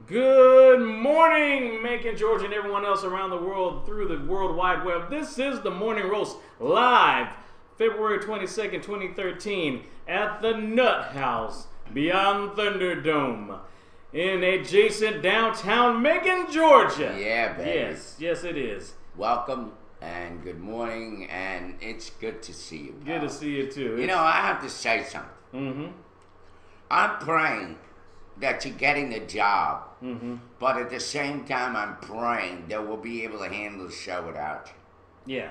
Good morning, Macon, Georgia, and everyone else around the world through the World Wide Web. This is the Morning Roast live, February 22nd, 2013, at the Nut House beyond Thunderdome in adjacent downtown Macon, Georgia. Yeah, baby. Yes, it is. Welcome and good morning, and it's good to see you. Good to see you too. You know, I have to say something. I'm praying that you're getting the job, but at the same time, I'm praying that we'll be able to handle the show without you.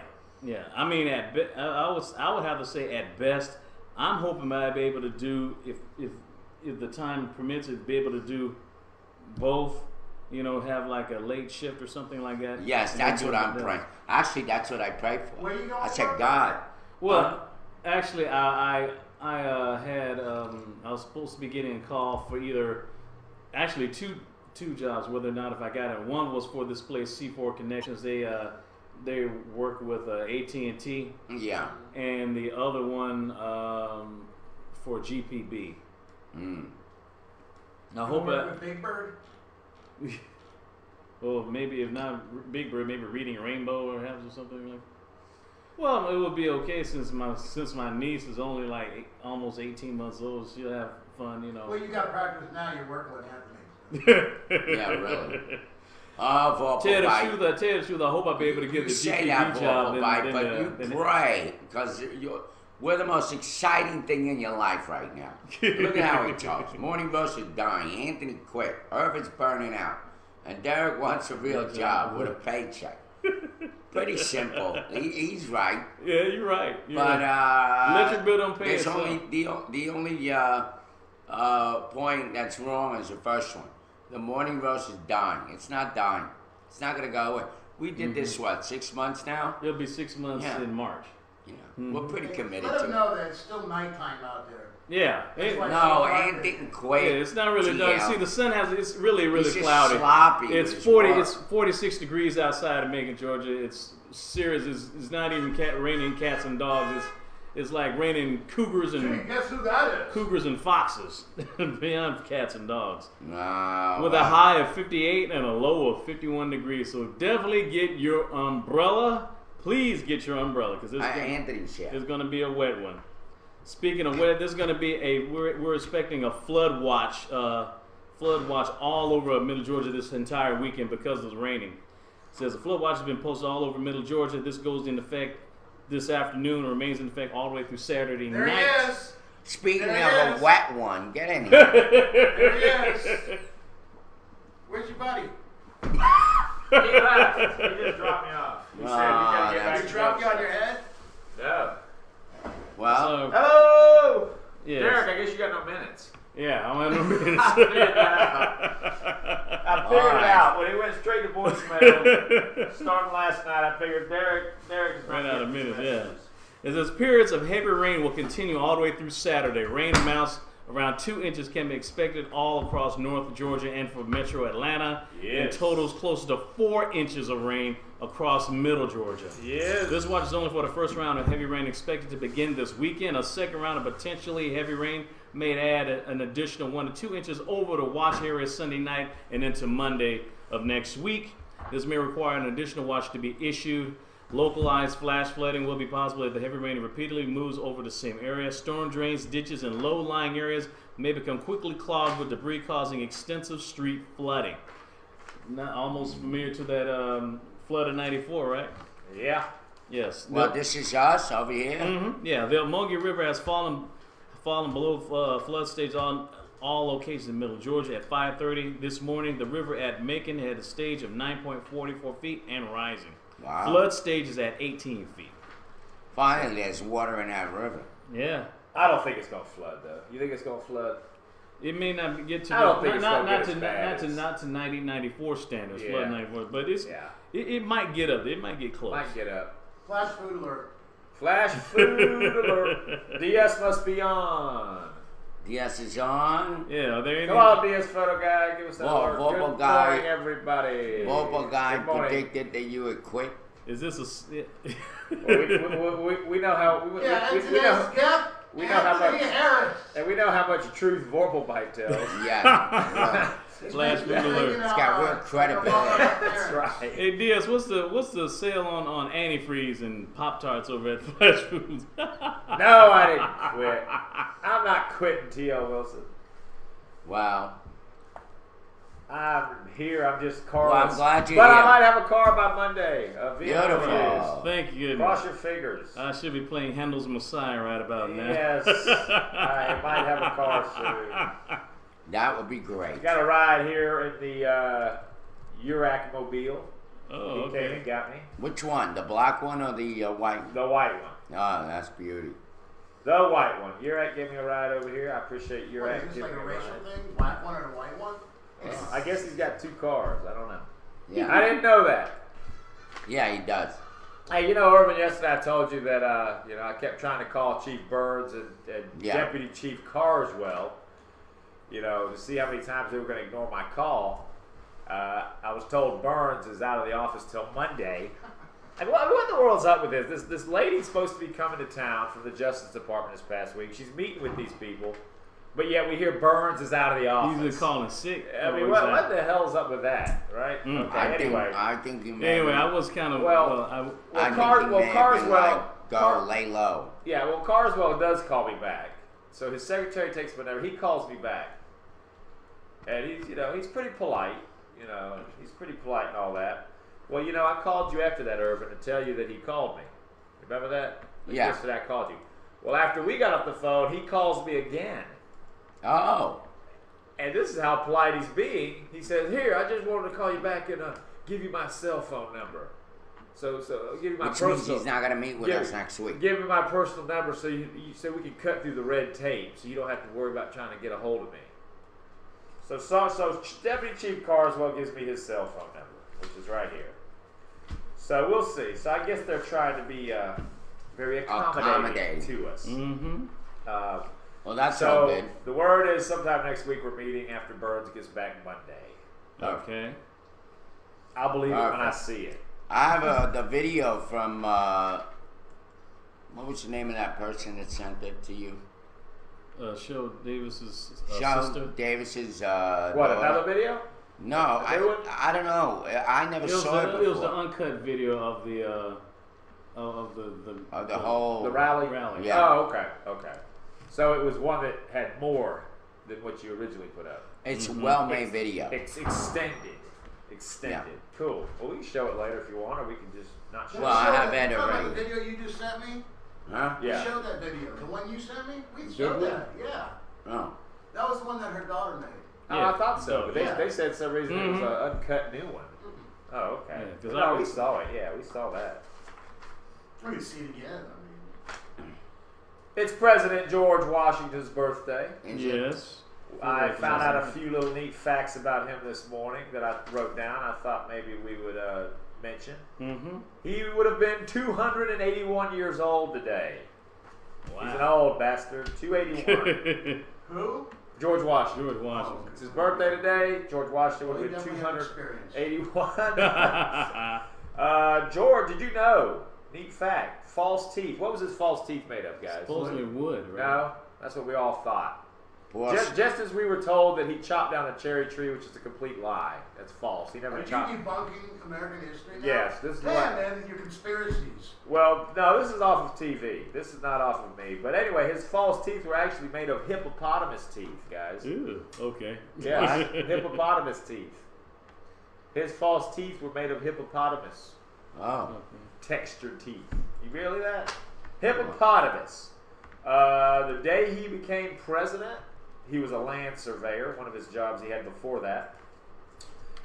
Yeah. I mean, I would have to say at best, I'm hoping I'll be able to do if the time permits it, be able to do both. You know, have like a late shift or something like that. Yes, that's what I'm praying. Actually, that's what I prayed for. Where you going? I said, God. Well, actually, I was supposed to be getting a call for either, actually two jobs, whether or not if I got it. One was for this place, C4 Connections. They work with AT&T. Yeah. And the other one for GPB. Now, hope with Big Bird. Well, maybe if not Big Bird, maybe Reading Rainbow or or something like. Well, it would be okay since my niece is only like almost 18 months old. She'll have fun, you know. Well, you got practice now. You're working with Anthony. Yeah, really. Oh, tell the truth, I hope I'll be able to get the GPB job. But you pray, because we're the most exciting thing in your life right now. Look at how he talks. Morning Roast is dying. Anthony quit. Irvin's burning out. And Derek wants a real job with a paycheck. Pretty simple. He's right. Yeah, you're right. But electric bill don't pay there's itself. the only point that's wrong is the first one. The Morning Roast is dying. It's not dying. It's not going to go away. We did this, 6 months now? It'll be 6 months in March. Yeah. We're pretty committed Let to them it. know that it's still nighttime out there. Yeah. No, Ann didn't quit. Yeah, it's not really dark. See, the sun it's really It's just cloudy. sloppy. It's 46 degrees outside of Macon, Georgia. It's serious. It's not even raining cats and dogs. It's like raining cougars and Guess who that is? cougars and foxes beyond cats and dogs. No. With a high of 58 and a low of 51 degrees. So definitely get your umbrella. Please get your umbrella because it's going to be a wet one. Speaking of wet, there's going to be we're expecting a flood watch all over Middle Georgia this entire weekend because it's raining. It says the flood watch has been posted all over Middle Georgia. This goes into effect this afternoon, remains in effect all the way through Saturday night. There he is. Speaking of a wet one, get in here. There he is. Where's your buddy? He left. He just dropped me off. He said you gotta get back He to dropped you Gulf on your Street. head? No. Well, Hello! Yes. Derek, I guess you got no minutes. Yeah, I'm in a minute. I figured it out. When he went straight to voicemail, starting last night, I figured Derek's Ran out of minutes, yeah. It says periods of heavy rain will continue all the way through Saturday. Rain amounts around 2 inches can be expected all across North Georgia and for Metro Atlanta. And totals closer to 4 inches of rain across Middle Georgia. Yes. This watch is only for the first round of heavy rain expected to begin this weekend. A second round of potentially heavy rain may add an additional 1 to 2 inches over the watch area Sunday night and into Monday of next week. This may require an additional watch to be issued. Localized flash flooding will be possible if the heavy rain repeatedly moves over the same area. Storm drains, ditches, and low-lying areas may become quickly clogged with debris, causing extensive street flooding. Not almost familiar to that flood of '94, right? Yeah. Yes. well, this is us over here. Yeah, the Mogi River has fallen below flood stage on all locations in Middle Georgia at 5:30 this morning. The river at Macon had a stage of 9.44 feet and rising. Wow. Flood stage is at 18 feet. Finally, there's water in that river. Yeah. I don't think it's gonna flood though. You think it's gonna flood? It may not get to I don't think it's gonna not get as bad as- not to 94 standards, Yeah. flood 94, but Yeah. it might get up. It might get close. Might get up. Flash food alert. Flash food alert. DS must be on. DS is on. Yeah, there ain't Come on, DS photo guy. Give us that alert. Vocal Good guy. morning, everybody. Vocal guy Good morning. predicted that you would quit. Is this a We know how we Yeah, and know today's guest, we know how Anthony much- Harris. and we know how much truth Vorpal Bite tells. Yeah. Flash food alert. It's got real credibility. That's right. Hey Diaz, what's the sale on antifreeze and Pop Tarts over at Flash Foods? No, I didn't quit. I'm not quitting, T.O. Wilson. Wow. I'm here. I'm just car. Well, I'm glad you're But here. I might have a car by Monday. A vehicle. Beautiful. Thank you. Cross your fingers. I should be playing Handel's Messiah right about now. Yes, I might have a car soon. That would be great. Got a ride here in the Urac Mobile. Oh, He came okay. and got me. Which one? The black one or the white? The white one. Oh, that's beauty. The white one. Urac gave me a ride over here. I appreciate What, Urac is this giving like me a a racial ride. thing? Black one and a white one? I guess he's got 2 cars. I don't know. Yeah. I didn't know that. Yeah, he does. Hey, you know, Irvin, yesterday I told you that, I kept trying to call Chief Burns and Yeah. Deputy Chief Carswell, to see how many times they were going to ignore my call. I was told Burns is out of the office till Monday. I mean, what in the world's up with this? This lady's supposed to be coming to town from the Justice Department this past week. She's meeting with these people, but yet we hear Burns is out of the office. He's calling sick. I mean, what the hell's up with that, right? Mm. Okay, I think you Anyway, I was kind of I think Carswell, go lay low. Yeah, well, Carswell does call me back. So his secretary takes my number. He calls me back, and he's pretty polite. He's pretty polite and all that. Well, I called you after that, Urban, to tell you that he called me. Remember that? Yeah. Yesterday I called you. Well, after we got off the phone, he calls me again. Oh. And this is how polite he's being. He says, "Here, I just wanted to call you back and give you my cell phone number. So I'll give you my Which personal. means he's not going to meet with us next week. Give me my personal number so so we can cut through the red tape, so you don't have to worry about trying to get a hold of me." So Deputy Chief Carswell gives me his cell phone number, which is right here. So we'll see. So I guess they're trying to be very accommodating to us. Mm-hmm. Well, that's all So good. the word is sometime next week we're meeting after Burns gets back Monday. Okay. I'll believe it when I Perfect. see it. I have the video from, what was the name of that person that sent it to you? Show Davis's Sean sister. Davis's What, daughter. another video? No, They would- I don't know. I never saw it It was the before. uncut video of the of the whole The rally? rally. Yeah. Oh, okay. So it was one that had more than what you originally put up. It's a well-made video. It's extended. Yeah. Cool. Well, we can show it later if you want, or we can just not show Well, it. I have that it already. The video you just sent me? Huh? Yeah. We showed that video. The one you sent me? We Did showed we? that. Yeah. Oh. That was the one that her daughter made. Oh, Yeah. I thought so, but Yeah. they said for some reason it was Mhm. an uncut new one. Oh, okay. Yeah, 'cause No, I we was- saw it. Yeah, we saw that. We can see it again. I mean, It's President George Washington's birthday. Yes. I found out a few little neat facts about him this morning that I wrote down. I thought maybe we would mention. Mm-hmm. He would have been 281 years old today. Wow. He's an old bastard. 281. who? George Washington. George Washington. It's his birthday today. George Washington Well, would he have been definitely had experience. 281. George, did you know? Neat fact. False teeth. What was his false teeth made of, guys? Supposedly wood, right? No, that's what we all thought. Boy, Just as we were told that he chopped down a cherry tree, which is a complete lie. That's false. He never Are you chopped. debunking American history now? Yes, this is Damn, what- man, your conspiracies. Well, no, this is off of TV. This is not off of me. But anyway, his false teeth were actually made of hippopotamus teeth, guys. Ooh, okay. Yeah, hippopotamus teeth. His false teeth were made of hippopotamus oh. textured teeth. You really that? Hippopotamus. The day he became president, he was a land surveyor, one of his jobs he had before that.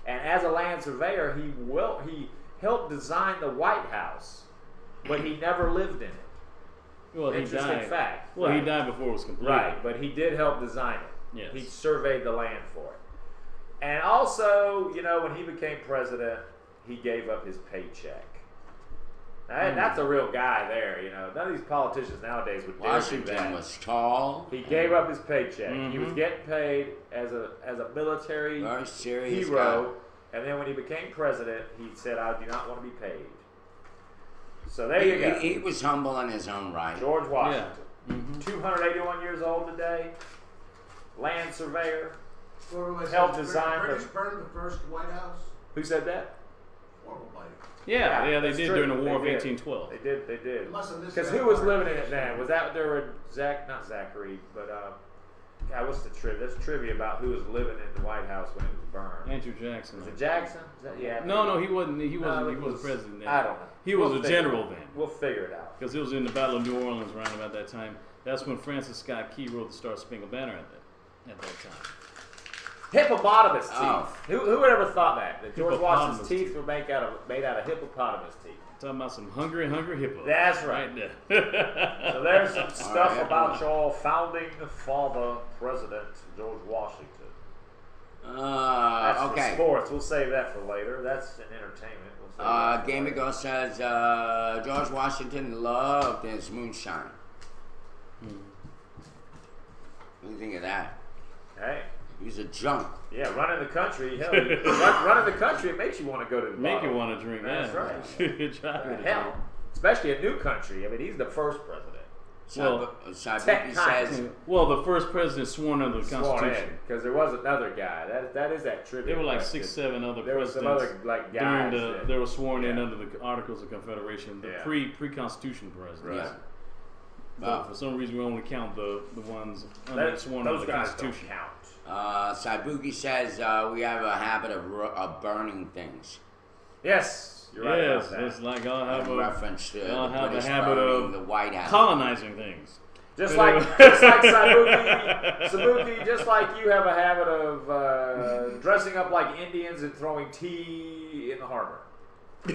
And as a land surveyor, he helped design the White House, but he never lived in it. Well, he Interesting died. fact. Well, Right. he died before it was complete. Right, but he did help design it. Yes. He surveyed the land for it. And also, when he became president, he gave up his paycheck. Now, that's a real guy there, None of these politicians nowadays would dare do Washington that. was tall. He gave up his paycheck. He Mhm. was getting paid as a military Very serious hero, and then when he became president, he said, "I do not want to be paid." So there you go. He was humble in his own right. George Washington, Mhm. 281 years old today, land surveyor, helped design British burned the first White House. Who said that? Horrible bite. Yeah, they that's did true. during the War of They did. 1812. They did. They must have missed Because that who was part. living in it then? Was that there were not Zachary, but God, what's the trivia? There's trivia about who was living in the White House when it was burned. Andrew Jackson. Was it Jackson? Is that, yeah. No, he wasn't. He No, wasn't. it He was- was president then. I don't know. He was We'll a figure general it out. then. We'll figure it out. Because it was in the Battle of New Orleans around about that time. That's when Francis Scott Key wrote the Star Spangled Banner at that time. Hippopotamus teeth. Oh. Who would ever thought that George Hippopotamus Washington's teeth were made out of hippopotamus teeth? Talking about some hungry hippos. That's right. there. So there's some stuff right, about your founding father, President George Washington. That's for Okay. sports. We'll save that for later. That's an entertainment. We'll save that for Game later. Ago says George Washington loved his moonshine. What do you think of that? Hey, He's a junk. yeah, running the country. Hell, running the country, it makes you want to go to the Make bottom. you want to drink. That's yeah. right. Try to Hell, drink. especially a new country. I mean, he's the first president. Sabuki tech says Well, the first president sworn under the Sworn Constitution. because there was another guy. That is that trivia. There were like question. 6, 7 other There was presidents some other like during guys. they were sworn in yeah. under the Articles of Confederation, the Yeah. pre-Constitution presidents. yeah. But for some reason, we only count the ones sworn those under the guys Constitution. don't count. Sabuki says we have a habit of burning things. Yes, you're right Yes, about that. it's like I'll have In reference to the the British habit burning of the White House. colonizing things. Just like Sabuki, just like you have a habit of dressing up like Indians and throwing tea in the harbor. But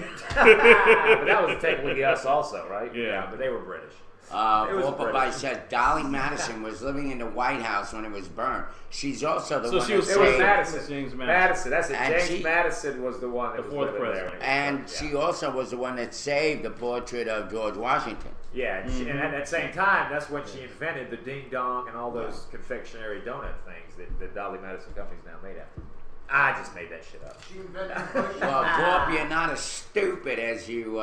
that was technically us also, right? Yeah. But they were British. It was Wolpabai British. said Dolly Madison was living in the White House when it was burned. She's also the So one she that was It was saved, Madison. James Madison. That's it. And James she- Madison was the one that The was fourth living there. president. and Yeah. she also was the one that saved the portrait of George Washington. Yeah, and, and at that same time, that's when she invented the ding dong and all those confectionery donut things that Dolly Madison Company's now made after. I just made that shit up. She invented inflation. Well, Corp, you're not as stupid as you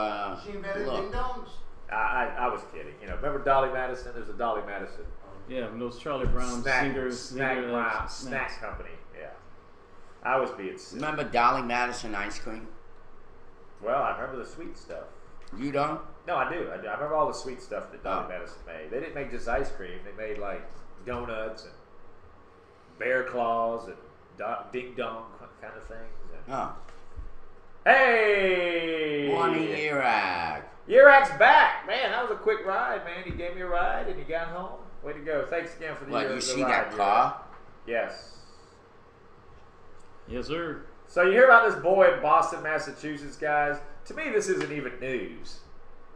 She invented look. ding dongs. I was kidding. You know, remember Dolly Madison? There's a Dolly Madison Yeah, and those Charlie Brown snack snacks. company. Yeah, I was being silly. Remember Dolly Madison ice cream? Well, I remember the sweet stuff. You don't? No, I do. I remember all the sweet stuff that Dolly Oh. Madison made. They didn't make just ice cream. They made like donuts and bear claws and ding dong kind of things. And, Oh. hey! Morning, Iraq. Iraq's back, man. That was a quick ride, man. He gave me a ride and he got home. Way to go! Thanks again for the What, the you see ride, that Iraq. car? Yes. Yes, sir. So you hear about this boy in Boston, Massachusetts, guys? To me, this isn't even news.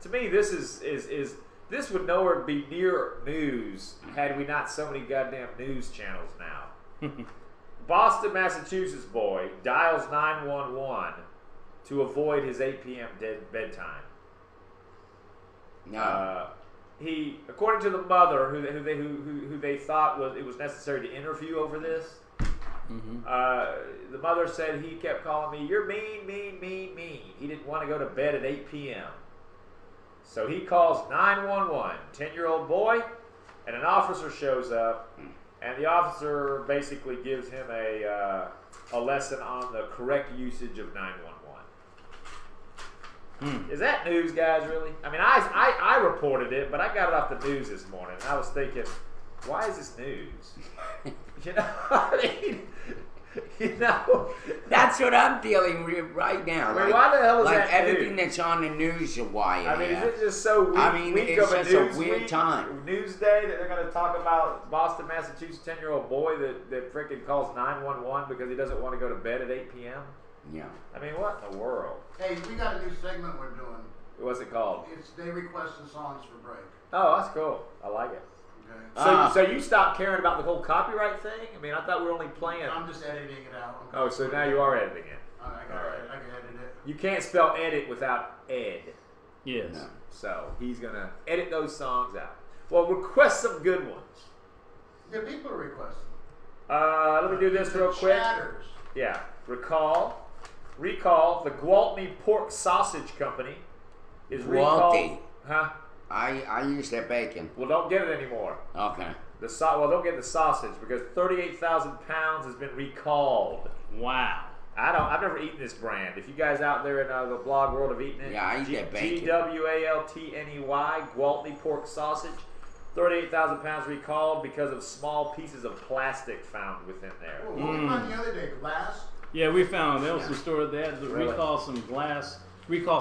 To me, this is this would nowhere be near news had we not so many goddamn news channels now. Boston, Massachusetts boy dials 911 to avoid his 8 p.m. bedtime. No. He, according to the mother, who they thought it was necessary to interview over this. The mother said he kept calling me, "You're mean, mean, mean, mean." He didn't want to go to bed at 8 p.m. So he calls 911, 10-year-old boy, and an officer shows up, and the officer basically gives him a lesson on the correct usage of 911. Is that news, guys, really? I mean, I reported it, but I got it off the news this morning. And I was thinking, why is this news? You know, I mean, you know. That's what I'm dealing with right now. I mean, why the hell is like that everything news? that's on the news wire. I mean, here. is it just so weak, I mean, weak it's of a just a news weird week, time. news day that they're going to talk about Boston, Massachusetts 10-year-old boy that freaking calls 911 because he doesn't want to go to bed at 8 p.m.? Yeah. I mean, what in the world? Hey, we got a new segment we're doing. What's it called? It's They Requested Songs for Break. Oh, that's cool. I like it. Okay. So you stopped caring about the whole copyright thing? I mean, I thought we were only playing. I'm just editing it out. Oh, so now you are editing it. I can edit it. You can't spell edit without ed. Yes. No. So he's going to edit those songs out. Well, request some good ones. The people are requesting. Let me do this real quick. Chatters. Yeah. Recall the Gwaltney Pork Sausage Company is recalled. Gwaltney. Huh? I use their bacon. Well, don't get it anymore. Okay. Well, don't get the sausage because 38,000 pounds has been recalled. Wow. I've never eaten this brand. If you guys out there in the blog world have eaten it, Yeah, I eat that bacon. GWALTNEY, Gwaltney pork sausage. 38,000 pounds recalled because of small pieces of plastic found within there. Well, what we found the other day? Glass? Yeah, we found there was some store that had to Really? recall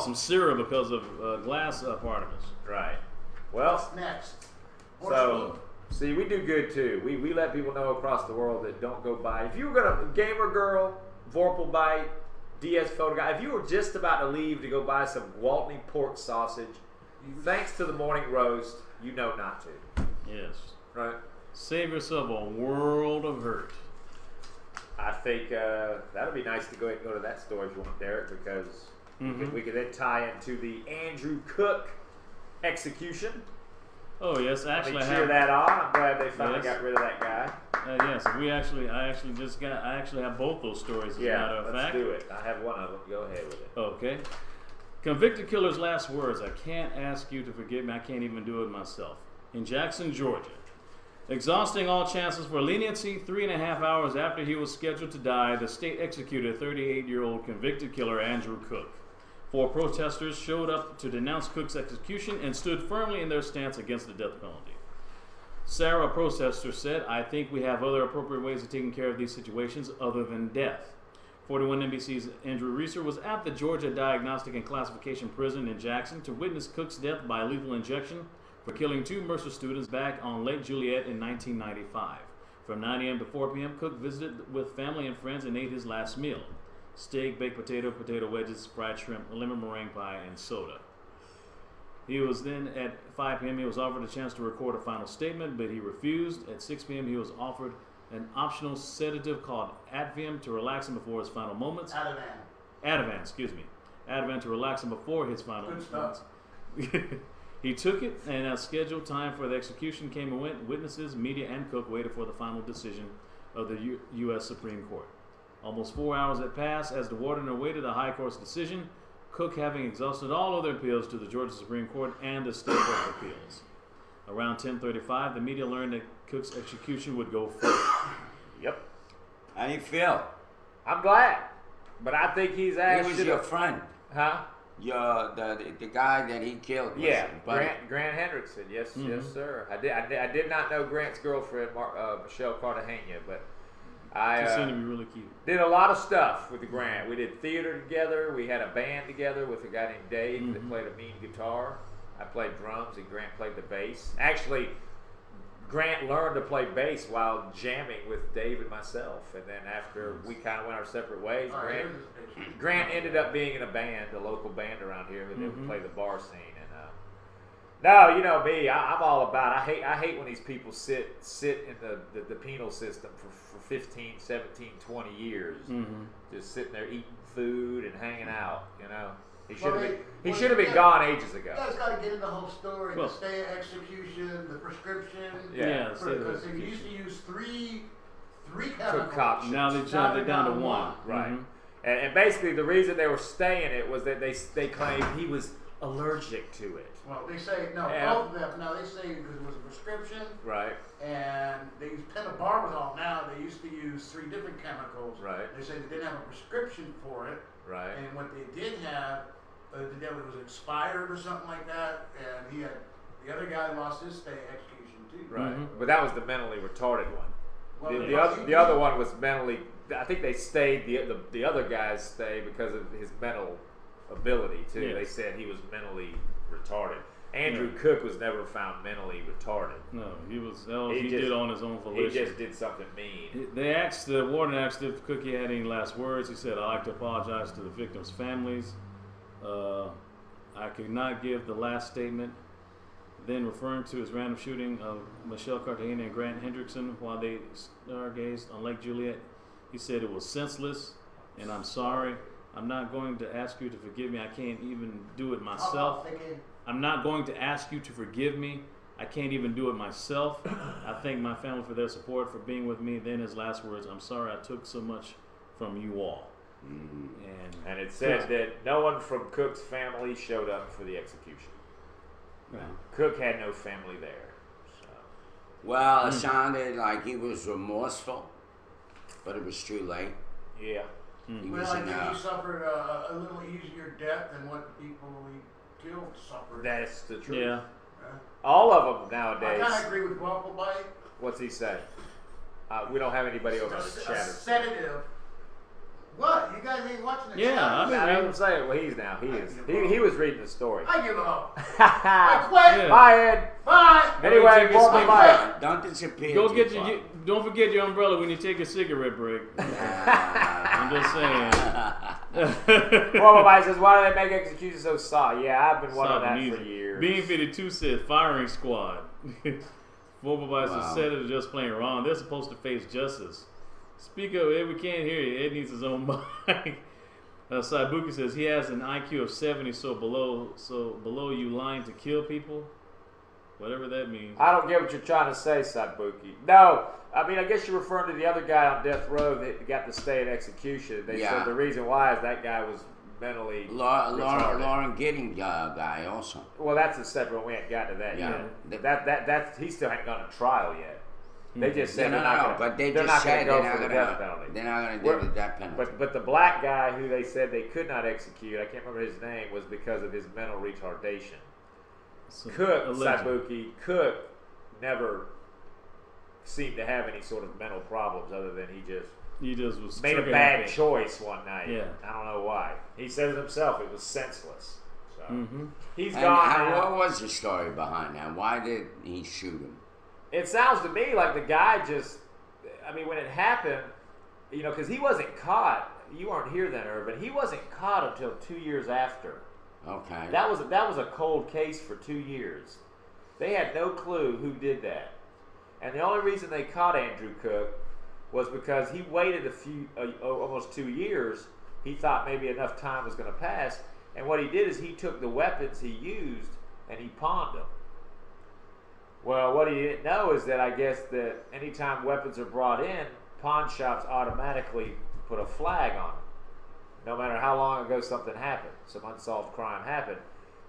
some syrup because of glass particles. Right. Well, What's next? so see, we do good too. We let people know across the world that don't go buy. If you were gonna Gamer Girl, Vorpal Bite, DS Photo Guy, if you were just about to leave to go buy some Gwaltney pork sausage, thanks to the morning roast, you know not to. Yes. Right. Save yourself a world of hurt. I think that'd be nice to go ahead and go to that store if you want, Derek, because we could then tie into the Andrew Cook execution. Oh yes, Let actually me I cheer have. that on. I'm glad they finally Yes. got rid of that guy. Yes, I actually have both those stories. As a matter of let's fact. do it. I have one of them. Go ahead with it. Okay. Convicted killer's last words. I can't ask you to forgive me. I can't even do it myself. In Jackson, Georgia. Exhausting all chances for leniency, 3.5 hours after he was scheduled to die, the state executed 38-year-old convicted killer Andrew Cook. 4 protesters showed up to denounce Cook's execution and stood firmly in their stance against the death penalty. Sarah, a protester, said, I think we have other appropriate ways of taking care of these situations other than death. 41 NBC's Andrew Reeser was at the Georgia Diagnostic and Classification Prison in Jackson to witness Cook's death by lethal injection for killing 2 Mercer students back on Lake Juliet in 1995. From 9 a.m. to 4 p.m., Cook visited with family and friends and ate his last meal. Steak, baked potato, potato wedges, fried shrimp, lemon meringue pie, and soda. He was then, at 5 p.m., he was offered a chance to record a final statement, but he refused. At 6 p.m., he was offered an optional sedative called Ativan to relax him before his final moments. Ativan to relax him before his final Good moments. stuff. He took it, and a scheduled time for the execution came and went. Witnesses, media, and Cook waited for the final decision of the U.S. Supreme Court. Almost 4 hours had passed as the warden awaited the High Court's decision, Cook having exhausted all other appeals to the Georgia Supreme Court and the State Court of Appeals. Around 10:35, the media learned that Cook's execution would go forward. Yep. How do you feel? I'm glad. But I think he's He actually... was your friend. Huh? The guy that he killed. Was Yeah, your buddy. Grant Hendrickson. Yes, yes, sir. I did not know Grant's girlfriend, Michelle Cartagena, but She seemed to I be really cute. did a lot of stuff with Grant. We did theater together. We had a band together with a guy named Dave that played a mean guitar. I played drums and Grant played the bass. Actually, Grant learned to play bass while jamming with Dave and myself. And then after we kind of went our separate ways, Grant ended up being in a band, a local band around here that would play the bar scene. And no, you know me, I'm all about it. I hate when these people sit in the penal system for 15, 17, 20 years, just sitting there eating food and hanging out. You know, he should have been gone ages ago. You guys got to get into the whole story: Well, the stay of execution, the prescription. Yeah, Because they used to use three chemicals. Concoctions. Now they're down to one. Right. And basically, the reason they were staying it was that they claimed he was allergic to it. Well, they say no. Yeah. Both of them. No, they say because it was a prescription, Right. and they use pentobarbital. Now they used to use 3 different chemicals. Right. They say they didn't have a prescription for it, Right. and what they did have, the devil was expired or something like that, and he had the other guy lost his stay execution too. Right. But that was the mentally retarded one. Well, The other one was mentally. I think they stayed. The other guys stayed because of his mental ability too. Yes. They said he was mentally retarded. Andrew Cook was never found mentally retarded. No, he He did just- on his own He volition. just did something mean. The warden asked if Cookie had any last words. He said, I'd like to apologize to the victims' families. I could not give the last statement. Then referring to his random shooting of Michelle Cartagena and Grant Hendrickson while they stargazed on Lake Juliet, he said it was senseless and I'm sorry. I'm not going to ask you to forgive me. I can't even do it myself. I'm not going to ask you to forgive me. I can't even do it myself. I thank my family for their support, for being with me. Then his last words, I'm sorry I took so much from you all. And it said that no one from Cook's family showed up for the execution. Cook had no family there. So. Well, it sounded like he was remorseful, but it was too late. Yeah. He Well, was I in think he suffered a little easier death than what the people he killed suffered. That's the truth. Yeah. All of them I nowadays. kind of agree with Wafflebite. What's he say? We don't have anybody over A in the chatter. sedative. What? You guys ain't watching the Yeah, chat? I mean, I didn't say it. Well, he's now. He is. He was reading the story. I give up. I Bye, quit. Yeah. Ed. Bye. Anyway, Take a former swig. Mike. Don't disappear. Go too get far. your. Don't forget your umbrella when you take a cigarette break. I'm just saying. Former Mike says, why do they make executions so soft? Yeah, I've been wondering Stop that it for easy. years. Bean 52 said firing squad. Former Vice Wow. said it just plain wrong. They're supposed to face justice. Speak up, Ed. We can't hear you. Ed needs his own mic. Saibuki says he has an IQ of 70, so below you lying to kill people. Whatever that means. I don't get what you're trying to say, Sabuki. No, I mean, I guess you're referring to the other guy on death row that got to stay in execution. They Yeah. said the reason why is that guy was mentally retarded. Lauren Gidding guy also. Well, that's a separate one. We ain't got to that Yeah. yet. That's he still ain't gone to trial yet. They just said No, they're not no, gonna, but they they're just not said gonna they're go not for the death penalty. gonna. They're not gonna We're- do the death penalty. But the black guy who they said they could not execute, I can't remember his name, was because of his mental retardation. So, Cook, allegedly. Sabuki, Cook never seemed to have any sort of mental problems other than he just He just was made a trigger bad happy. choice one night. Yeah. I don't know why. He said it himself. It was senseless. So Mm-hmm. he's And gone now. what was the story behind that? Why did he shoot him? It sounds to me like the guy just, I mean, when it happened, you know, because he wasn't caught. You weren't here then, Irvin. He wasn't caught until 2 years after. Okay. That was a cold case for 2 years. They had no clue who did that, and the only reason they caught Andrew Cook was because he waited almost 2 years. He thought maybe enough time was going to pass, and what he did is he took the weapons he used and he pawned them. Well, what he didn't know is that I guess that anytime weapons are brought in, pawn shops automatically put a flag on them. No matter how long ago something happened, some unsolved crime happened.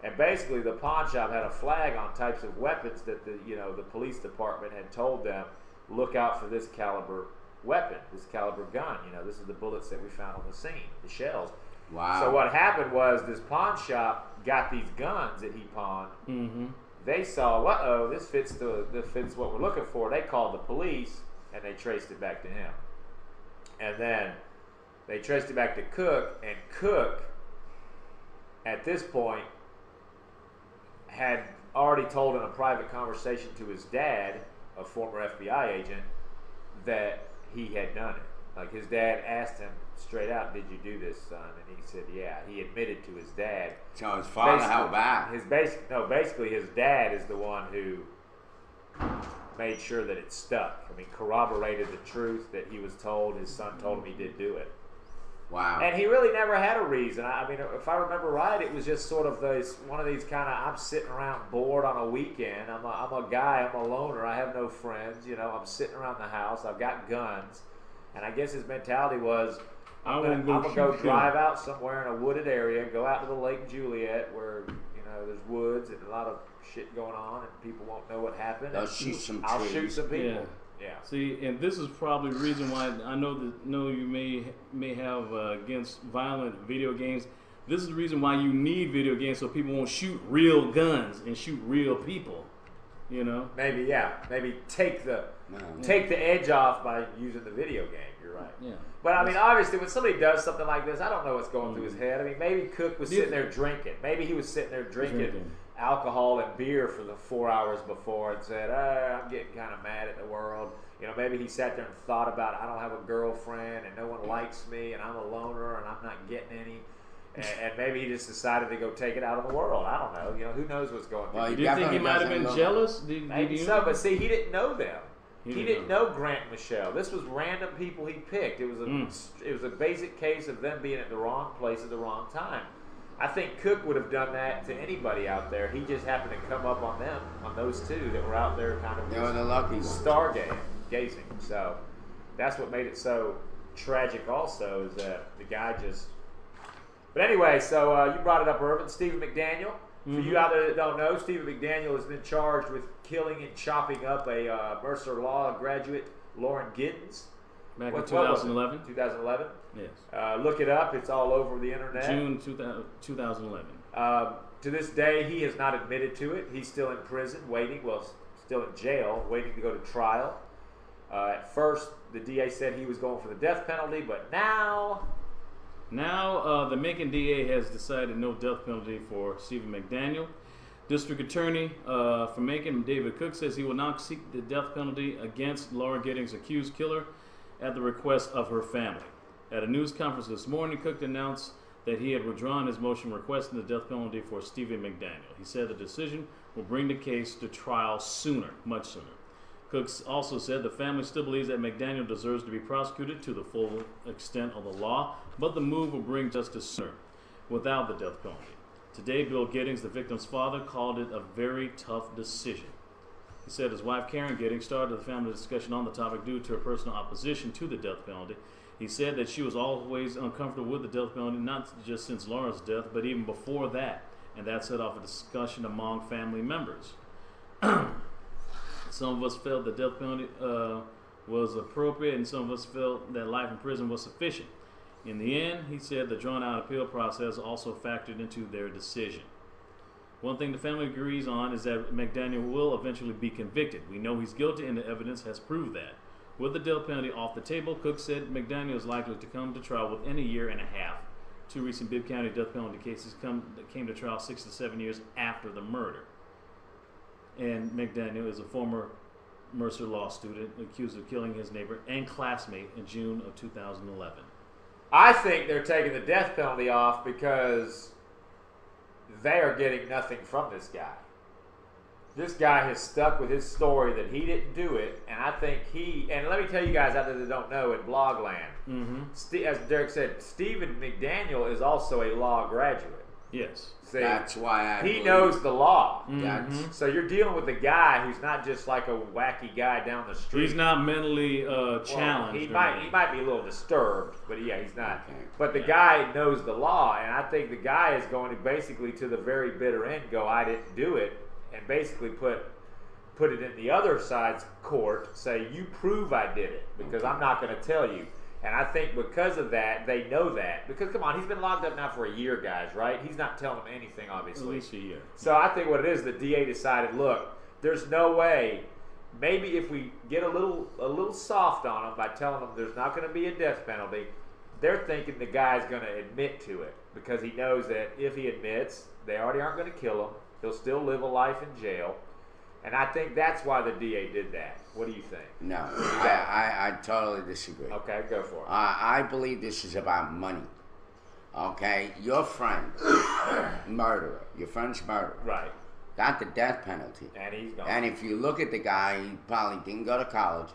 And basically the pawn shop had a flag on types of weapons that the police department had told them, look out for this caliber weapon, this caliber gun. You know, this is the bullets that we found on the scene, the shells. Wow. So what happened was this pawn shop got these guns that he pawned. Mm-hmm. They saw, uh-oh, this fits what we're looking for. They called the police, and they traced it back to him. And then they traced it back to Cook, and Cook, at this point, had already told in a private conversation to his dad, a former FBI agent, that he had done it. Like, his dad asked him straight out, did you do this, son? And he said, yeah. He admitted to his dad. So his father held back. Basically his dad is the one who made sure that it stuck. I mean, corroborated the truth that he was told. His son told him he did do it. Wow. And he really never had a reason. I mean, if I remember right, it was just sort of one of these kind of, I'm sitting around bored on a weekend. I'm a guy, I'm a loner, I have no friends. You know, I'm sitting around the house, I've got guns. And I guess his mentality was, I'm gonna go drive out somewhere in a wooded area, go out to the Lake Juliet where, you know, there's woods and a lot of shit going on and people won't know what happened. They'll shoot some I'll trees. shoot some people. Yeah. Yeah. See, and this is probably the reason why I know you may have against violent video games. This is the reason why you need video games so people won't shoot real guns and shoot real people. You know. Maybe, yeah. Maybe take the edge off by using the video game. You're right. Yeah. But I mean, obviously, when somebody does something like this, I don't know what's going through his head. I mean, maybe Cook was sitting there drinking. Maybe he was sitting there drinking alcohol and beer for the 4 hours before and said, I'm getting kind of mad at the world. You know, maybe he sat there and thought about, I don't have a girlfriend and no one likes me and I'm a loner and I'm not getting any. And maybe he just decided to go take it out on the world. I don't know. You know, who knows what's going through. Well, his Do you think he might have been doesn't jealous? Maybe so, but see, he didn't know them. He didn't didn't know Grant and Michelle. This was random people he picked. It was a basic case of them being at the wrong place at the wrong time. I think Cook would have done that to anybody out there. He just happened to come up on them, on those two that were out there kind of They were the lucky ones. gazing. So that's what made it so tragic also is that the guy just... But anyway, so you brought it up, Irvin. Stephen McDaniel For you out there that don't know, Stephen McDaniel has been charged with killing and chopping up a Mercer Law graduate, Lauren Giddens. Back in 2011. 2011. Yes. Look it up. It's all over the internet. June 2011. To this day, he has not admitted to it. He's still in prison, waiting. Well, still in jail, waiting to go to trial. At first, the DA said he was going for the death penalty, but now... Now, the Macon DA has decided no death penalty for Stephen McDaniel. District Attorney for Macon, David Cook, says he will not seek the death penalty against Laura Giddings' accused killer at the request of her family. At a news conference this morning, Cook announced that he had withdrawn his motion requesting the death penalty for Stephen McDaniel. He said the decision will bring the case to trial sooner, much sooner. Cook also said the family still believes that McDaniel deserves to be prosecuted to the full extent of the law, but the move will bring justice sooner, without the death penalty. Today, Bill Giddings, the victim's father, called it a very tough decision. He said his wife, Karen Giddings, started the family discussion on the topic due to her personal opposition to the death penalty. He said that she was always uncomfortable with the death penalty, not just since Laura's death, but even before that, and that set off a discussion among family members. Some of us felt the death penalty was appropriate, and some of us felt that life in prison was sufficient. In the end, he said the drawn-out appeal process also factored into their decision. One thing the family agrees on is that McDaniel will eventually be convicted. We know he's guilty, and the evidence has proved that. With the death penalty off the table, Cook said McDaniel is likely to come to trial within a year and a half. Two recent Bibb County death penalty cases came to trial 6 to 7 years after the murder. And McDaniel is a former Mercer Law student accused of killing his neighbor and classmate in June of 2011. I think they're taking the death penalty off because they are getting nothing from this guy. This guy has stuck with his story that he didn't do it, and I think and let me tell you guys out there that don't know in Blogland, as Derek said, Stephen McDaniel is also a law graduate. Yes. See, that's why he knows the law. So you're dealing with a guy who's not just like a wacky guy down the street. He's not mentally challenged. He might be a little disturbed, but yeah, he's not. Okay. But the guy knows the law, and I think the guy is going to basically to the very bitter end go, I didn't do it, and basically put it in the other side's court, say, you prove I did it, because I'm not going to tell you. And I think because of that, they know that. Because, come on, he's been locked up now for a year, guys, right? He's not telling them anything, obviously. At least a year. So I think what it is, the DA decided, look, there's no way. Maybe if we get a little soft on them by telling them there's not going to be a death penalty, they're thinking the guy's going to admit to it. Because he knows that if he admits, they already aren't going to kill him. He'll still live a life in jail. And I think that's why the DA did that. What do you think? No, I totally disagree. Okay, go for it. I believe this is about money. Okay? Your friend, murderer, your friend's murderer. Right. Got the death penalty. And he's gone. And if you look at the guy, he probably didn't go to college.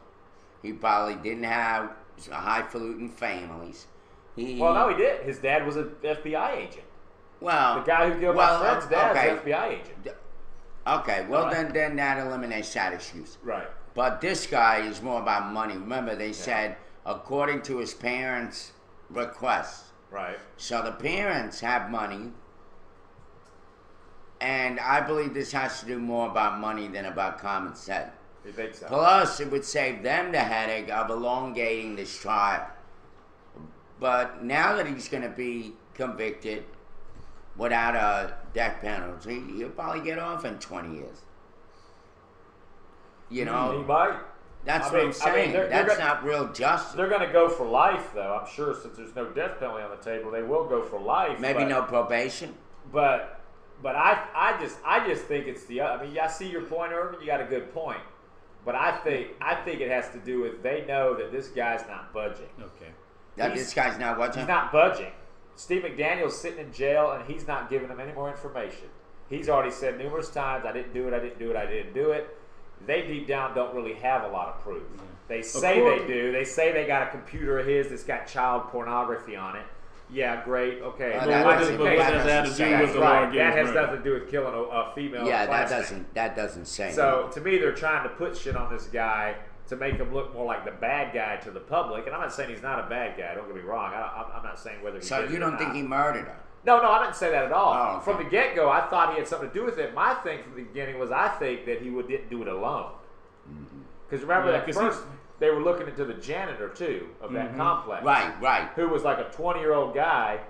He probably didn't have highfalutin families. Well, no, he did. His dad was an FBI agent. Well, the guy who killed my friend's dad was an FBI agent. Okay, well then that eliminates that excuse. Right. But this guy is more about money. Remember, they said according to his parents' requests. Right. So the parents have money, and I believe this has to do more about money than about common sense. You think so? Plus, it would save them the headache of elongating this trial. But now that he's going to be convicted without a death penalty, he'll probably get off in 20 years. You know? He might. That's what I'm saying. That's not real justice. They're going to go for life, though. I'm sure since there's no death penalty on the table, they will go for life. Maybe no probation. But I just think it's the. I mean, I see your point, Irvin. You got a good point. But I think it has to do with they know that this guy's not budging. Okay. That this guy's not budging? He's not budging. Steve McDaniel's sitting in jail, and he's not giving them any more information. He's already said numerous times, I didn't do it, I didn't do it, I didn't do it. They deep down don't really have a lot of proof. They say they do. They say they got a computer of his that's got child pornography on it. Yeah, great, okay. But what does that have to do with the right. That has nothing to do with killing a female. Yeah, that doesn't say. So to me, they're trying to put shit on this guy to make him look more like the bad guy to the public. And I'm not saying he's not a bad guy. Don't get me wrong. I'm not saying whether he So did you it don't or think not. he murdered her? No, I didn't say that at all. Oh, okay. From the get-go, I thought he had something to do with it. My thing from the beginning was I think that he didn't do it alone. Because remember Yeah, that 'cause first, they were looking into the janitor, too, of that complex. Right. Who was like a 20-year-old guy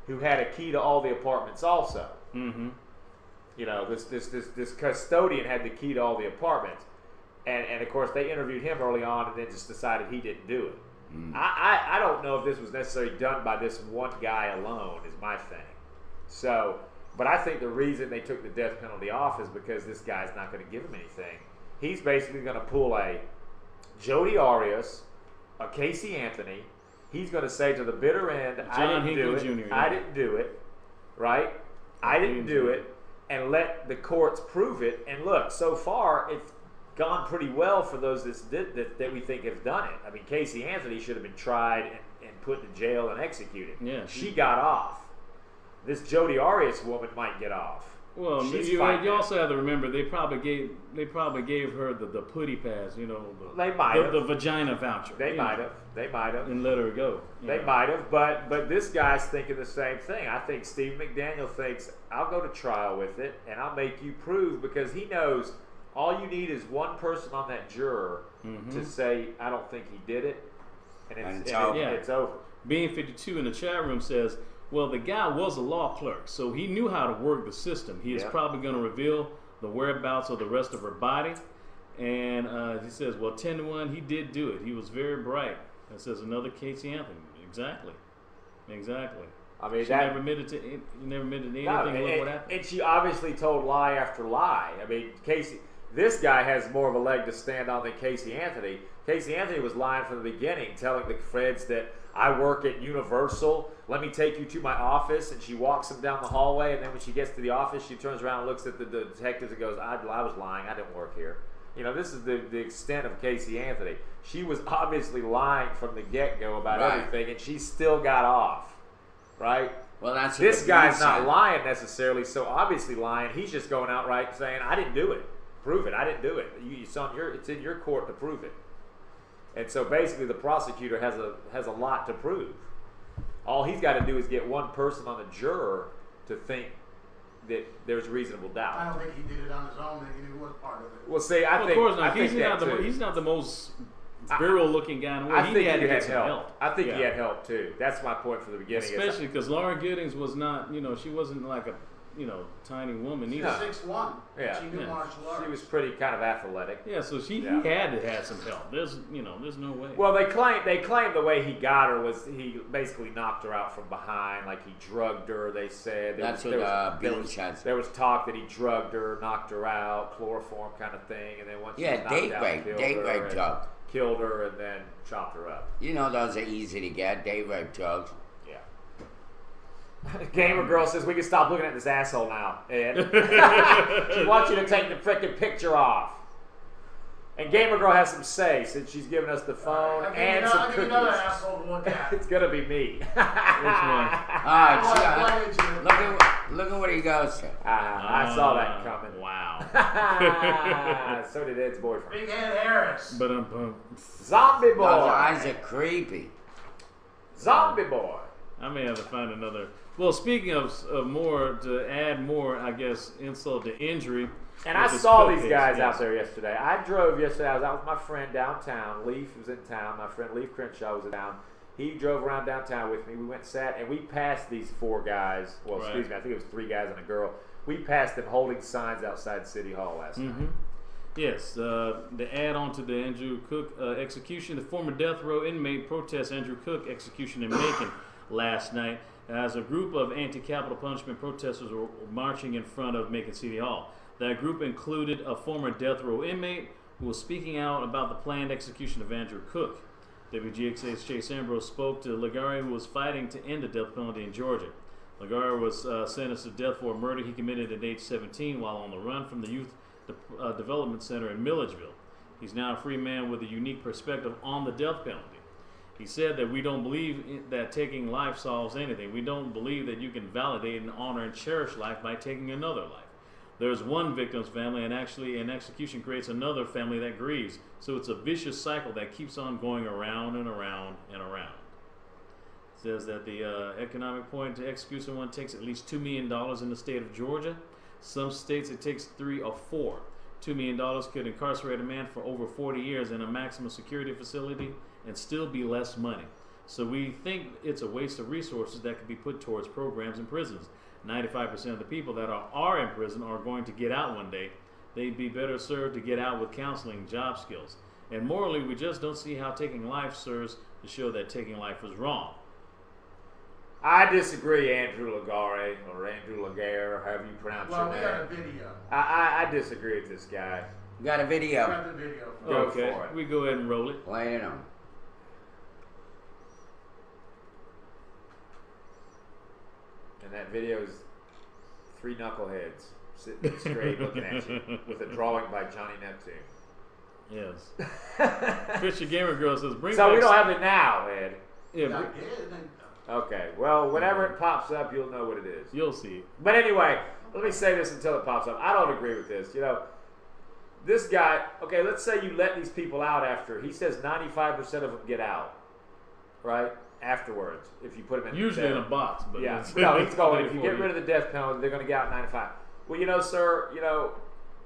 who had a key to all the apartments also. Mm-hmm. You know, this custodian had the key to all the apartments. And of course, they interviewed him early on and then just decided he didn't do it. I don't know if this was necessarily done by this one guy alone, is my thing. So, but I think the reason they took the death penalty off is because this guy's not going to give him anything. He's basically going to pull a Jodi Arias, a Casey Anthony. He's going to say to the bitter end, John I didn't do it. Hinckley Jr., I yeah. didn't do it. Right? I didn't do it. And let the courts prove it. And look, so far, it's gone pretty well for those that we think have done it. I mean, Casey Anthony should have been tried and put in jail and executed. Yeah, she got off. This Jodi Arias woman might get off. Well, She's you fighting it. also have to remember they probably gave her the putty pass, you know, They might have. the vagina voucher. They you might know, have. They might have. and let her go. They might have, but this guy's thinking the same thing. I think Steve McDaniel thinks, I'll go to trial with it, and I'll make you prove, because he knows all you need is one person on that juror to say, I don't think he did it, and it's over. It's over. Being 52 in the chat room says, well, the guy was a law clerk, so he knew how to work the system. He is probably going to reveal the whereabouts of the rest of her body. And he says, well, 10-1, he did do it. He was very bright. That says another Casey Anthony. Exactly. I mean, She never admitted to anything. What happened? And she obviously told lie after lie. I mean, this guy has more of a leg to stand on than Casey Anthony. Casey Anthony was lying from the beginning, telling the feds that I work at Universal. Let me take you to my office. And she walks him down the hallway. And then when she gets to the office, she turns around and looks at the detectives and goes, I was lying. I didn't work here. You know, this is the extent of Casey Anthony. She was obviously lying from the get-go about everything, and she still got off, right? Well, that's what this the guy's police not said. lying necessarily, so obviously lying. He's just going outright saying, I didn't do it. Prove it. I didn't do it. It's in your court to prove it. And so basically the prosecutor has a lot to prove. All he's got to do is get one person on the juror to think that there's reasonable I doubt. don't think he did it on his own. That he was part of it. Well, see, I Of think course not. I think He's not the most virile-looking guy in the world. I think had he to had get some help. I think he had help too. That's my point from the beginning. Especially because Lauren Giddings was not, she wasn't like a, tiny woman She's either. 6'1". Yeah. She knew Yeah. martial arts. She was pretty kind of athletic. Yeah, so he had to have some help. There's no way. Well, they claim the way he got her was he basically knocked her out from behind, like he drugged her. They said That's what Beach has. There was talk that he drugged her, knocked her out, chloroform kind of thing, and then once she was knocked out, date rape drug. Killed her and then chopped her up. You know those are easy to get, date rape drugs. Yeah. Gamer Girl says we can stop looking at this asshole now, Ed. She wants you to take the frickin' picture off. And Gamer Girl has some say since she's giving us the phone and some I cookies. think another asshole to look at. It's gonna be me. Which one? Alright, Why did you? look at what he goes to. I saw that coming. Wow. So did Ed's boyfriend. Big Ed Harris. But Zombie boy. Those eyes are creepy. Zombie boy. I may have to find another. Well, speaking of more, to add more, I guess, insult to injury. And I with this saw Cook these case, guys yes. out there yesterday. I drove yesterday. I was out with my friend downtown. Leaf was in town. My friend Leaf Crenshaw was in town. He drove around downtown with me. We went and sat, and we passed these four guys. Well, excuse me, I think it was three guys and a girl. We passed them holding signs outside City Hall last night. Yes, the add-on to the Andrew Cook execution. The former death row inmate protests Andrew Cook execution in Macon last night as a group of anti-capital punishment protesters were marching in front of Macon City Hall. That group included a former death row inmate who was speaking out about the planned execution of Andrew Cook. WGXA's Chase Ambrose spoke to Ligari, who was fighting to end the death penalty in Georgia. Ligari was sentenced to death for a murder he committed at age 17 while on the run from the Youth Development Center in Milledgeville. He's now a free man with a unique perspective on the death penalty. He said that we don't believe that taking life solves anything. We don't believe that you can validate and honor and cherish life by taking another life. There's one victim's family, and actually an execution creates another family that grieves. So it's a vicious cycle that keeps on going around and around and around. says that the economic point to execute someone takes at least $2 million in the state of Georgia. Some states it takes 3 or 4. $2 million could incarcerate a man for over 40 years in a maximum security facility and still be less money. So we think it's a waste of resources that could be put towards programs in prisons. 95% of the people that are in prison are going to get out one day. They'd be better served to get out with counseling, job skills. And morally, we just don't see how taking life serves to show that taking life was wrong. I disagree, Andrew Lagarde, or Andrew Laguerre, however you pronounce your Well, we name. got a video. I disagree with this guy. We got a We video. got the video. Go Okay, for it. we go ahead and roll it. Play it on. And that video is 3 knuckleheads sitting straight looking at you with a drawing by Johnny Neptune. Yes. Christian Gamer Girl says, bring So back... we don't have it now, Ed. Yeah, I br- did, and Okay, well, whenever it pops up, you'll know what it is. you'll see it. But anyway, let me say this until it pops up. I don't agree with this. You know, this guy, okay, let's say you let these people out after. He says 95% of them get out, right? Afterwards, if you put them in Usually in there. a box, but Yeah, it's- no, he's going, if you 40. get rid of the death penalty, they're going to get out 95. Well, you know, sir, you know,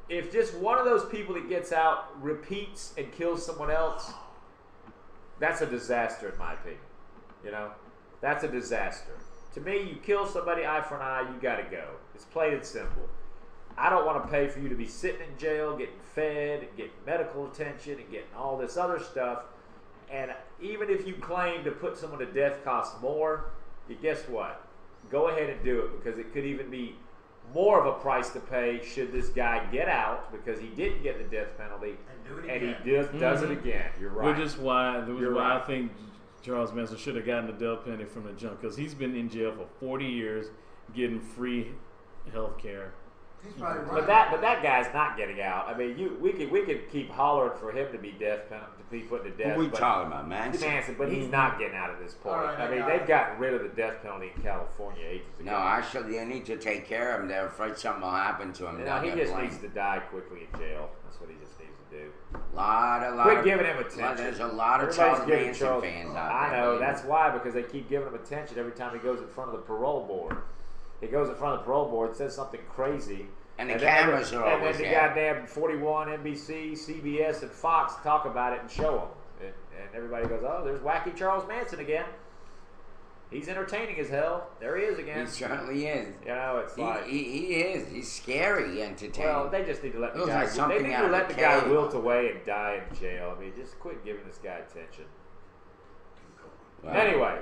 if just one of those people that gets out repeats and kills someone else, that's a disaster in my opinion. You know, that's a disaster. To me, you kill somebody eye for an eye, you got to go. It's plain and simple. I don't want to pay for you to be sitting in jail, getting fed, and getting medical attention, and getting all this other stuff. And even if you claim to put someone to death costs more, guess what? Go ahead and do it, because it could even be more of a price to pay should this guy get out because he didn't get the death penalty do it and again. he does it again. You're right. Which is why, You're right. I think Charles Manson should have gotten the death penalty from the jump, because he's been in jail for 40 years getting free health care. He's probably right. But that guy's not getting out. I mean, we could keep hollering for him to be death penalty, to be put to death. What we but- talking about, man? Manson, but he's not getting out at this point. All right, I mean, I they've got it. gotten rid of the death penalty in California ages ago. No, actually, they need to take care of him. They're afraid something will happen to him. No, down he there just playing. needs to die quickly in jail. That's what he just needs to do. Quit Quit giving him attention. There's a lot of Everybody's Charles giving Manson Charles- fans out I there. know. baby. That's why, because they keep giving him attention every time he goes in front of the parole board. He goes in front of the parole board, says something crazy. And the then cameras are and always then the there. goddamn 41, NBC, CBS, and Fox talk about it and show him. And everybody goes, oh, there's wacky Charles Manson again. He's entertaining as hell. There he is again. He certainly is. You know, it's like... He is. He's scary entertaining. Well, they just need to let the Looks guy. like They something need out to of let a the guy cave. wilt away and die in jail. I mean, just quit giving this guy attention. Wow. Anyway,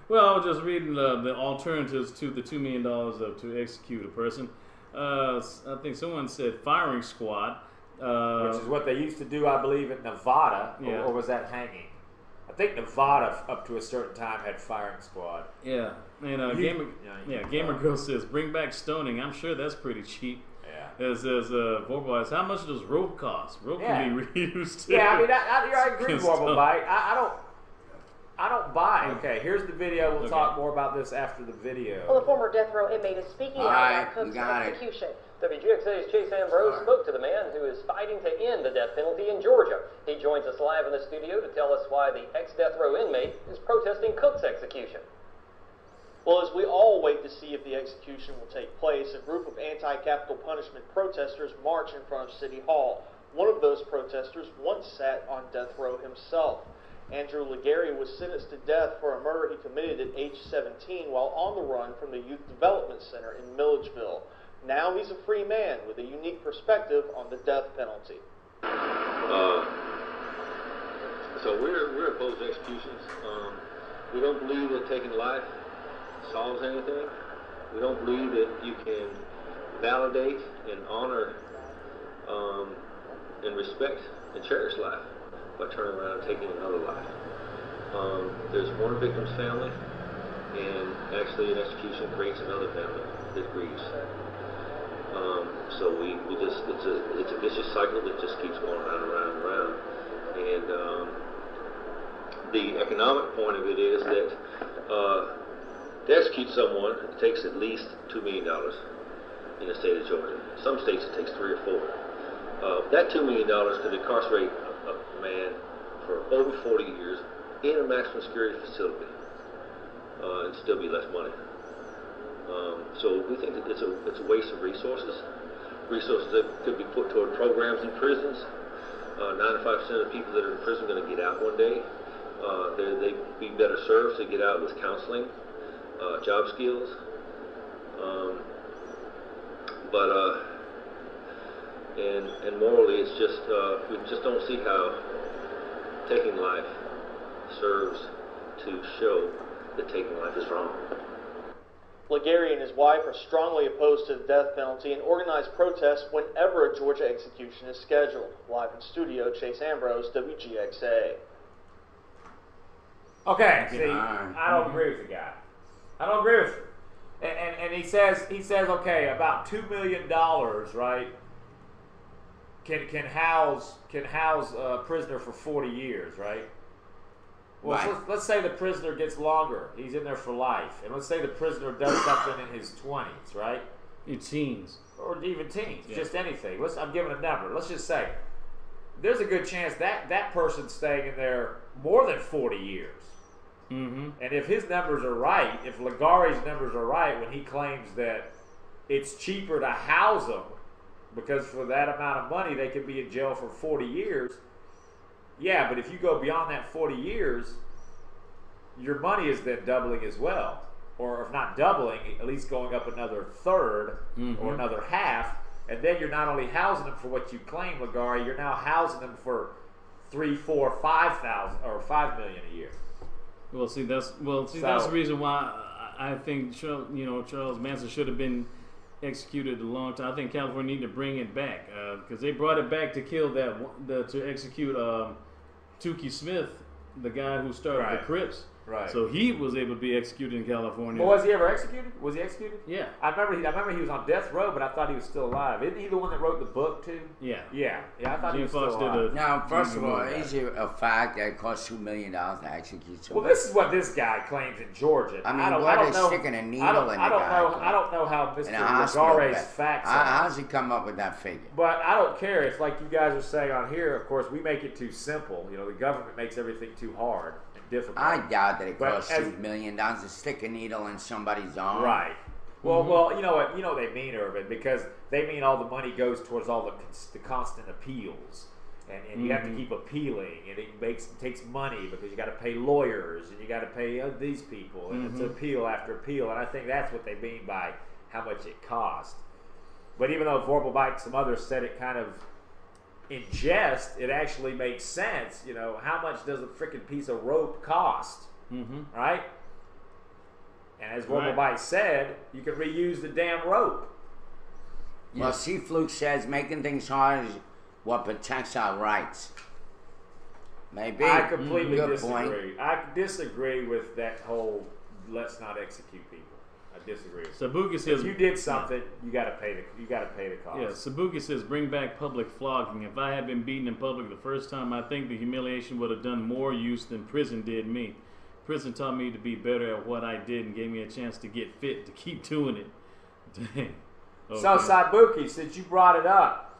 well, I was just reading the alternatives to the $2 million to execute a person. I think someone said firing squad. Which is what they used to do, I believe, in Nevada. Yeah. Or was that hanging? I think Nevada, up to a certain time, had firing squad. Yeah, and Gamer Girl says bring back stoning. I'm sure that's pretty cheap. Yeah. As Vorbo asks, how much does rope cost? Rope can be reused. Too. Yeah, I mean, I agree with Good Warble stuff. Bite. I don't buy. Okay, here's the video. We'll Okay. talk more about this after the video. Well, the former death row inmate is speaking All out right, about Cook's we got it. execution. WGXA's Chase Ambrose spoke to the man who is fighting to end the death penalty in Georgia. He joins us live in the studio to tell us why the ex-death row inmate is protesting Cook's execution. Well, as we all wait to see if the execution will take place, a group of anti-capital punishment protesters march in front of City Hall. One of those protesters once sat on death row himself. Andrew Laguerre was sentenced to death for a murder he committed at age 17 while on the run from the Youth Development Center in Milledgeville. Now he's a free man with a unique perspective on the death penalty. So we're opposed to executions. We don't believe that taking life solves anything. We don't believe that you can validate and honor and respect and cherish life by turning around and taking another life. There's one victim's family, and actually an execution creates another family that grieves. So we just it's a vicious cycle that just keeps going round and round and round. And the economic point of it is that to execute someone, it takes at least $2 million in the state of Georgia. Some states it takes 3 or 4. That $2 million could incarcerate a man for over 40 years in a maximum security facility. and still be less money. So we think that it's a waste of resources that could be put toward programs in prisons. 95% of the people that are in prison are going to get out one day. They'd be better served to get out with counseling, job skills. And morally, it's just we just don't see how taking life serves to show that taking life is wrong. Legary and his wife are strongly opposed to the death penalty and organize protests whenever a Georgia execution is scheduled. Live in studio, Chase Ambrose, WGXA. Okay, see, I don't agree with the guy. I don't agree with him. And he says, okay, about $2 million, right, can house a prisoner for 40 years, right? Well, Right. so let's say the prisoner gets longer. He's in there for life. And let's say the prisoner does something in his 20s, right? Your teens. Or even teens, Yeah. just anything. I'm giving a number. Let's just say there's a good chance that person's staying in there more than 40 years. Mm-hmm. And if his numbers are right, if Legari's numbers are right when he claims that it's cheaper to house them because for that amount of money they could be in jail for 40 years, yeah, but if you go beyond that 40 years, your money is then doubling as well. Or if not doubling, at least going up another third or another half. And then you're not only housing them for what you claim, Legari, you're now housing them for 3, 4, 5,000 or 5 million a year. Well, that's the reason why I think Charles Manson should have been executed a long time. I think California need to bring it back because they brought it back to kill to execute Tukey Smith, the guy who started the Crips. Right. So he was able to be executed in California. Well, was he ever executed? Was he executed? Yeah. I remember he was on death row, but I thought he was still alive. Isn't he the one that wrote the book too? Yeah. Yeah. I thought he Jim was Fox still alive. Now, first of all, is it a fact that it costs $2 million to execute someone? Well, this is what this guy claims in Georgia. I mean, I don't they're know. sticking a needle I don't in the guy. know. I don't know how Mr. In a hospital Legare's bed. facts are. How's he come up with that figure? But I don't care if, like you guys are saying on here, of course, we make it too simple. You know, the government makes everything too hard and difficult. I doubt that it But costs as- $2 million to stick a needle in somebody's arm. Right. Well, you know what? You know what they mean, Irvin, because they mean all the money goes towards all the constant appeals, and you have to keep appealing, and it takes money because you got to pay lawyers and you got to pay these people, and it's appeal after appeal, and I think that's what they mean by how much it cost. But even though Vorbelbite and some others said it kind of in jest, it actually makes sense. You know, how much does a freaking piece of rope cost? Right? And as Vorbelbite said, you can reuse the damn rope. Well, C. Fluke says making things hard is what protects our rights. Maybe. I completely Good disagree. point. I disagree with that whole let's not execute people. I disagree. Sabuki says If you did something, you got to pay the cost. Yeah, Sabuki says, bring back public flogging. If I had been beaten in public the first time, I think the humiliation would have done more use than prison did me. Prison taught me to be better at what I did and gave me a chance to get fit to keep doing it. Dang. Okay. So, Sabuki, since you brought it up,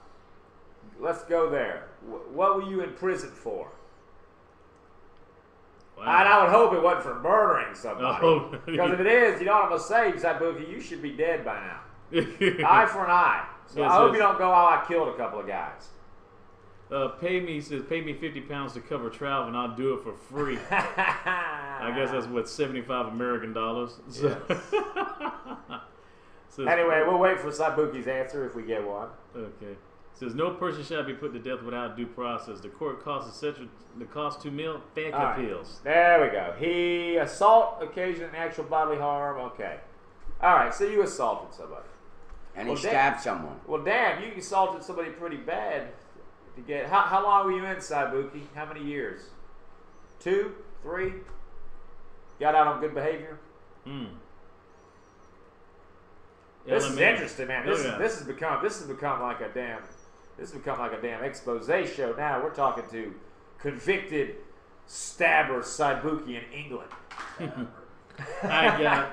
let's go there. What were you in prison for? Wow. And I would hope it wasn't for murdering somebody. Oh. Because if it is, you know what I'm going to say, Sabuki, you should be dead by now. Eye for an eye. So Yes, I hope yes. you don't go, I killed a couple of guys. Pay me 50 pounds to cover travel and I'll do it for free. I guess that's what, 75 American dollars. So, says, Anyway, we'll wait for Sabuki's answer if we get one. Okay. Says no person shall be put to death without due process. The court costs etc. The cost $2 million. Fair All right. appeals. There we go. He assault occasioned actual bodily harm. Okay. All right. So you assaulted somebody. And he Well, stabbed someone. Well, damn, you assaulted somebody pretty bad. To get how long were you in, Sabuki? How many years? 2, 3. Got out on good behavior. This is interesting, man. This has become like a damn expose show. Now we're talking to convicted stabber Sabuki in England. I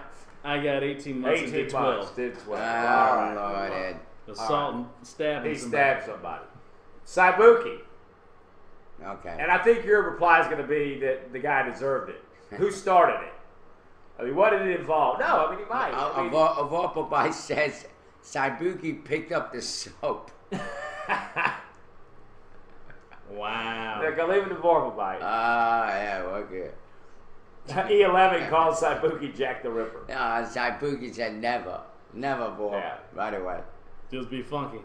got 18 months. 18 did 12. months, did 12. Oh, All right. Lord, Ed. Assault and stabbing. He somebody. stabbed somebody. Sabuki. Okay. And I think your reply is going to be that the guy deserved it. Who started it? I mean, what did it involve? No, I mean, he might. I mean, Vorpal says Saibuki picked up the soap. Wow. Look, I'll leave it to Vorpal bite. Yeah, okay. E11 called Saibuki Jack the Ripper. No, Saibuki said never. Never, Vorpal. Yeah. Right away. Just be funky.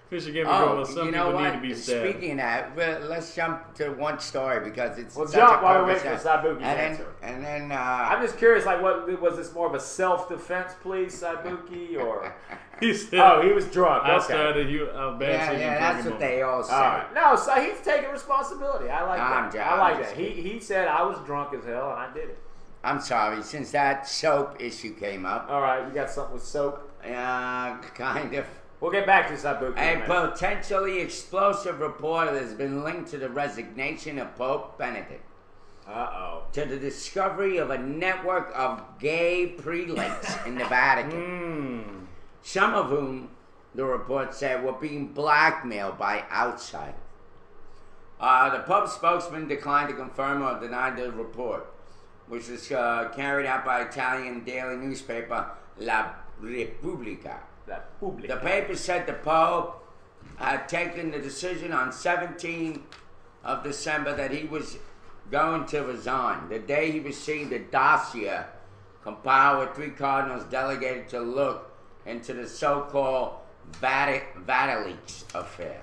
Fisher gave me girl, some you know people what? need to be stabbed. Speaking of that, let's jump to one story because it's Well, such jump a while we wait perfect for Saibuki's and answer. then I'm just curious, like, what was this more of a self-defense plea, Saibuki, or? He said, Oh, he was drunk. I Okay. started you. yeah, that's what they all say. All right. No, so he's taking responsibility. I like I'm that. just- I like I'm that. just He said I was drunk as hell and I did it. I'm sorry, since that soap issue came up, All right, you got something with soap? kind of. We'll get back to Saibuki. in a A minute. potentially explosive report has been linked to the resignation of Pope Benedict, Uh-oh. to the discovery of a network of gay prelates in the Vatican, some of whom, the report said, were being blackmailed by outsiders. The Pope's spokesman declined to confirm or deny the report, which was carried out by Italian daily newspaper La Repubblica. The paper said the Pope had taken the decision on 17th of December that he was going to resign, the day he received a dossier compiled with 3 cardinals delegated to look into the so-called Vatileaks affair.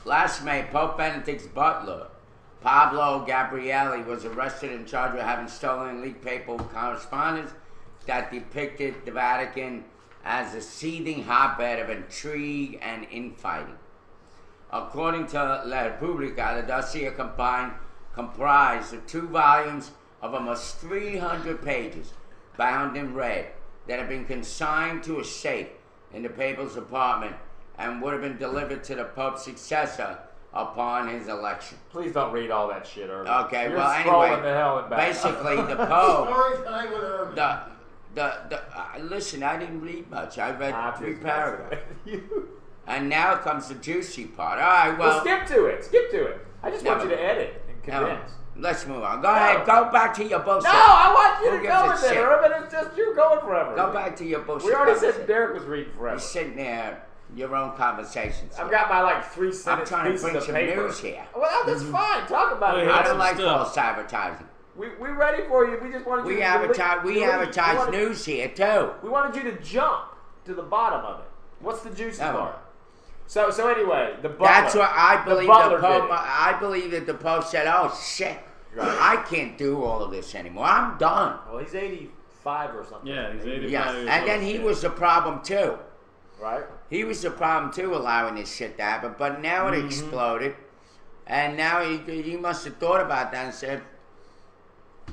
Last May, Pope Benedict's butler, Pablo Gabrielli, was arrested and charged with having stolen and leaked papal correspondence that depicted the Vatican as a seething hotbed of intrigue and infighting. According to La Repubblica, the dossier comprised of 2 volumes of almost 300 pages, bound in red, that had been consigned to a safe in the papal's apartment and would have been delivered to the Pope's successor upon his election. Please don't read all that shit, Irvin. Okay, You're well, scrolling anyway, to hell and back. basically the Pope, Storytelling with Irvin. listen, I didn't read much. I read I'm 3 just paragraphs. messing with you. And now comes the juicy part. All right, Well, well, skip to it. Skip to it. I just want No. you to edit and no, condense. let's move on. Go ahead, go back to your bullshit. No, I want you Who to gives go a with it, shit? Irvin. It's just you're going forever. Go back to your bullshit. We already said conversation. Derek was reading forever. You're sitting there, your own conversations. I've got my like 3 sentence trying to pieces bring of some paper. news here. Well, that's fine. Talk about it. Well, I some don't like stuff. false advertising. We ready for you. We just wanted you We to advertise wanted- news here too. We wanted you to jump to the bottom of it. What's the juicy No. part? So anyway, the butler. That's what I believe. butler The Pope. did it. I believe that the Pope said, "Oh shit, I can't do all of this anymore. I'm done." Well, he's 85 or something. Yeah, he's 85 Yeah, years and old. then he was the problem too. Right? He was the problem too, allowing this shit to happen. But now it exploded, and now he must have thought about that and said,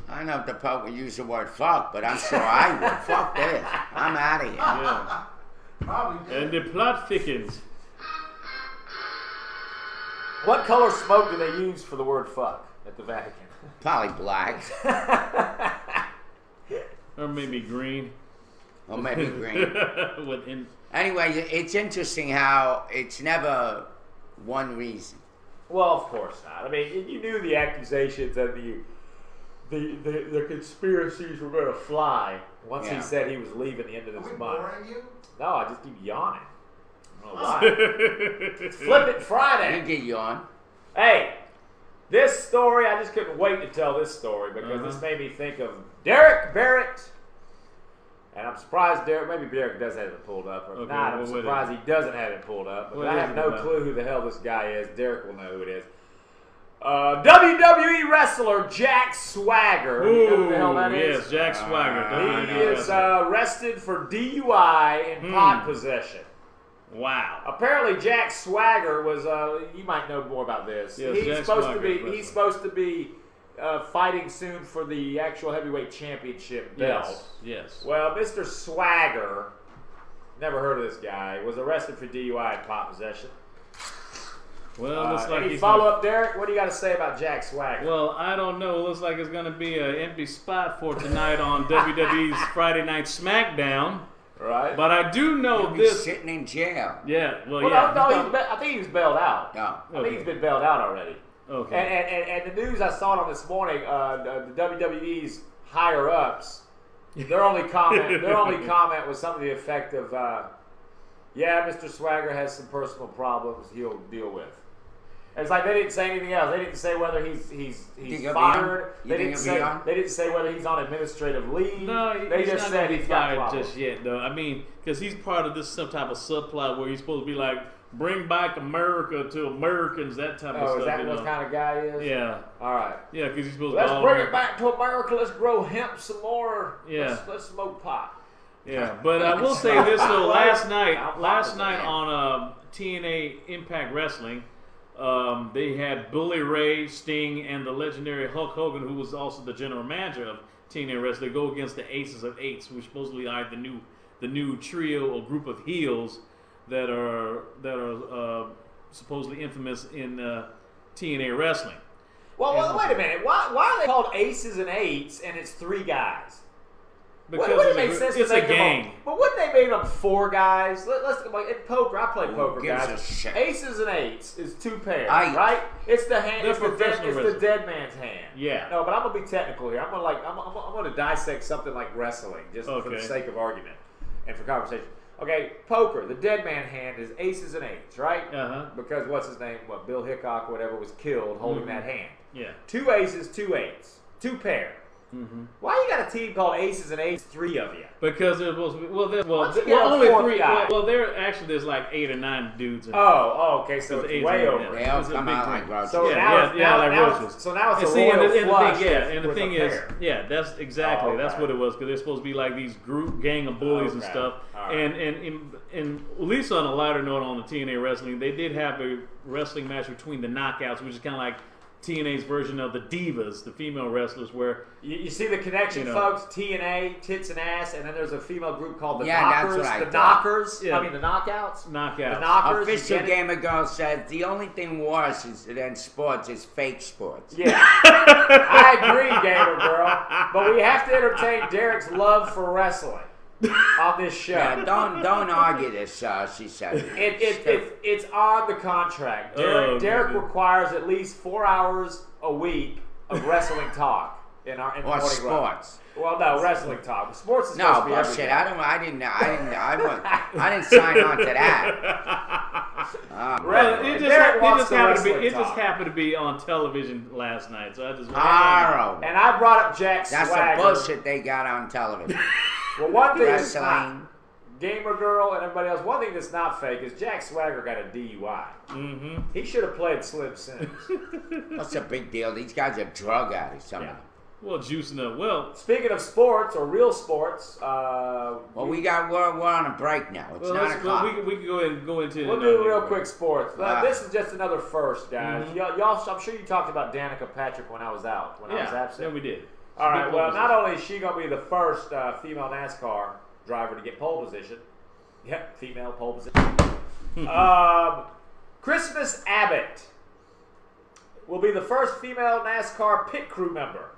"I don't know if the Pope would use the word fuck, but I'm sure I would. Fuck this. I'm out of here." Yeah. Probably did. And the plot thickens. What color smoke do they use for the word fuck at the Vatican? Probably black, Or maybe green. or maybe green. Within, Anyway, it's interesting how it's never one reason. Well, of course not. I mean, you knew the accusations and the conspiracies were going to fly once Yeah. he said he was leaving the end of Are this we month. boring you? No, I just keep yawning. I don't know why. It's Flip It I Friday. didn't get you on. Hey, this story, I just couldn't wait to tell this story because this made me think of Derek Barrett. And I'm surprised maybe Derek does have it pulled up. Or Okay, not, I'm what was surprised he doesn't have it pulled up. But What I is have it no about? clue who the hell this guy is. Derek will know who it is. WWE wrestler Jack Swagger. You know who the hell that is? yes, Jack Swagger. He WWE is wrestler. arrested for DUI and pot possession. Wow. Apparently, Jack Swagger was. You might know more about this. Yes, he's Jack supposed Swagger to is be. wrestler. He's supposed to be fighting soon for the actual heavyweight championship belt. Yes. Yes. Well, Mr. Swagger, never heard of this guy, was arrested for DUI and pot possession. Well, looks like Any he's follow gonna- up, Derek? What do you got to say about Jack Swagger? Well, I don't know. It looks like it's going to be an empty spot for tonight on WWE's Friday Night SmackDown. right? But I do know He'll be this. sitting in jail. Yeah. Well, well, yeah. no, I think he was bailed out. No. I think he's been bailed out already. Okay. And the news I saw it on this morning, the WWE's higher ups, their only comment was something to the effect of, "Yeah, Mr. Swagger has some personal problems he'll deal with." It's like they didn't say anything else. They didn't say whether he's fired. They didn't say whether he's on administrative leave. No, they he's just not said gonna be he's got fired problems. just yet, though. I mean, because he's part of this some type of subplot where he's supposed to be like, bring back America to Americans, that type of Oh, stuff. is that you what know? kind of guy he is? Yeah. All right. Yeah, because he's supposed to Let's be all bring it American. back to America. Let's grow hemp some more. Yeah. Let's smoke pot. Yeah, but I will say this though. Last night man. on TNA Impact Wrestling, they had Bully Ray, Sting, and the legendary Hulk Hogan, who was also the general manager of TNA Wrestling, go against the Aces of Eights, who supposedly are the new trio or group of heels that are supposedly infamous in TNA Wrestling. Well, wait a minute. Why are they called Aces and Eights and it's 3 guys? Because Wouldn't it make sense to it's make a them gang. But wouldn't they make them 4 guys? Let's like in poker. I play poker, gives guys. a shit? Aces and Eights is 2 pairs, Eight. right? It's the hand. They're It's the professional wrestlers. dead man's hand. Yeah. No, but I'm gonna be technical here. I'm gonna dissect something like wrestling, just for the Okay. sake of argument and for conversation. Okay, poker. The dead man hand is Aces and Eights, right? Uh-huh. Because what's his name? Bill Hickok, or whatever, was killed holding Mhm. that hand. Yeah. 2 aces, 2 eights, 2 pair. Mm-hmm. Why you got a team called Aces and Eights? 3 of you. Because there was Once you there get were only a 3. guy. Well, there's like 8 or 9 dudes. In Okay, so It's it's Asian, way yeah. over. They all It's a come big out thing. like roaches. So Yeah, now, yeah, it's, yeah, now, like now, roaches. it's, so now it's And a see, royal and the flush thing, with, and the with thing a is, pair. yeah, that's exactly that's okay. what it was, because they're supposed to be like these group gang of bullies and Okay. stuff. All right. And at least on a lighter note on the TNA wrestling, they did have a wrestling match between the Knockouts, which is kind of like TNA's version of the Divas, the female wrestlers, where You see the connection, You know. folks? TNA, tits and ass, and then there's a female group called the Yeah, that's Knockers. what I The thought. Knockers. Yeah. I mean, the Knockouts. Knockouts. The Knockers. you Official get it? Gamer Girl said the only thing worse than sports is fake sports. Yeah, I agree, Gamer Girl. But we have to entertain Derek's love for wrestling on this show. Yeah, don't argue this, she said. It's on the contract. Derek goodness. requires at least 4 hours a week of wrestling talk in the Or morning run. sports. Well, no, wrestling talk. Sports is supposed No, to be bullshit. everything. I didn't sign on to that. Oh, Well, man. it Derek wants just the happened to be wrestling just talk. happened to be on television last night, so I just Horrible. And I brought up Jack That's the Swagger. bullshit they got on television. Well, one thing that's not, Wrestling. Gamer Girl and everybody else, one thing that's not fake is Jack Swagger got a DUI. Mm-hmm. He should have played Slim Sims. What's the big deal? These guys are drug addicts. Some of Yeah. them. Well, juicing up. Well, Speaking of sports, or real sports, Well, we're on a break now. It's 9 o'clock. we can go ahead and go into. we'll do real quick sports. Ah. This is just another first, guys. Mhm. Y'all, I'm sure you talked about Danica Patrick when I was out, when I was Yeah, absent. yeah, we did. All right. Good Well, pole not position. only is she going to be the first female NASCAR driver to get pole position. Yep, female pole position. Christmas Abbott will be the first female NASCAR pit crew member.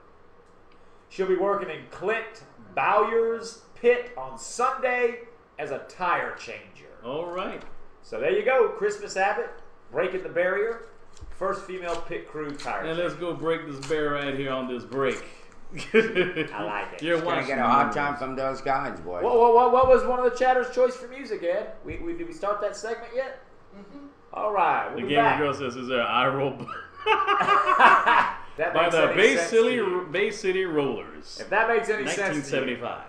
She'll be working in Clint Bowyer's pit on Sunday as a tire changer. All right. So there you go, Christmas Abbott breaking the barrier. First female pit crew tire And changer. let's go break this bear right here on this break. I like it. You're Gonna watching get a hard time from those guys, boy. What was one of the chatter's choice for music, Ed? Did we start that segment yet? Mm-hmm. All right, The we'll be gamer back. girl says, "Is there an eye roll That by makes the any Bay sense to you. City Rollers, If that makes any sense to you. 1975."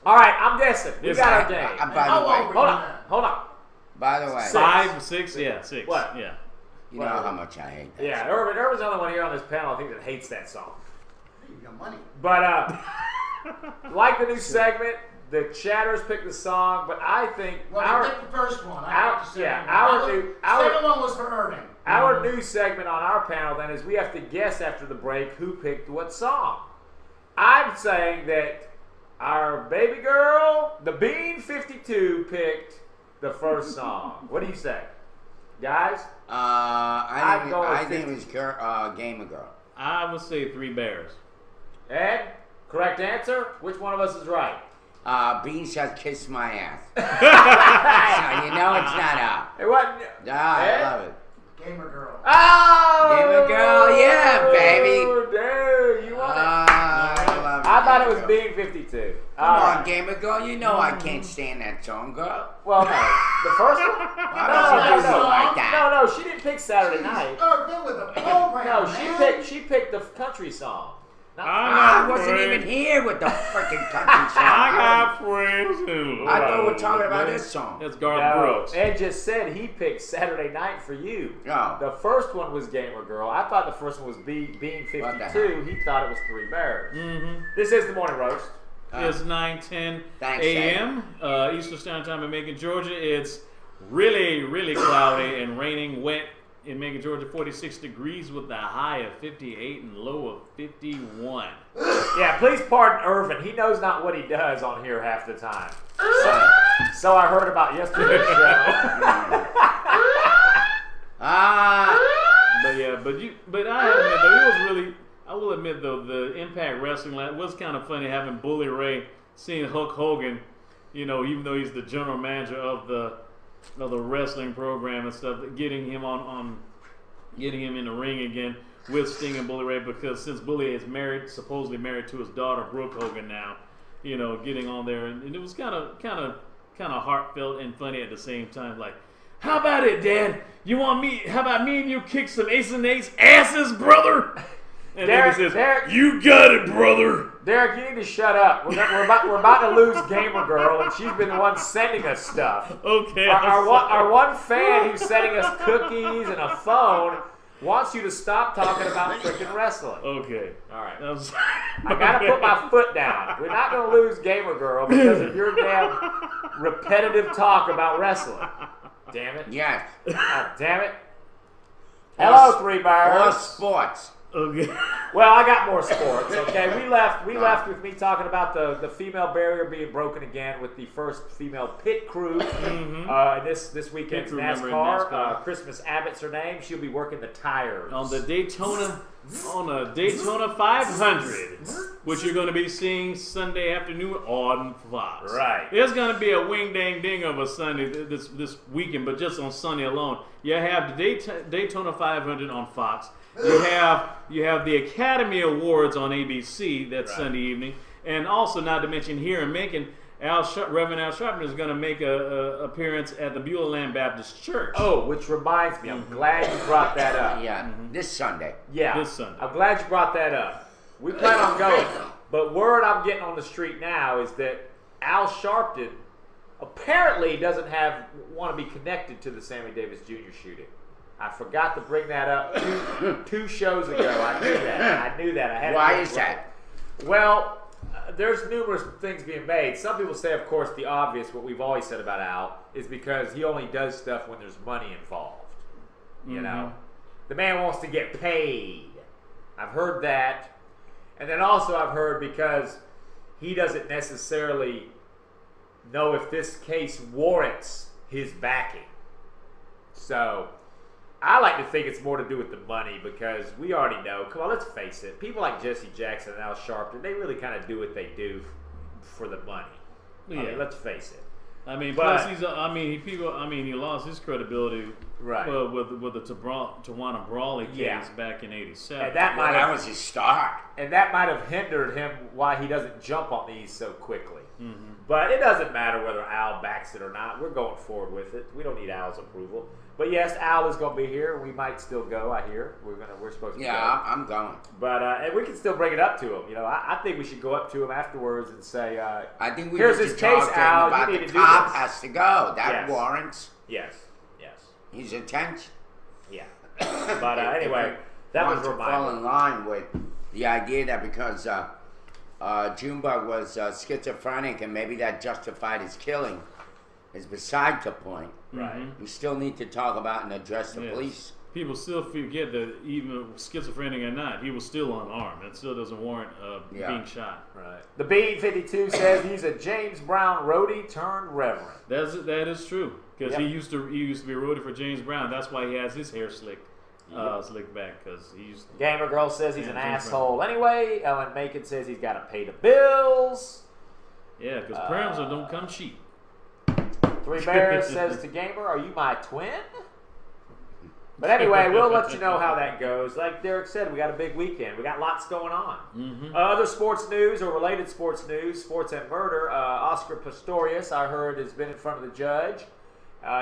All right, I'm guessing. We Yes, got I- our game. By the way, Hold on. by the way, 5, 6, yeah, 6. What? Yeah. you know how much I hate that. Yeah, Irvin's the only one here on this panel I think that hates that song. You got money. But like the new segment, the chatters picked the song, but I think Well, I picked the first one. I our- picked the yeah, second our one. new- The our- second one was for Irving. our new segment on our panel then is we have to guess after the break who picked what song. I'm saying that our baby girl, the Bean 52, picked the first song. What do you say, guys? I I'd go with think it was Gamer Girl. I would say 3 Bears. Ed, correct answer. Which one of us is right? Bean says kiss my ass. So you know it's not up. It wasn't. I Ed? love it. Gamer girl. Oh! Gamer Girl, yeah, baby. Dude, you want it? I love it, I thought it Gamer was Girl. Being 52. Come All on, right. Gamer Girl, you know I can't stand that song, girl. Well, no. The first one? Why would you do it like that? No, she didn't pick Saturday Night. Start good with the program, No, man. she picked the country song. Not I wasn't even here with the freaking country song. I got friends in I thought we were talking about this song. That's Garth No, Brooks. Ed just said he picked Saturday Night for You. No. The first one was Gamer Girl. I thought the first one was Being What the 52. He thought it was Three Bears. Mm-hmm. This is the Morning Roast. It's 9:10 Thanks, a.m. Eastern Standard Time in Macon, Georgia. It's really, really cloudy and raining wet in Macon, Georgia. 46 degrees with a high of 58 and low of 51. Yeah, please pardon Irvin. He knows not what he does on here half the time. So I heard about yesterday's show. But yeah, but I have to admit though, it was really. I will admit though, the Impact Wrestling was kind of funny having Bully Ray, seeing Hulk Hogan, you know, even though he's the general manager of the wrestling program and stuff, getting him getting him in the ring again with Sting and Bully Ray, because since Bully is supposedly married to his daughter Brooke Hogan now, you know, getting on there, and it was kind of heartfelt and funny at the same time. Like, how about it, Dad? How about me and you kick some Ace and Ace asses, brother? And Derek, then he says, Derek. "You got it, brother." Derek, you need to shut up. We're about to lose Gamer Girl, and she's been the one sending us stuff. Okay. Our one fan who's sending us cookies and a phone wants you to stop talking about freaking wrestling. Okay. All right. I I gotta put my foot down. We're not gonna lose Gamer Girl because of your damn repetitive talk about wrestling. Damn it. Yes. God damn it. Hello, Three Or Bears. sports. Okay. Well, I got more sports. Okay, we left with me talking about the female barrier being broken again with the first female pit crew. This weekend's Pit crew member in NASCAR. NASCAR. Christmas Abbott's her name. She'll be working the tires On a Daytona 500, which you're going to be seeing Sunday afternoon on Fox. Right. There's going to be a wing dang ding of a Sunday this weekend, but just on Sunday alone, you have the Daytona 500 on Fox. You have the Academy Awards on ABC that Sunday evening, and also not to mention here in Macon, Reverend Al Sharpton is going to make a appearance at the Beulah Land Baptist Church. Oh, which reminds me, I'm glad you brought that up. Yeah, this Sunday. Yeah, This Sunday. I'm glad you brought that up. We plan on going, but word I'm getting on the street now is that Al Sharpton apparently doesn't want to be connected to the Sammy Davis Jr. shooting. I forgot to bring that up two shows ago. I knew that. I had. Why is that? Well, there's numerous things being made. Some people say, of course, the obvious, what we've always said about Al, is because he only does stuff when there's money involved. You know? The man wants to get paid. I've heard that. And then also I've heard because he doesn't necessarily know if this case warrants his backing. So I like to think it's more to do with the money because we already know. Come on, let's face it. People like Jesse Jackson and Al Sharpton, they really kind of do what they do for the money. Yeah. I mean, let's face it. I mean, But- plus he lost his credibility Right. with the Tawana Brawley case Yeah. back in '87. And that Well, might that have, was his start. and that might have hindered him why he doesn't jump on these so quickly. But it doesn't matter whether Al backs it or not. We're going forward with it. We don't need Al's approval. But yes, Al is going to be here. We might still go. I hear we're supposed to Yeah, go. I'm going. But and we can still bring it up to him. You know, I think we should go up to him afterwards and say, I think we here's need his to talk case, to him Al. about You need the to do cop this. has to go. That Yes. warrants Yes. his attention. Yeah. But anyway, that was Want to fall reminded. in line with the idea that because Junebug was schizophrenic and maybe that justified his killing is beside the point. Right. We still need to talk about and address the Yes. police. People still forget that even schizophrenic or not, he was still unarmed. It still doesn't warrant being shot. Right. The B52 says he's a James Brown roadie turned reverend. That is true because Yep. he used to be a roadie for James Brown. That's why he has his hair slicked back because he used to. Gamer Girl says he's Yeah, an James asshole anyway. Ellen Macon says he's got to pay the bills. Yeah, because perms don't come cheap. Three Bears says to Gamer, "Are you my twin?" But anyway, we'll let you know how that goes. Like Derek said, we got a big weekend. We got lots going on. Other sports news or related sports news, sports and murder. Oscar Pistorius, I heard, has been in front of the judge.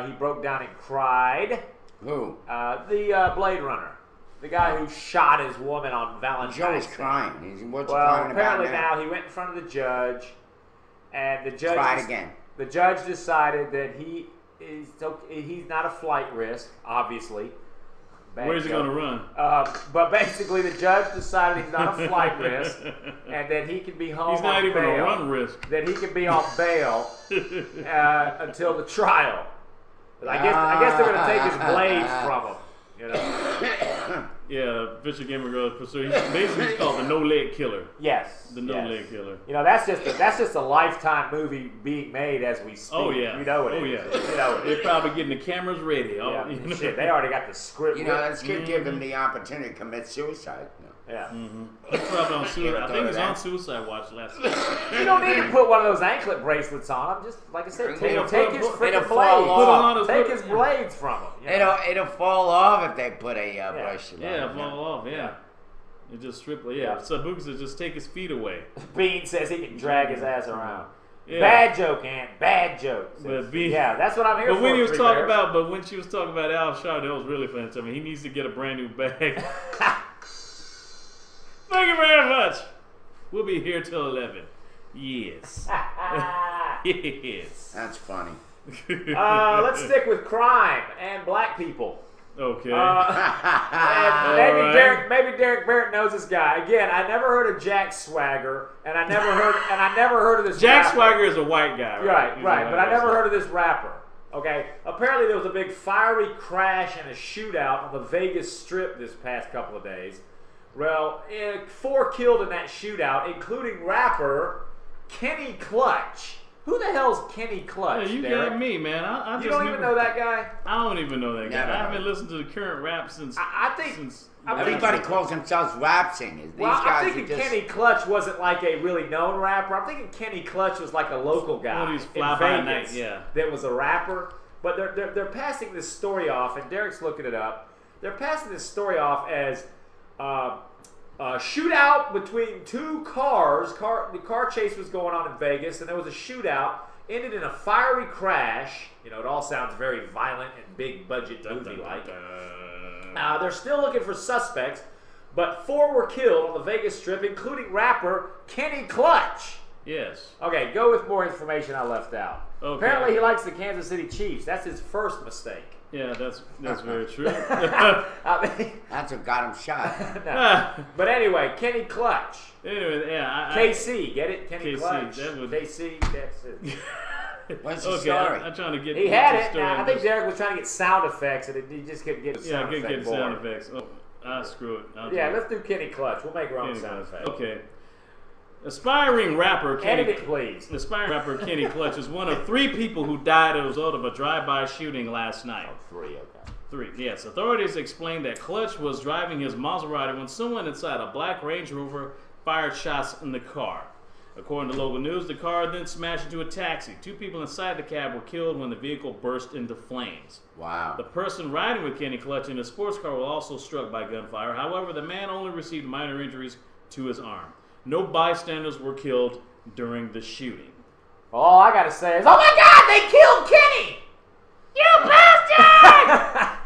He broke down and cried. Who? The Blade Runner. The guy who shot his woman on Valentine's He's always Day. crying. What's he Well, crying about apparently now he went in front of the judge, and the judge Cried again. The judge decided that he's not a flight risk, obviously. Bad Where's he joke. going to run? But basically, the judge decided he's not a flight risk, and that he can be home. He's not on even bail, a run risk. That he can be on bail until the trial. But I guess they're going to take his blades from him. You know. Yeah, Bishop Gamer Pursuit. He's called the No Leg Killer. Yes. The No Leg Killer. You know, that's just a Lifetime movie being made as we speak. Oh yeah. You know it. Oh is. yeah. You know it. They're probably getting the cameras ready. Yeah, You know? shit, they already got the script. You know, that's going to give him the opportunity to commit suicide. Yeah. He's probably on suicide. I think he's that. on suicide watch last night. You don't need to put one of those anklet bracelets on him. Just like I said, take It'll his fall freaking off. blades. Take his blades from him. You know? It'll fall off if they put a bracelet on. Yeah, fall off. Yeah. It just strip. Yeah. Sabuka says just take his feet away. Bean says he can drag his ass around. Yeah. Bad joke, Ant. Bad joke. But Bean, yeah, that's what I'm here for. But when he was Three talking Bears. about, when she was talking about Al Sharpton, that was really funny to me. He needs to get a brand new bag. Thank you very much. We'll be here till 11. Yes. Yes. That's funny. Let's stick with crime and black people. Okay. And maybe Derek Barrett knows this guy. Again, I never heard of Jack Swagger, and I never heard of this. Jack rapper. Swagger is a white guy, right? He's a Right. white But I guy, never so- heard of this rapper. Okay. Apparently, there was a big fiery crash and a shootout on the Vegas Strip this past couple of days. Well, 4 killed in that shootout, including rapper Kenny Clutch. Who the hell's Kenny Clutch? Yeah, you Derek? got me, man. I You just don't even know that guy? I don't even know that guy. Never. I haven't listened to the current rap since. I think. Since Everybody calls themselves rap singers. These Well, I'm guys thinking are just... Kenny Clutch wasn't like a really known rapper. I'm thinking Kenny Clutch was like a local guy One of these in fly-by-night, Vegas yeah. that was a rapper. But they're passing this story off, and Derek's looking it up. They're passing this story off as a shootout between 2 cars. The car chase was going on in Vegas, and there was a shootout. Ended in a fiery crash. You know, it all sounds very violent and big budget movie-like. They're still looking for suspects, but 4 were killed on the Vegas Strip, including rapper Kenny Clutch. Yes. Okay, go with more information I left out. Okay. Apparently, he likes the Kansas City Chiefs. That's his first mistake. Yeah, that's very true. I mean, That's what got him shot. no. But anyway, Kenny Clutch. Anyway, yeah. KC, get it? Kenny KC, Clutch. that would- KC, that's it. What's the Okay, story? I'm trying to get. He get had the it. story. Now, I think Derek was trying to get sound effects, and he just couldn't get the Yeah, I sound can effect get sound board. effects. Oh, screw it. Yeah, let's do Kenny Clutch. We'll make our own Kenny sound Clutch. effects. Okay. Aspiring rapper Kenny. Edit it, please. Aspiring rapper Kenny Clutch is one of 3 people who died as a result of a drive-by shooting last night. 3, okay. 3. Yes, authorities explained that Clutch was driving his Maserati when someone inside a black Range Rover fired shots in the car. According to local news, the car then smashed into a taxi. 2 people inside the cab were killed when the vehicle burst into flames. Wow. The person riding with Kenny Clutch in a sports car was also struck by gunfire. However, the man only received minor injuries to his arm. No bystanders were killed during the shooting. All I gotta say is, oh my God, they killed Kenny! You bastard!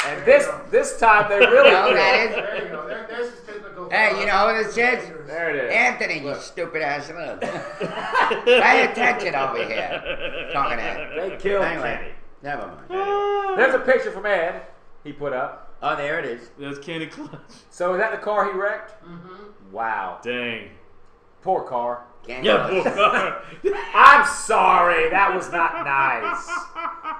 And this time they really No, killed. that is... There you go. There's his typical. Hey, you know what it says? There it is. Anthony, you stupid ass look. Pay attention over here. Talking to They killed Anyway, Kenny. never mind. There's a picture from Ed he put up. Oh, there it is. That's Kenny Clutch. So is that the car he wrecked? Mm-hmm. Wow. Dang. Poor car. Can't Yeah, go. poor car. I'm sorry. That was not nice.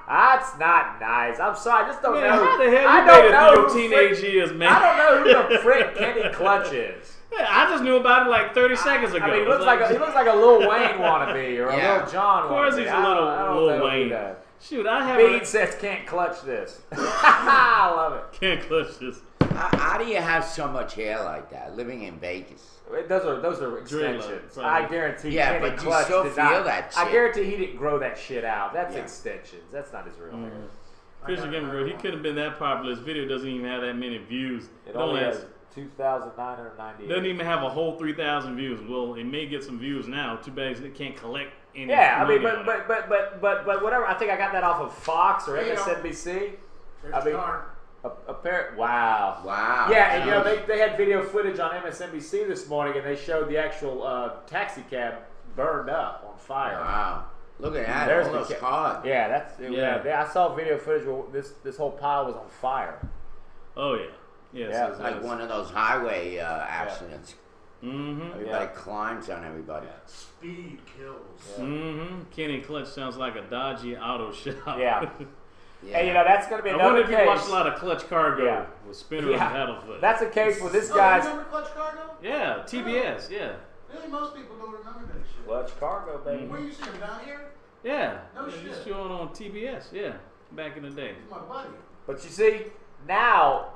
That's not nice. I'm sorry. I just don't Man, know. how the hell you I made don't it know through who your teenage frick- years, man? I don't know who the frick Kenny Clutch is. I just knew about it like 30 seconds ago. I mean, he looks like a Lil Wayne wannabe or Yeah. a Lil John wannabe. Of course he's a I don't little know Lil who Wayne. that- Shoot, I have Bean says can't clutch this. I love it. Can't clutch this. How do you have so much hair like that, living in Vegas? Those are extensions. Dreadlocks, I right. guarantee Yeah, Kenny but you Clutch still did feel not, that I shit. guarantee he didn't grow that shit out. That's Yeah. extensions. That's not his real hair. Christian Gamer Girl, he couldn't have been that popular. His video doesn't even have that many views. It only has 2,998. Doesn't even have a whole 3,000 views. Well, it may get some views now. Too bad it can't collect any. Yeah, I mean, money on it. but whatever. I think I got that off of Fox or There you go. MSNBC. There's I mean, Darn. Wow. Wow. Yeah, and you know they had video footage on MSNBC this morning, and they showed the actual taxi cab burned up on fire. Wow. Look at that. There's All the those ca- cars. Yeah, that's Yeah. I saw video footage where this whole pile was on fire. Oh yeah, yes, Yeah, yes, Like yes. one of those highway accidents. Mm-hmm. Everybody climbs on everybody. Speed kills. Mm-hmm. Kenny Clutch sounds like a dodgy auto shop. Yeah. Yeah. And you know that's going to be I another wonder if case. you watched a lot of Clutch Cargo Yeah. with Spinner Yeah. and Paddlefoot. That's a case where this Oh, guy's you remember Clutch Cargo? Yeah, TBS. Yeah, Really, most people don't remember that shit. Clutch Cargo, baby. Where you see him down here? yeah. No yeah, shit. Just showing on TBS. Yeah, back in the day. He's my buddy. But you see, now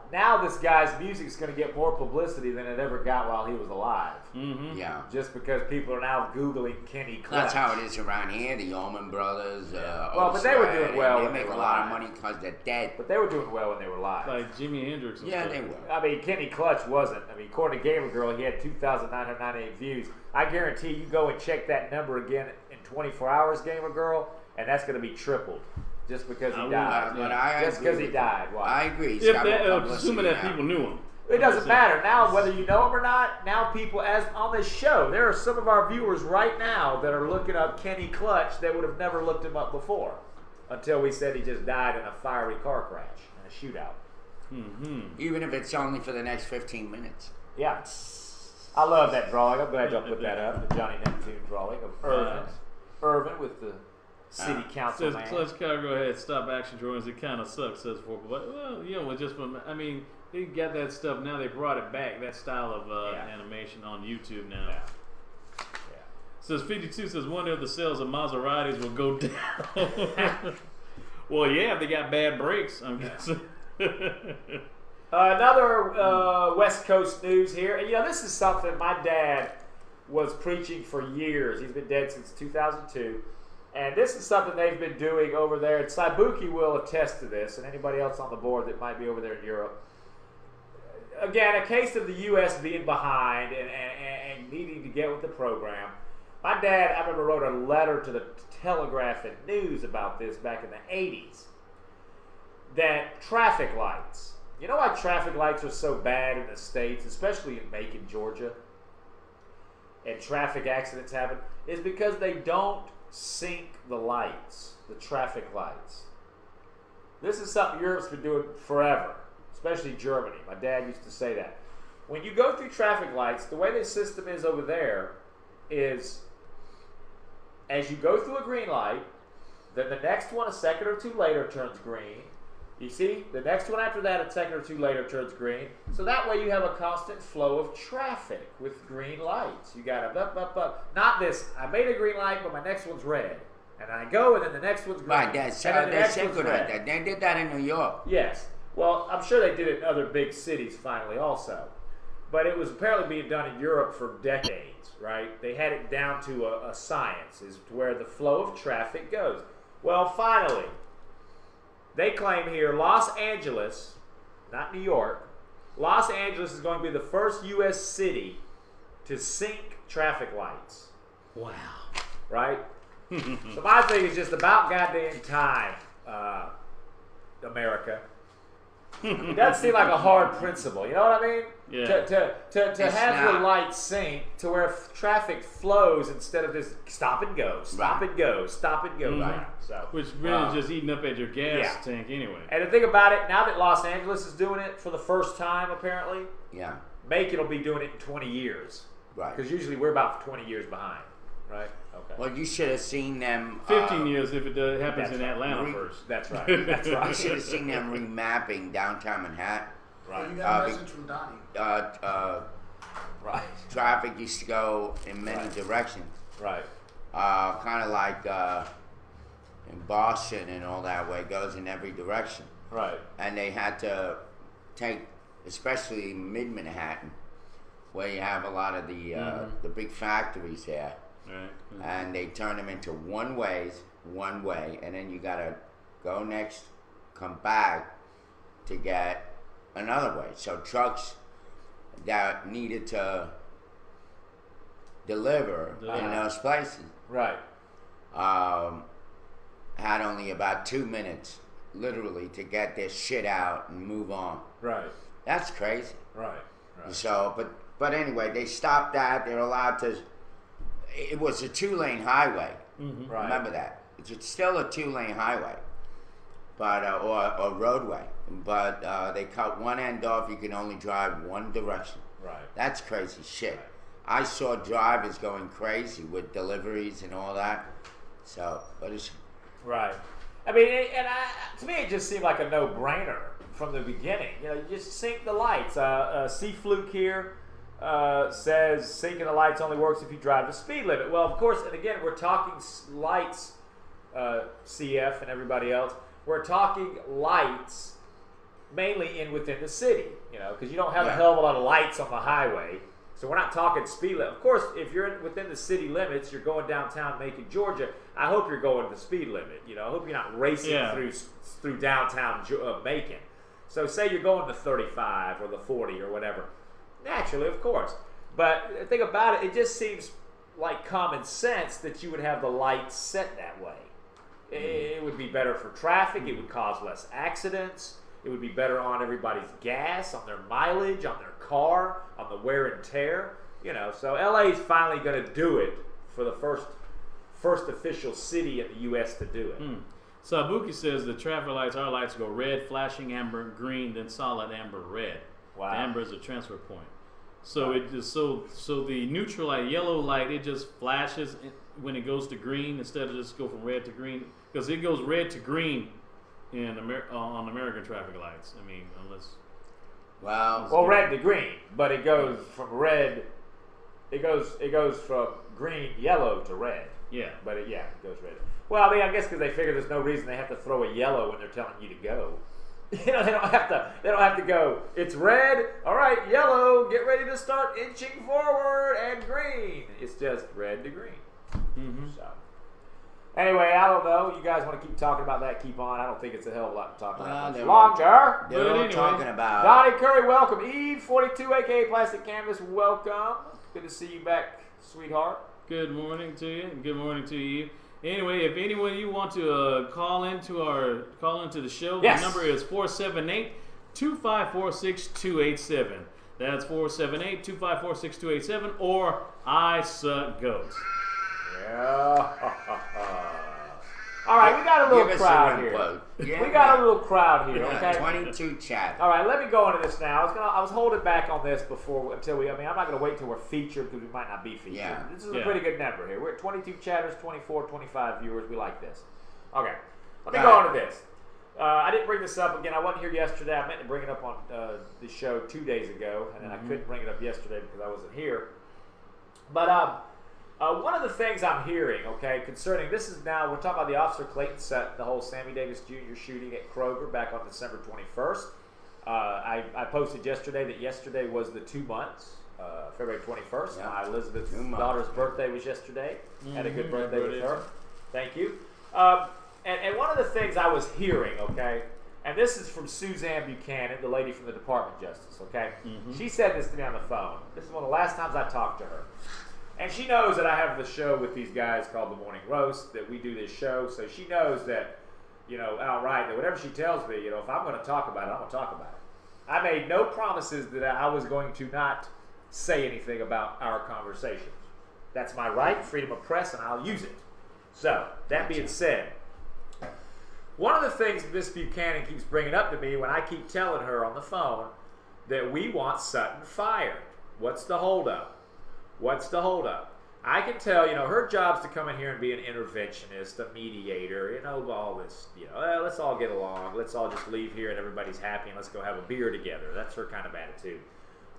this guy's music's going to get more publicity than it ever got while he was alive. Mm-hmm. Yeah. Just because people are now Googling Kenny Clutch. That's how it is around here. The Allman Brothers. Well, but they were Otis doing Redding, well They when make they a were lot of alive. money because they're dead. But they were doing well when they were live. Like Jimi Hendrix. And Yeah, stuff. they were. I mean, Kenny Clutch wasn't. I mean, according to Gamer Girl, he had 2,998 views. I guarantee you go and check that number again in 24 hours, Gamer Girl, and that's going to be tripled just because he I died. would- But I Just agree because he with died. you. Why? I agree. He's If got that, more publicity assuming that now. people knew him. It doesn't matter now whether you know him or not. Now people, as on this show, there are some of our viewers right now that are looking up Kenny Clutch that would have never looked him up before, until we said he just died in a fiery car crash in a shootout. Mm-hmm. Even if it's only for the next 15 minutes. Yeah, I love that drawing. I'm glad y'all put that up. The Johnny Neptune drawing of Irvin. Irvin with the city council Says man. Clutch Cargo had stop action drawings. It kind of sucks. Says for, but well, you know, just from. I mean, they got that stuff now. They brought it back. That style of Yeah. animation on YouTube now. Yeah. Says 52 says wonder if the sales of Maseratis will go down. Well, yeah, if they got bad brakes. I'm guessing. Another West Coast news here. And, you know, this is something my dad was preaching for years. He's been dead since 2002. And this is something they've been doing over there. And Saibuki will attest to this, and anybody else on the board that might be over there in Europe. Again, a case of the U.S. being behind and needing to get with the program. My dad, I remember, wrote a letter to the Telegraph and News about this back in the 80s. That traffic lights. You know why traffic lights are so bad in the States, especially in Macon, Georgia, and traffic accidents happen? Is because they don't sync the lights, the traffic lights. This is something Europe's been doing forever, especially Germany. My dad used to say that. When you go through traffic lights, the way the system is over there is as you go through a green light, then the next one a second or two later turns green. You see, the next one after that a second or two later turns green. So that way you have a constant flow of traffic with green lights. You got a not this, I made a green light but my next one's red. And I go and then the next one's green. Right, that's and then the they next said one's good red. at that. They did that in New York. Yes. Well, I'm sure they did it in other big cities finally also. But it was apparently being done in Europe for decades, right? They had it down to a science as to where the flow of traffic goes. Well, finally, they claim here Los Angeles, not New York, Los Angeles is going to be the first U.S. city to sync traffic lights, Wow. right? So my thing is just about goddamn time, America. It doesn't seem like a hard principle, you know what I mean? Yeah. To It's have your not. lights sync to where traffic flows instead of this stop and go, stop Right. and go, stop and go. Mhm. Right. So, Which really is just eating up at your gas Yeah. tank anyway. and the thing about it, now that Los Angeles is doing it for the first time, apparently, Yeah, Macon will be doing it in 20 years. right. Because usually we're about 20 years behind, right? Okay. Well, you should have seen them. 15 years if it happens That's in right. Atlanta Re- first. That's right. That's You right. should have seen them remapping downtown Manhattan. Oh, you got a be- message from Donnie. Right. Traffic used to go in many Right. directions. Right. Kind of like in Boston and all that way, it goes in every direction. Right. And they had to take, especially mid-Manhattan, where you have a lot of the big factories there, Right. and they turn them into one way, and then you gotta go next come back to get another way. So trucks that needed to deliver in those places Right. had only about 2 minutes, literally, to get their shit out and move on. Right. That's crazy. Right. Right. So, but anyway, they stopped that. They're allowed to. It was a 2-lane highway. Right. Remember that. It's still a 2-lane highway, but or roadway. But they cut one end off. You can only drive one direction. Right. That's crazy shit. I saw drivers going crazy with deliveries and all that. So, but it's Right. I mean, to me, it just seemed like a no-brainer from the beginning. You know, you just sync the lights. C Fluke here says syncing the lights only works if you drive the speed limit. Well, of course, and again, we're talking lights, CF and everybody else. We're talking lights mainly within the city, you know, because you don't have a hell of a lot of lights on the highway. So we're not talking speed limit. Of course, if you're within the city limits, you're going downtown Macon, Georgia. I hope you're going the speed limit. You know, I hope you're not racing through downtown Macon. So say you're going the 35 or the 40 or whatever. Naturally, of course. But the thing about it, it just seems like common sense that you would have the lights set that way. It would be better for traffic. It would cause less accidents. It would be better on everybody's gas, on their mileage, on their car, on the wear and tear. You know, so LA is finally going to do it for the first official city in the U.S. to do it. So Abuki says the traffic lights, our lights go red, flashing amber, green, then solid amber, red. Wow. The amber is a transfer point. So it just so the neutral light, yellow light, it just flashes when it goes to green instead of just go from red to green, because it goes red to green on American traffic lights. I mean, unless well, red to green, but it goes from red. It goes from green, yellow to red. Yeah, but it goes red. Well, I mean, I guess because they figure there's no reason they have to throw a yellow when they're telling you to go. You know, they don't have to go. It's red. All right, yellow. Get ready to start inching forward, and green. It's just red to green. So. Anyway, I don't know. You guys want to keep talking about that? Keep on. I don't think it's a hell of a lot to talk about. Longer. They're all talking about. Donnie Curry, welcome. Eve42, aka Plastic Canvas, welcome. Good to see you back, sweetheart. Good morning to you. Good morning to you. Anyway, if anyone you want to call into the show, yes. The number is 478-2546-287. That's 478-2546-287, or I Suck Goats. Yeah. All right, we got a little crowd here. Yeah, we got a little crowd here. Okay. 22 chat. All right, let me go into this now. I was holding back on this until I'm not going to wait till we're featured because we might not be featured. Yeah. This is a pretty good number here. We're at 22 chatters, 24, 25 viewers. We like this. Okay, let me go into this. I didn't bring this up again. I wasn't here yesterday. I meant to bring it up on the show 2 days ago, and then I couldn't bring it up yesterday because I wasn't here. But one of the things I'm hearing, okay, concerning this is now, we're talking about the Officer Clayton Sutton, the whole Sammy Davis Jr. shooting at Kroger back on December 21st. I posted yesterday that yesterday was the 2 months, February 21st. Yeah. My Elizabeth's daughter's birthday was yesterday. Had a good birthday with her. Thank you. And one of the things I was hearing, okay, and this is from Suzanne Buchanan, the lady from the Department of Justice, okay? She said this to me on the phone. This is one of the last times I talked to her. And she knows that I have the show with these guys called The Morning Roast, that we do this show, so she knows that, you know, outright, that whatever she tells me, you know, if I'm going to talk about it, I'm going to talk about it. I made no promises that I was going to not say anything about our conversations. That's my right, freedom of press, and I'll use it. So, that being said, one of the things Miss Buchanan keeps bringing up to me when I keep telling her on the phone that we want Sutton fired. What's the holdup? What's the holdup? I can tell, you know, her job's to come in here and be an interventionist, a mediator, you know, all this, you know, let's all get along. Let's all just leave here and everybody's happy and let's go have a beer together. That's her kind of attitude.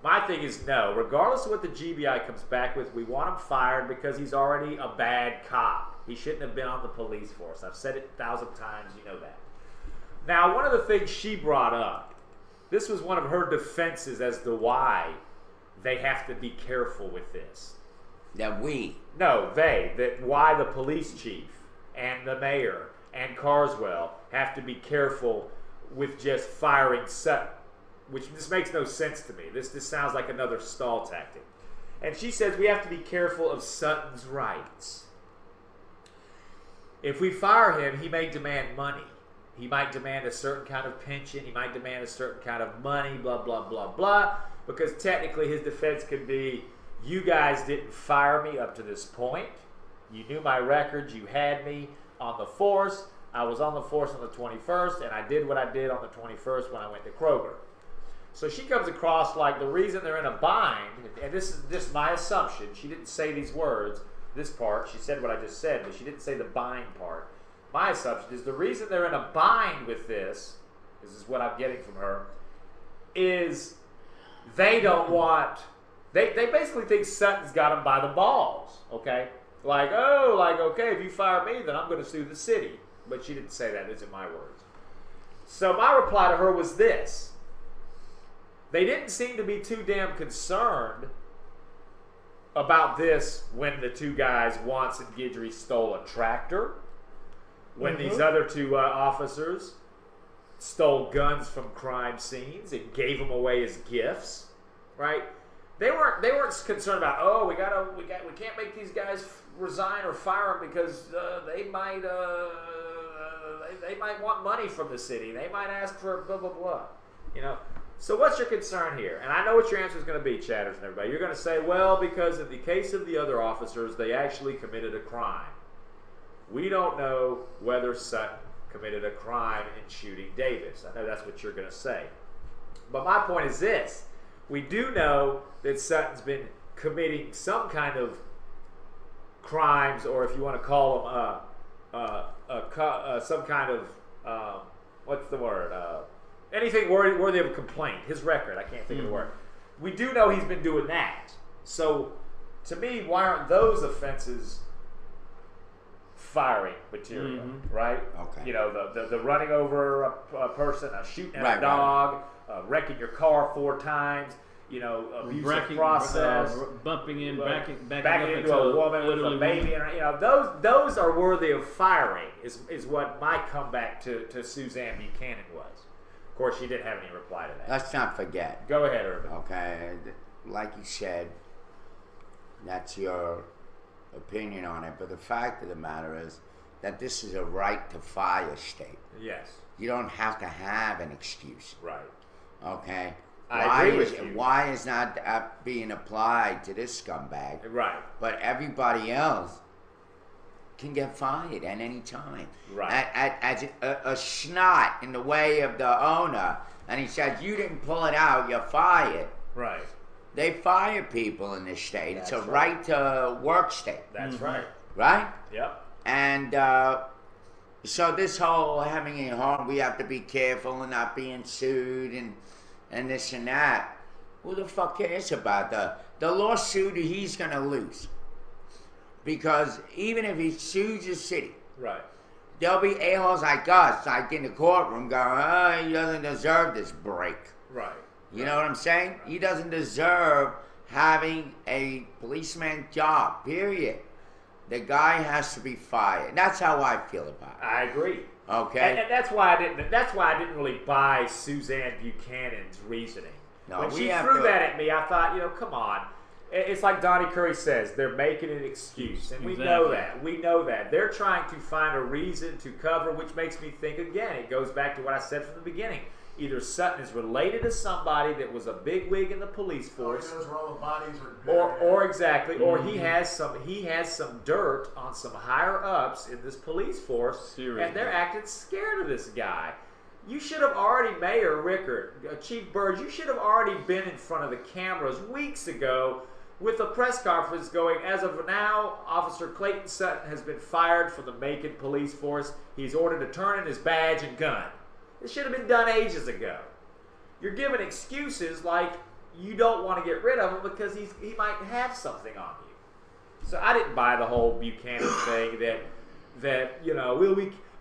My thing is no. Regardless of what the GBI comes back with, we want him fired because he's already a bad cop. He shouldn't have been on the police force. I've said it 1,000 times. You know that. Now, one of the things she brought up, this was one of her defenses as to why they have to be careful with this. That we? No, that why the police chief and the mayor and Carswell have to be careful with just firing Sutton, which this makes no sense to me. This sounds like another stall tactic. And she says we have to be careful of Sutton's rights. If we fire him, he may demand money. He might demand a certain kind of pension. He might demand a certain kind of money, blah, blah, blah, blah. Because technically his defense could be, you guys didn't fire me up to this point. You knew my records. You had me on the force. I was on the force on the 21st, and I did what I did on the 21st when I went to Kroger. So she comes across like the reason they're in a bind, and this is just my assumption. She didn't say these words, this part. She said what I just said, but she didn't say the bind part. My assumption is the reason they're in a bind with this is what I'm getting from her, is they don't want, they basically think Sutton's got them by the balls, okay? Like, okay, if you fire me, then I'm going to sue the city. But she didn't say that. These are my words. So my reply to her was this. They didn't seem to be too damn concerned about this when the two guys, Wantz and Guidry, stole a tractor. When these other two officers stole guns from crime scenes and gave them away as gifts, right? They weren't concerned about, we can't make these guys resign or fire them because they might want money from the city. They might ask for blah blah blah. You know. So what's your concern here? And I know what your answer is going to be, chatters and everybody. You're going to say, well, because in the case of the other officers, they actually committed a crime. We don't know whether Sutton committed a crime in shooting Davis. I know that's what you're going to say. But my point is this. We do know that Sutton's been committing some kind of crimes, or if you want to call them some kind of, what's the word? Anything worthy of a complaint. His record, I can't think of the word. We do know he's been doing that. So, to me, why aren't those offenses firing material, right? Okay. You know, the running over a person, shooting at a dog, wrecking your car 4 times, you know, abusive process, bumping in, backing into a woman with a baby, and you know, those are worthy of firing. Is what my comeback to Suzanne Buchanan was. Of course, she didn't have any reply to that. Let's not forget. Go ahead, Urban. Okay, like you said, that's your opinion on it, but the fact of the matter is that this is a right to fire state. Yes. You don't have to have an excuse. Right. Okay? I agree with you. Why is not being applied to this scumbag? Right. But everybody else can get fired at any time. Right. As a snot in the way of the owner, and he says, you didn't pull it out, you're fired. Right. They fire people in this state. That's it's a right. right to work state. That's right. Right? Yep. And so this whole having a harm, we have to be careful and not being sued and this and that. Who the fuck cares about the lawsuit he's going to lose? Because even if he sues the city, right, there'll be a-holes like us, like in the courtroom, going, he doesn't deserve this break. Right. You know what I'm saying? He doesn't deserve having a policeman job, period. The guy has to be fired. That's how I feel about it. I agree. Okay. And that's why I didn't really buy Suzanne Buchanan's reasoning. No, when she threw that at me, I thought, you know, come on. It's like Donnie Curry says, they're making an excuse. And we know that. We know that. They're trying to find a reason to cover, which makes me think, again, it goes back to what I said from the beginning. Either Sutton is related to somebody that was a bigwig in the police force, Those where all the bodies are or exactly, or he has some dirt on some higher ups in this police force, and they're acting scared of this guy. You should have already, Mayor Rickard, Chief Burge, you should have already been in front of the cameras weeks ago with a press conference going, as of now, Officer Clayton Sutton has been fired from the Macon police force. He's ordered to turn in his badge and gun. This should have been done ages ago. You're giving excuses like you don't want to get rid of him because he might have something on you. So I didn't buy the whole Buchanan thing that you know,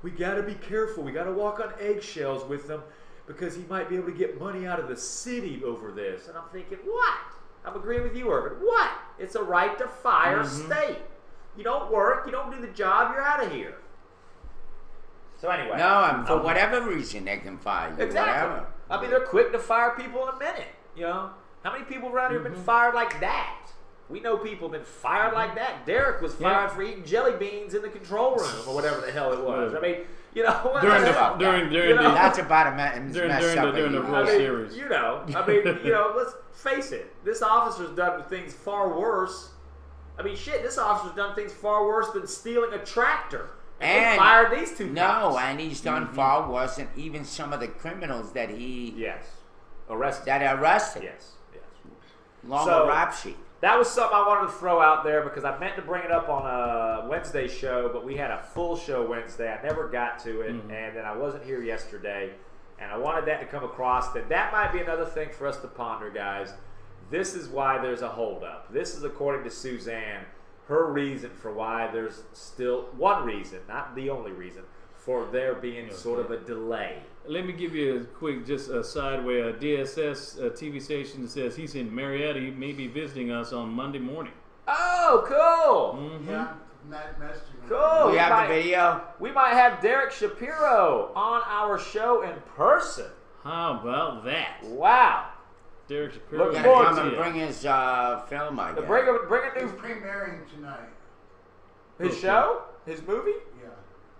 we got to be careful. We got to walk on eggshells with him because he might be able to get money out of the city over this. And I'm thinking, what? I'm agreeing with you, Irvin. What? It's a right to fire state. You don't work. You don't do the job. You're out of here. So anyway. No, for whatever reason they can fire you. Exactly. Whatever. I mean, they're quick to fire people in a minute. You know, how many people around here have been fired like that? We know people have been fired like that. Derek was fired for eating jelly beans in the control room or whatever the hell it was. I mean, you know, during that's about a mess during the up. World Series. You know, I mean, you know, let's face it. This officer's done things far worse. I mean, shit, this officer's done things far worse than stealing a tractor. And he fired these two guys. And he's done far worse than even some of the criminals that he arrested. Yes. Longer rap sheet. That was something I wanted to throw out there because I meant to bring it up on a Wednesday show, but we had a full show Wednesday. I never got to it, and then I wasn't here yesterday, and I wanted that to come across. That might be another thing for us to ponder, guys. This is why there's a holdup. This is according to Suzanne, her reason for why there's still one reason, not the only reason, for there being sort of a delay. Let me give you a quick, just a sideway. A DSS TV station says he's in Marietta. He may be visiting us on Monday morning. Oh, cool. Yeah, Matt messaging me. Cool. We have the video. We might have Derek Shapiro on our show in person. How about that? Wow. Derek Shapiro. He's gonna come and bring his film, I guess. Bring a new He's premiering tonight. his show, his movie. Yeah.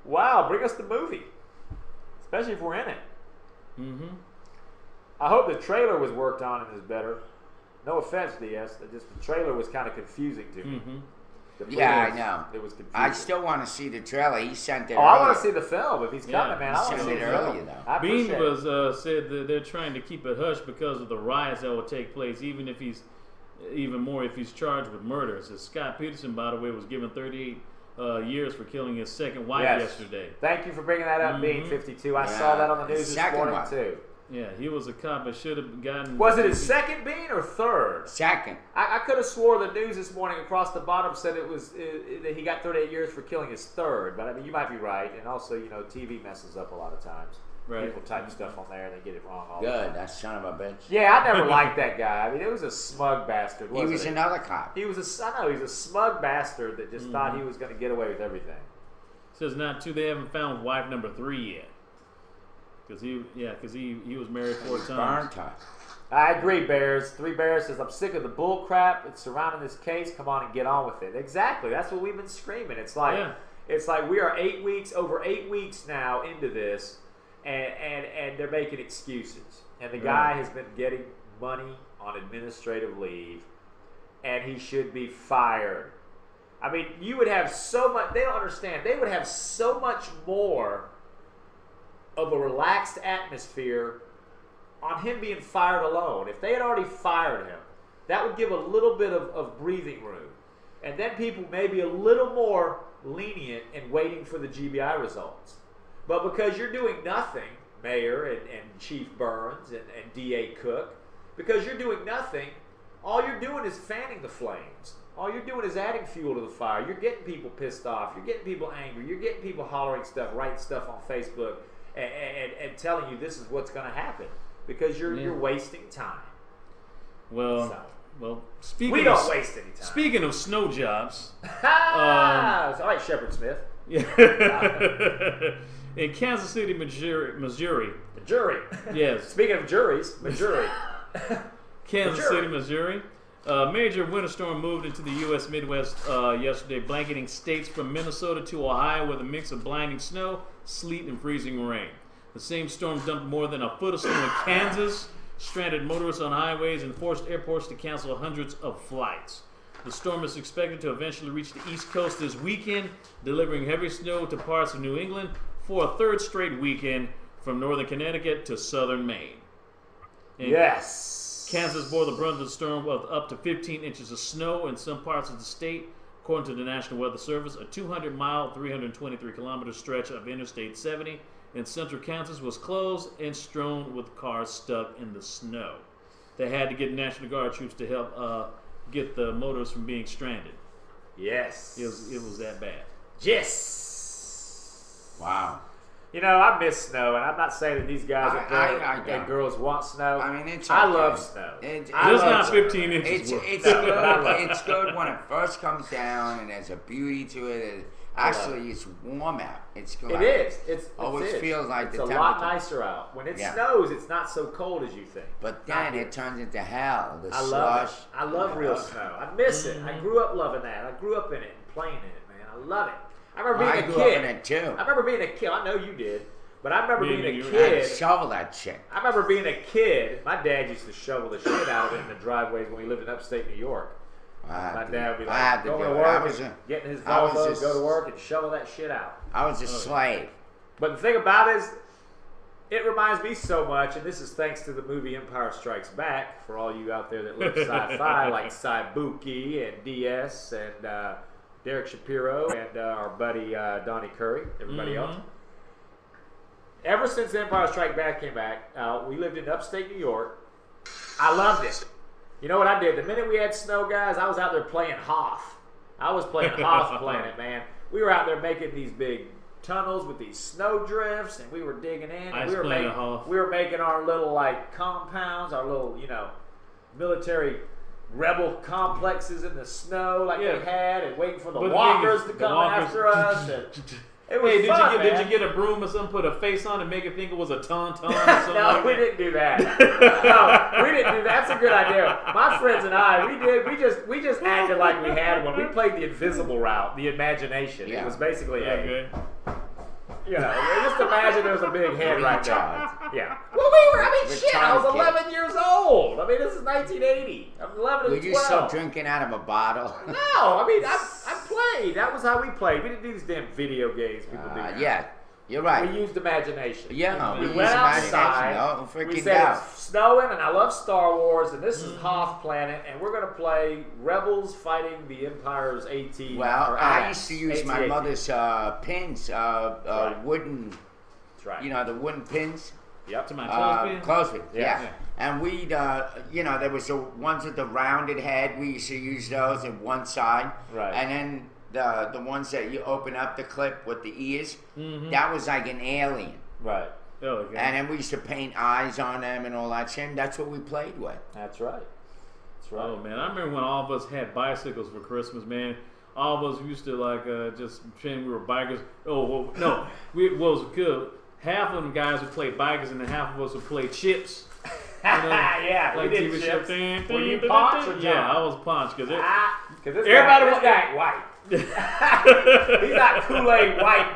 Wow, bring us the movie, especially if we're in it. Mm-hmm. I hope the trailer was worked on and is better. No offense, DS. Just the trailer was kind of confusing to me. Mm-hmm. Yeah, I know. It was confusing. I still want to see the trailer. He sent it. Oh, I want to see the film if he's coming, man. I want to sent see it the earlier, film. though. I Bean appreciate was said that they're trying to keep it hush because of the riots that will take place, even if he's charged with murder. So Scott Peterson, by the way, was given 38 years for killing his second wife yesterday. Thank you for bringing that up, Bean 52. I saw that on the news this morning too. Yeah, he was a cop but should have gotten. Was it his second Bean or third? Second. I could have swore the news this morning across the bottom said it was that he got 38 years for killing his third. But I mean, you might be right. And also, you know, TV messes up a lot of times. Right. People type stuff on there and they get it wrong all Good. the time. That son of a bitch. Yeah, I never liked that guy. I mean, it was a smug bastard. He was another cop. He was he's a smug bastard that just thought he was going to get away with everything. Says not too. They haven't found wife number 3 yet. Because he was married 4 times. I agree, Bears. 3 Bears says, I'm sick of the bull crap that's surrounding this case. Come on and get on with it. Exactly. That's what we've been screaming. It's like we are over 8 weeks now into this, and they're making excuses. And the guy has been getting money on administrative leave, and he should be fired. I mean, you would have so much. They don't understand. They would have so much more of a relaxed atmosphere on him being fired alone. If they had already fired him, that would give a little bit of breathing room. And then people may be a little more lenient in waiting for the GBI results. But because you're doing nothing, Mayor and Chief Burns and DA Cook, because you're doing nothing, all you're doing is fanning the flames. All you're doing is adding fuel to the fire. You're getting people pissed off. You're getting people angry. You're getting people hollering stuff, writing stuff on Facebook, and telling you this is what's going to happen because you're wasting time. Well, we don't waste any time. Speaking of snow jobs, all right, Shepard Smith. In Kansas City, Missouri. Yes. Speaking of juries, Missouri. Kansas City, Missouri. A major winter storm moved into the U.S. Midwest yesterday, blanketing states from Minnesota to Ohio with a mix of blinding snow, sleet, and freezing rain. The same storm dumped more than a foot of snow in Kansas, stranded motorists on highways, and forced airports to cancel hundreds of flights. The storm is expected to eventually reach the East Coast this weekend, delivering heavy snow to parts of New England for a third straight weekend from northern Connecticut to southern Maine. Kansas bore the brunt of the storm with up to 15 inches of snow in some parts of the state. According to the National Weather Service, a 200-mile, 323-kilometer stretch of Interstate 70 in central Kansas was closed and strewn with cars stuck in the snow. They had to get National Guard troops to help get the motorists from being stranded. Yes. It was that bad. Yes. Wow. You know, I miss snow, and I'm not saying that these guys I and don't. girls want snow. I mean, it's I okay. love snow. It's I Just love not snow. 15 inches worth. It's No, good. I love it. It's good when it first comes down, and there's a beauty to it. Actually, it's warm out. It's good. It is. It's Always it is. feels like it's the a lot temperature. nicer out. When it Yeah. snows, it's not so cold as you think. But then Not it turns into hell. The I love slush. it. I love real snow. I miss it. I grew up loving that. I grew up in it and playing in it, man. I love it. I remember being I a grew kid. up in it too. I remember being a kid. I know you did, but I remember Me being and a you. I had to kid. shovel that shit. I remember being a kid. My dad used to shovel the shit out of it in the driveways when we lived in upstate New York. My dad would be I had like, to going do to it. work and getting his I was Volvo, just- go to work and shovel that shit out. I was a slave. But the thing about it is, it reminds me so much, and this is thanks to the movie Empire Strikes Back, for all you out there that love sci-fi, like Saibuki and DS and Derek Shapiro and our buddy Donnie Curry, everybody else. Ever since Empire Strikes Back came back, we lived in upstate New York. I loved it. You know what I did? The minute we had snow, guys, I was out there playing Hoth. I was playing Hoth Planet, man. We were out there making these big tunnels with these snow drifts, and we were digging in. And Ice we were Planet making, Hoth. we were making our little like compounds, our little military rebel complexes in the snow, like Yeah. they had, and waiting for the But the walkers thing to is, come the walkers- after us. And it was Hey, fun, did man. you get a broom or something, put a face on it, make it think it was a tauntaun or something? No, like we that? didn't do that. No, we didn't do that. That's a good idea. My friends and I, we just acted like we had one. We played the invisible route, the imagination. It Yeah. was basically Okay. just imagine there was a big head right there. Retard. Yeah. Well, we were. I mean, shit. I was Retarded kid. 11 years old. I mean, this is 1980. I'm 11 Were and you 12. still drinking out of a bottle? No, I mean, I played. That was how we played. We didn't do these damn video games people do. now. Yeah, you're right. We used imagination. Yeah, We we went use outside. imagination. No, We freaking said doubt. it's snowing, and I love Star Wars, and this is Hoth Planet, and we're gonna play Rebels fighting the Empire's AT. Well, or I AT-AT. used to use my mother's pins, right. wooden, That's right. the wooden pins. Yep. To my clothespin? Clothespin, Yeah. yeah. And we'd, there was the ones with the rounded head. We used to use those on one side. Right. And then the ones that you open up the clip with the ears, Mm-hmm. that was like an alien. Right. Oh, okay. And then we used to paint eyes on them and all that shit. And that's what we played with. That's right. That's right. Oh man, I remember when all of us had bicycles for Christmas, man. All of us used to like just pretend we were bikers. Oh well, no, what was good. Half of them guys would play bikers, and then half of us would play chips. Yeah, like we did TV chips. show. Were you Ponch or John? Yeah, I was Ponch because Because this Everybody guy wa- white. He's not Kool-Aid white,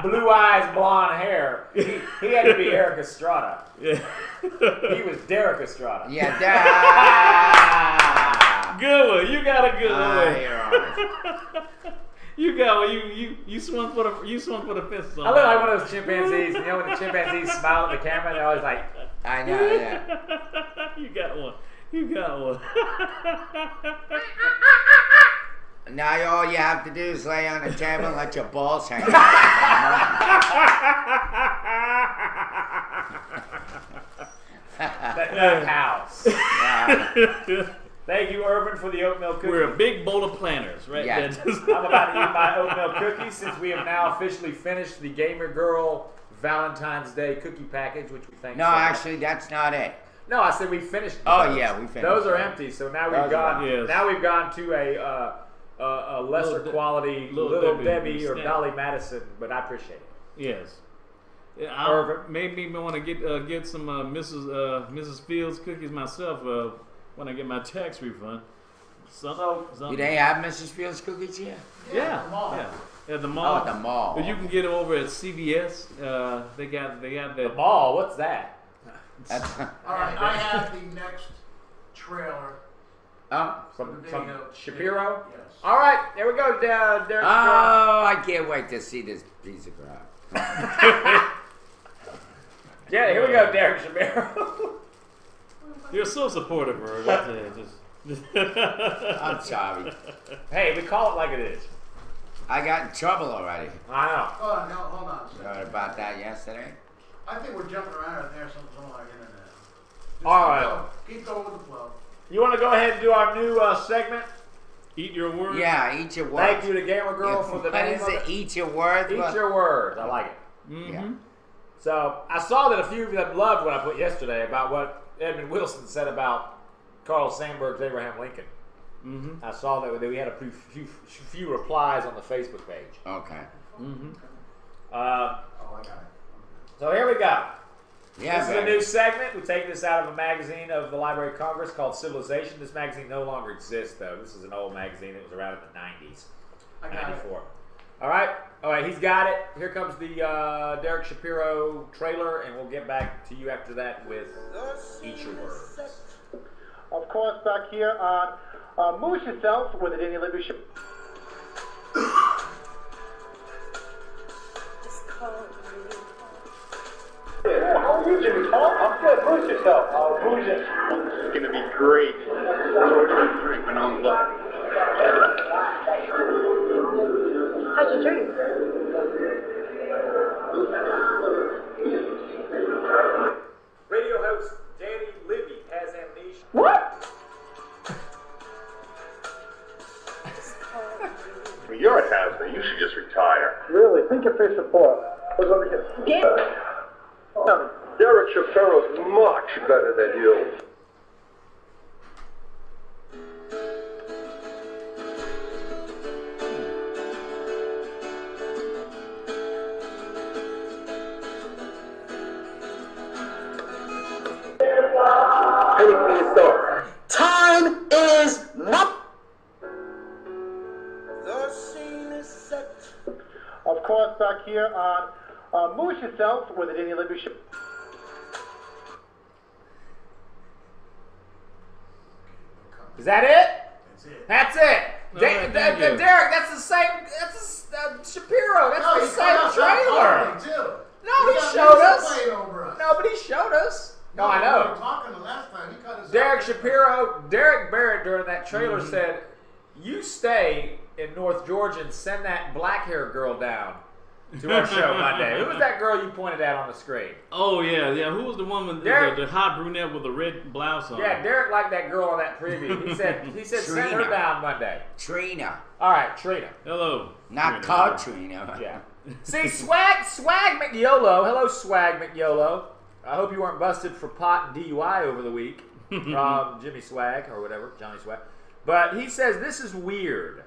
blue eyes, blonde hair. He had to be Eric Estrada. yeah. He was Derek Estrada. Yeah, that. Good one. You got a good one. You're on. You got one. You swung for the fences. I look like one of those chimpanzees. You know when the chimpanzees smile at the camera, they're always like, I know, yeah. You got one. You got one. Now all you have to do is lay on the table and let your balls hang. that house. Yeah. Thank you, Urban, for the oatmeal cookie. We're a big bowl of planners, right? Yeah. I'm about to eat my oatmeal cookies since we have now officially finished the Gamer Girl Valentine's Day cookie package, which we thank No, so much. actually, that's not it. No, I said we finished. Oh, those. yeah, we finished Those are those. empty. So now Those we've gone. are- Yes. Now we've gone to a lesser Little De- quality Little Little Debbie Debbie or snack. Dolly Madison, but I appreciate it. Yes. Yeah, Irvin? made me want to get some Mrs. Fields cookies myself when I get my tax refund. Do Something. they have Mrs. Fields cookies here? Yeah, the mall. yeah. At the mall. Oh, at the mall. But you can get it over at CVS. They got The that. mall. What's that? That's, All right, I have the next trailer. oh, From Video. Shapiro. Yes. All right, there we go. Derek. I can't wait to see this piece of crap. Yeah, here we go, Derek Shapiro. You're so supportive, Irvin. I'm sorry. Hey, we call it like it is. I got in trouble already I know. Hold on a second. Heard about that yesterday. I think we're jumping around out there something on our internet. Just All right. Keep going with the flow. You want to go ahead and do our new segment? Eat your words. Yeah, eat your words. Thank you to Gamer Girl for the What name is of it? it. Eat your words? Eat What? your words. I like it. Yeah. So I saw that a few of them loved what I put yesterday about what Edmund Wilson said about Carl Sandburg's Abraham Lincoln. I saw that we had a few replies on the Facebook page. Okay. Oh, I got it. So here we go. Yeah, This is a new segment. We take this out of a magazine of the Library of Congress called Civilization. This magazine no longer exists, though. This is an old magazine. It was around in the 90s. I got it. 94. All right, he's got it. Here comes the Derek Shapiro trailer, and we'll get back to you after that with Eat Your Words. Of course, back here on Moose Yourself with the Danny Libby Show. How are you, Jimmy? I'm good. Moose Yourself. Moose It's going to be great. Drinking on the How'd you drink? Radio host Danny Libby has amnesia. What? You're a has-been. You should just retire. Really? Think your face support. What's over here? Derek Shapiro's much better than you. Time is not. Of course, back here on Moose Yourself with the Danny Libby Show. Is that it? That's it. That's it. right, thank you. Derek, that's the same. That's Shapiro. That's the same trailer. Nobody showed us. Nobody showed us. No, I We know. were talking the last time. He cut us Derek off. Shapiro, Derek Barrett during that trailer said, "You stay in North Georgia and send that black hair girl down to our show Monday." Who was that girl you pointed at on the screen? Oh yeah. Who was the woman, Derek. the hot brunette with the red blouse on? Yeah, Derek liked that girl on that preview. He said send her Trina. down Monday. Trina. All right, Trina. Hello. Not Trina. Katrina. Yeah. See, Swag McYolo. Hello, Swag McYolo. I hope you weren't busted for pot and DUI over the week from Jimmy Swag or whatever, Johnny Swag. But he says this is weird.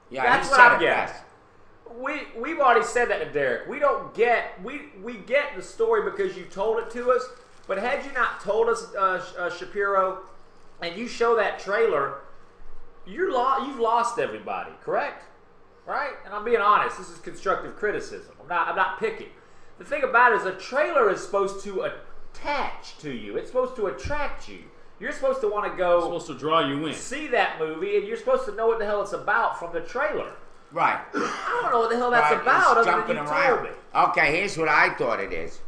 Yeah, That's he what said I'm it getting. best. We've already said that to Derek. We don't get we get the story because you told it to us. But had you not told us, Shapiro, and you show that trailer, you've lost everybody. Correct? Right? And I'm being honest. This is constructive criticism. I'm not picking. The thing about it is a trailer is supposed to attach to you. It's supposed to attract you. You're supposed to want to go It's supposed to draw you in. see that movie, and you're supposed to know what the hell it's about from the trailer. Right. I don't know what the hell that's Right, about it's other jumping than you around. told me. Okay, here's what I thought it is.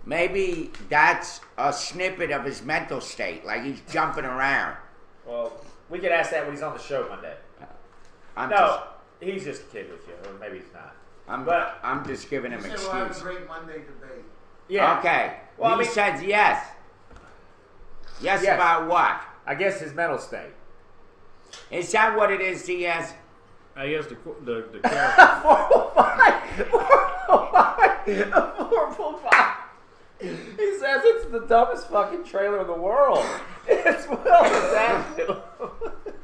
Maybe that's a snippet of his mental state, like he's jumping around. Well, we could ask that when he's on the show Monday. I'm He's just kidding with you, or maybe he's not. I'm just giving He him said we'll have a excuse. great Monday debate. Yeah. Okay. Well, I he mean- says yes. Yes, Yes. about what? I guess his mental state. Is that what it is, Diaz? I guess the character. 445. He says it's the dumbest fucking trailer in the world. As well as that.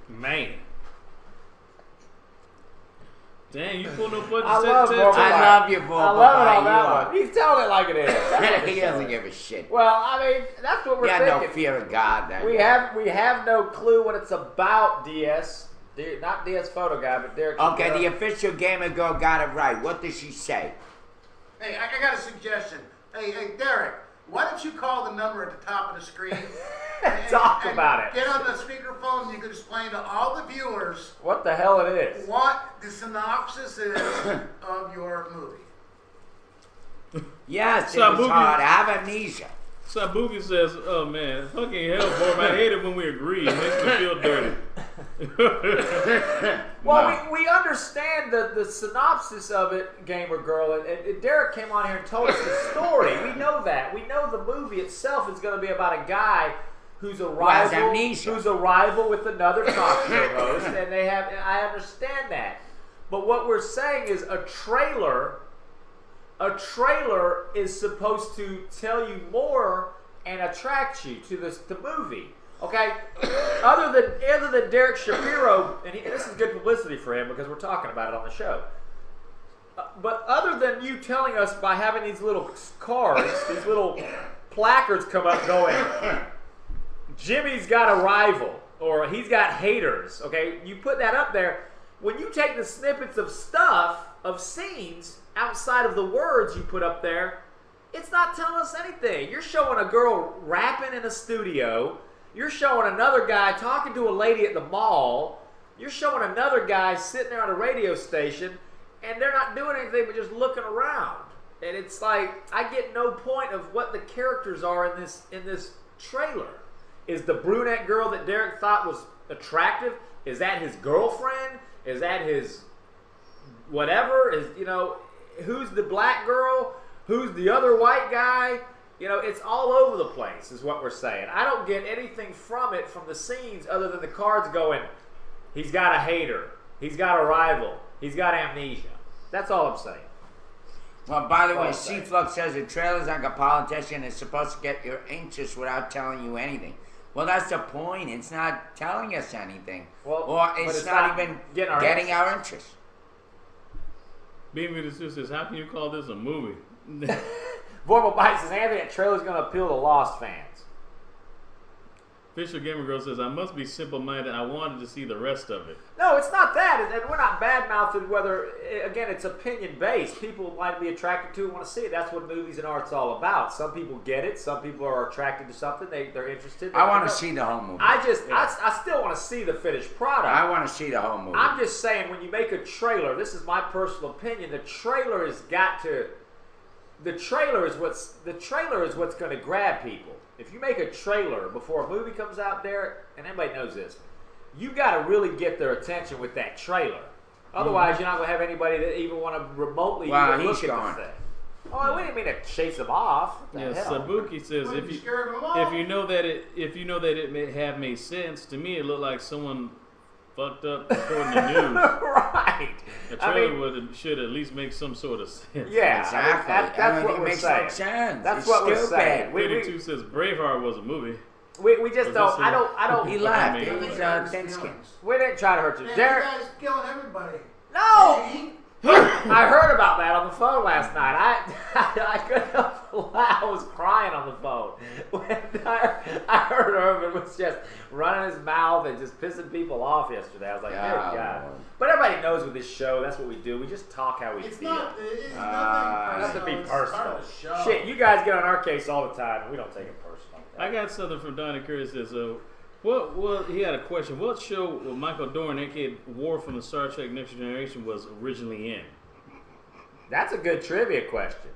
Man. Dang, you pulled no footage. I love Boba I Fett. love you, Boba. I love it on You that are. one. He's telling it like it is. That's what He the doesn't show give is. a shit. Well, I mean, that's what we're He had thinking. no fear of God. That We guy. have no clue what it's about, DS. Not DS Photo Guy, but Derek. Okay, Shapiro. the official gamer girl got it right. What does she say? Hey, I got a suggestion. Hey, Derek, why don't you call the number at the top of the screen? Talk about it. Get on the speakerphone and you can explain to all the viewers What the hell it is? what the synopsis is of your movie. Yes, it So, was Boogie- hard. I have amnesia. Sabuki says, "Oh man, fucking hell, boy! I hate it when we agree. It makes me feel dirty." Well, we understand the synopsis of it, Gamer Girl, and Derek came on here and told us the story. We know that. We know the movie itself is going to be about a guy who's a has rival, amnesia. who's a rival with another talk show host, and they have. I understand that, but what we're saying is a trailer a trailer is supposed to tell you more and attract you to the movie. Okay, other than Derek Shapiro, and this is good publicity for him because we're talking about it on the show. But other than you telling us by having these little cards, these little placards come up going, Jimmy's got a rival or he's got haters. Okay, you put that up there. When you take the snippets of stuff, of scenes outside of the words you put up there, it's not telling us anything. You're showing a girl rapping in a studio. You're showing another guy talking to a lady at the mall. You're showing another guy sitting there on a radio station, and they're not doing anything but just looking around. And it's like, I get no point of what the characters are in this trailer. Is the brunette girl that Derek thought was attractive, is that his girlfriend? Is that his whatever? Who's the black girl? Who's the other white guy? It's all over the place is what we're saying. I don't get anything from it, from the scenes, other than the cards going, he's got a hater, he's got a rival, he's got amnesia. That's all I'm saying. Well, by the way, C-Flux says a trailer's like a politician is supposed to get your interest without telling you anything. Well, that's the point. It's not telling us anything. Well, or it's not even getting our interest. Beam Me the says, how can you call this a movie? Vormal Bite says, Anthony, that trailer's going to appeal to Lost fans. Fisher Gamer Girl says, I must be simple-minded. I wanted to see the rest of it. No, it's not that. And we're not bad-mouthing whether, again, it's opinion-based. People might be attracted to it and want to see it. That's what movies and art's all about. Some people get it. Some people are attracted to something. They're interested. I want to see the whole movie. I still want to see the finished product. I want to see the whole movie. I'm just saying, when you make a trailer, this is my personal opinion, the trailer has got to... The trailer is what's going to grab people. If you make a trailer before a movie comes out, Derek, and everybody knows this, you got to really get their attention with that trailer. Otherwise, you're not going to have anybody that even want to remotely look at the thing. Oh, we didn't mean to chase them off. Yes, Sabuki says if you know that it may have made sense to me, it looked like someone fucked up according to news. Right. A trailer should at least make some sort of sense. Yeah, exactly. That's what we're saying. No sense. That's what we're saying. 32 says Braveheart was a movie. We just don't. I don't. He laughed. He was thin-skinned. We didn't try to hurt you, Derek. You guys killing everybody. No. I heard about that on the phone last night. I couldn't help but laugh. I was crying on the phone when I heard Irvin was just running his mouth and just pissing people off yesterday. I was like, dear God. But everybody knows with this show, that's what we do. We just talk how we feel. It's nothing to be personal. It's part of the show. Shit, you guys get on our case all the time, and we don't take it personal. I got something from Donnie Curtis that says, Well, he had a question. What show Michael Dorn, aka Worf from the Star Trek Next Generation, was originally in? That's a good trivia question.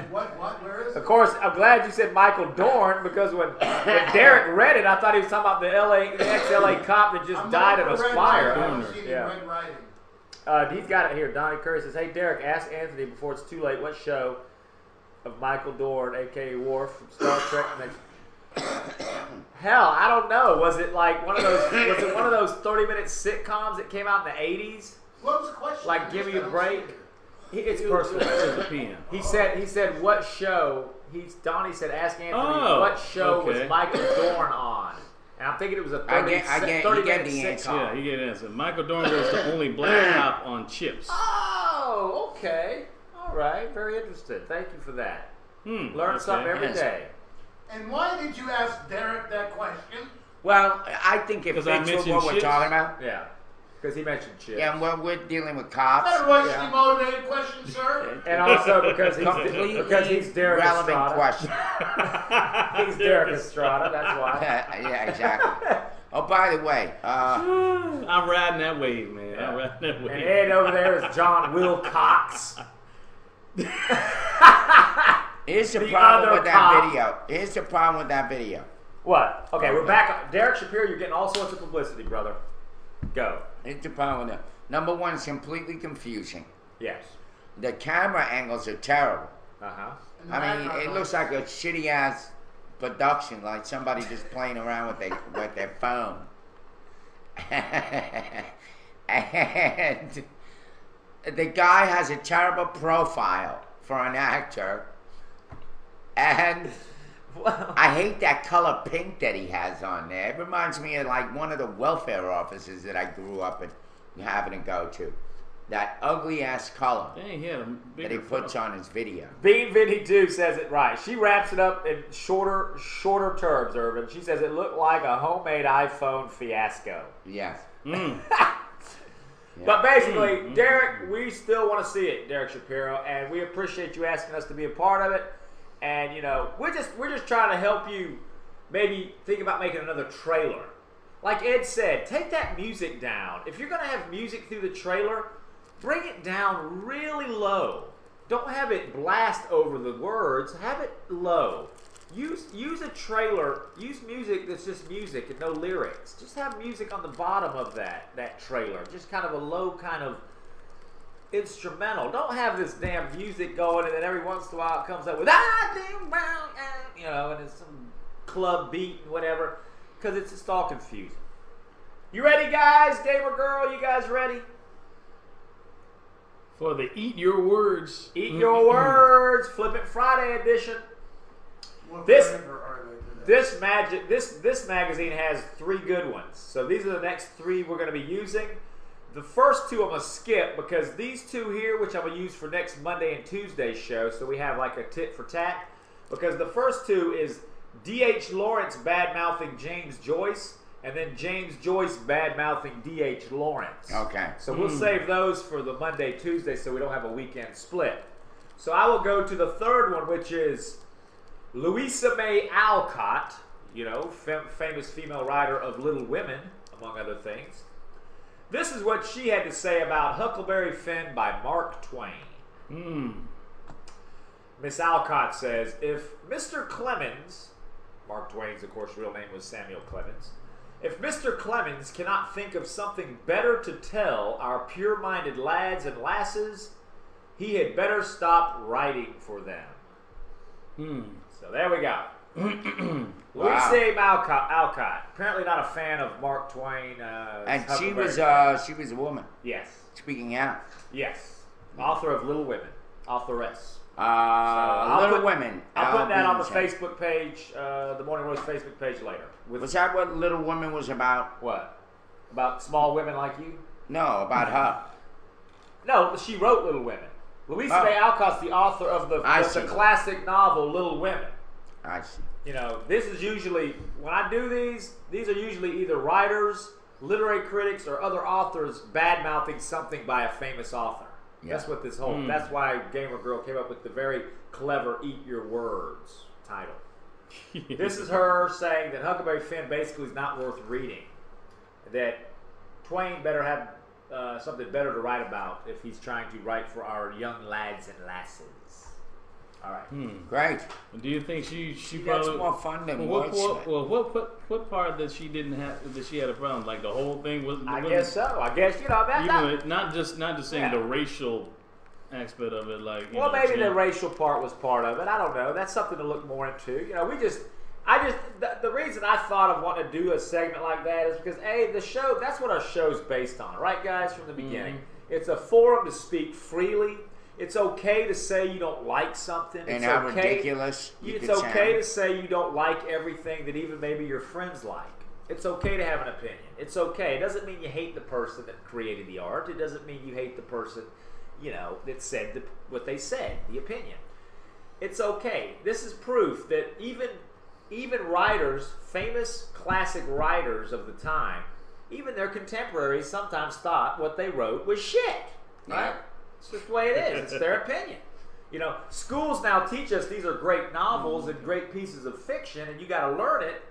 Where is it? Of course, I'm glad you said Michael Dorn, because when Derek read it, I thought he was talking about the ex-LA cop that just died in a fire. He's got it here. Donnie Curry says, hey, Derek, ask Anthony before it's too late what show of Michael Dorn, a.k.a. Worf from Star Trek Next... Hell, I don't know. Was it like one of those 30-minute sitcoms that came out in the 80s? What was the question? Like Give Me a Break? It's personal. He said what show? Donnie said ask Anthony what show was Michael Dorn on? And I'm thinking it was a 30-minute sitcom. Yeah, he gave an answer. Michael Dorn was the only black cop on Chips. Oh, okay. All right. Very interesting. Thank you for that. Learn something every day. And why did you ask Derek that question? Well, I think it fits with what we're talking about. Yeah. Because he mentioned Chips. Yeah, and we're dealing with cops. That's a racially motivated question, sir. And also because he's Derek relevant Estrada. question. He's Derek Estrada, that's why. Yeah, exactly. Oh, by the way, I'm riding that wave, man. Yeah. I'm riding that wave. And Ed over there is John Wilcox. Here's the problem with that video. Here's the problem with that video. What? Okay, we're back. Derek Shapiro, you're getting all sorts of publicity, brother. Go. Here's the problem with that. Number one, it's completely confusing. Yes. The camera angles are terrible. Uh-huh. I mean, it looks like a shitty-ass production, like somebody just playing around with their phone. And the guy has a terrible profile for an actor. And I hate that color pink that he has on there. It reminds me of like one of the welfare offices that I grew up in having to go to. That ugly ass color Dang, he had a that he bigger puts photo. on his video. Bean Vinny 2 says it right. She wraps it up in shorter terms, Irvin. She says it looked like a homemade iPhone fiasco. Yes. But basically, Derek, we still want to see it, Derek Shapiro, and we appreciate you asking us to be a part of it. And you know, we're just trying to help you maybe think about making another trailer. Like Ed said, take that music down. If you're gonna have music through the trailer, bring it down really low. Don't have it blast over the words. Have it low. Use a trailer. Use music that's just music and no lyrics. Just have music on the bottom of that trailer. Just kind of a low kind of instrumental. Don't have this damn music going and then every once in a while it comes up with you know, and it's some club beat and whatever, because it's just all confusing. You ready, guys? Gamer Girl, you guys ready? For the Eat Your Words. Eat Your Words, Flip It Friday edition. What This- flavor are they today? This magazine has 3 good ones. So these are the next 3 we're going to be using. The first 2 I'm going to skip because these 2 here, which I'm going to use for next Monday and Tuesday's show, so we have like a tit for tat. Because the first 2 is D.H. Lawrence bad-mouthing James Joyce, and then James Joyce bad-mouthing D.H. Lawrence. Okay. So we'll save those for the Monday, Tuesday, so we don't have a weekend split. So I will go to the third one, which is Louisa May Alcott, you know, famous female writer of Little Women, among other things. This is what she had to say about Huckleberry Finn by Mark Twain. Miss Alcott says, if Mr. Clemens, Mark Twain's, of course, real name was Samuel Clemens, if Mr. Clemens cannot think of something better to tell our pure-minded lads and lasses, he had better stop writing for them. So there we go. Louisa Alcott, apparently not a fan of Mark Twain. And she was a woman. Yes. Speaking out. Yes. Author of Little Women. Authoress. Little Women. I'll put that on the Albinson. Facebook page, the Morning Roast Facebook page later. Was that what Little Women was about? What? About small women like you? No, about her. No, she wrote Little Women. Louisa May Alcott's the author of the classic novel Little Women. I see. You know, this is usually, when I do these are usually either writers, literary critics, or other authors bad-mouthing something by a famous author. Yeah. That's what this whole, that's why Gamer Girl came up with the very clever Eat Your Words title. This is her saying that Huckleberry Finn basically is not worth reading. That Twain better have something better to write about if he's trying to write for our young lads and lasses. All right. Great. Do you think she That's probably more fun than what what part that she didn't have that she had a problem? Like the whole thing was. I guess so. I guess, you know, that not just saying the racial aspect of it, like well, maybe the racial part was part of it. I don't know. That's something to look more into. You know, the reason I thought of wanting to do a segment like that is because the show, that's what our show's based on, right, guys? From the beginning, it's a forum to speak freely. It's okay to say you don't like something. And how ridiculous. It's okay to say you don't like everything that even maybe your friends like. It's okay to have an opinion. It's okay. It doesn't mean you hate the person that created the art. It doesn't mean you hate the person, you know, that said what they said, the opinion. It's okay. This is proof that even writers, famous classic writers of the time, even their contemporaries sometimes thought what they wrote was shit. Right? It's just the way it is. It's their opinion. You know, schools now teach us these are great novels and great pieces of fiction, and you got to learn it.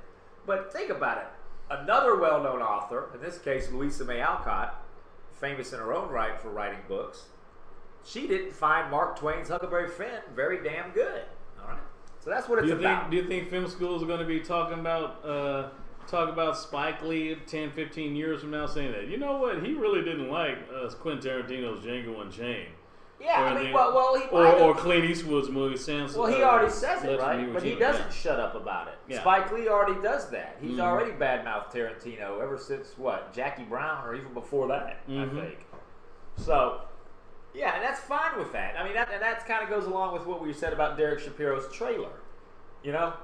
But think about it. Another well-known author, in this case Louisa May Alcott, famous in her own right for writing books, she didn't find Mark Twain's Huckleberry Finn very damn good. All right, so that's what it's about. Do you think film schools are going to be talking about Spike Lee 10, 15 years from now, saying that, you know what, he really didn't like Quentin Tarantino's Django Unchained? Yeah, I mean, he or Clint Eastwood's movie. Well, he already says it, right? But he doesn't shut up about it. Yeah. Spike Lee already does that. He's already badmouthed Tarantino ever since, Jackie Brown, or even before that, I think. So, Yeah, and that's fine with that. I mean, that kind of goes along with what we said about Derek Shapiro's trailer. You know?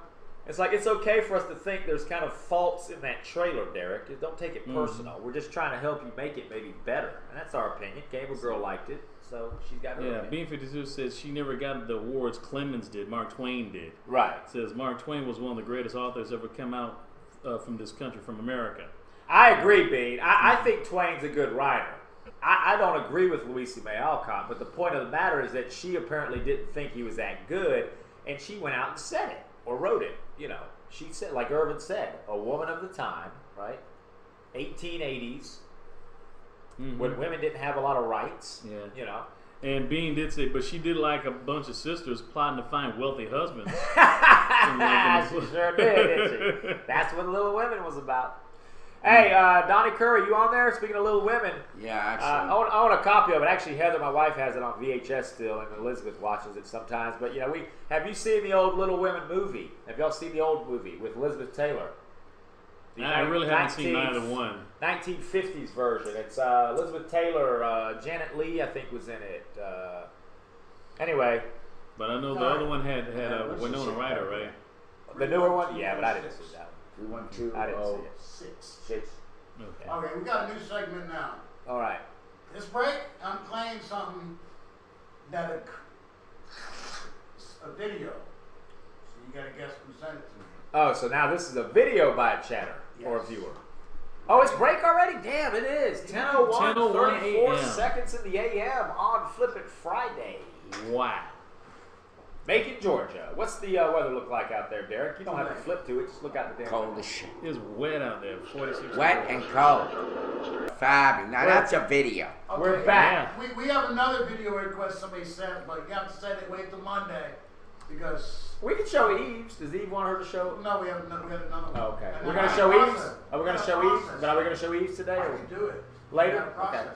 It's like, it's okay for us to think there's kind of faults in that trailer, Derek. Don't take it personal. We're just trying to help you make it maybe better. And that's our opinion. Cable Girl liked it, so she's got her opinion. Bean52 says she never got the awards Clemens did, Mark Twain did. Right. Says Mark Twain was one of the greatest authors ever come out from this country, from America. I agree, Bean. I think Twain's a good writer. I don't agree with Louisa May Alcott, but the point of the matter is that she apparently didn't think he was that good, and she went out and said it, or wrote it. You know, she said, like Irvin said, a woman of the time, right? 1880s, when women didn't have a lot of rights, you know. And Bean did say, but she did like a bunch of sisters plotting to find wealthy husbands. She sure did, didn't she? That's what Little Women was about. Hey, Donnie Curry, you on there? Speaking of Little Women. Yeah, actually. I own a copy of it. Actually, Heather, my wife, has it on VHS still, and Elizabeth watches it sometimes. But, you know, have you seen the old Little Women movie? Have y'all seen the old movie with Elizabeth Taylor? I really haven't seen either one. 1950s version. It's Elizabeth Taylor, Janet Leigh, I think, was in it. Anyway. But I know the other one had Winona Ryder, right? The newer one? Yeah, but I didn't see that one. 312. I didn't see it. 6. Okay, we got a new segment now. All right. This break, I'm playing something that a video. So you gotta guess who sent it to me. Oh, so now this is a video by a chatter or a viewer. Oh, it's break already? Damn, it is. 10:01, 34 seconds in the AM on Flip It Friday. Wow. Macon, Georgia. What's the weather look like out there, Derek? You don't have to flip to it. Just look out the damn cold as shit. It's wet out there. 46. Wet and cold. Fabulous. Now that's a video. Okay, we're back. We have another video request somebody sent, but you have to say they wait till Monday because we can show Eve's. Does Eve want her to show? No, we have another one. Oh, okay. We're gonna show Eve's. Are we gonna show Eve's? But are we gonna show Eve's today? I can do it later. Okay.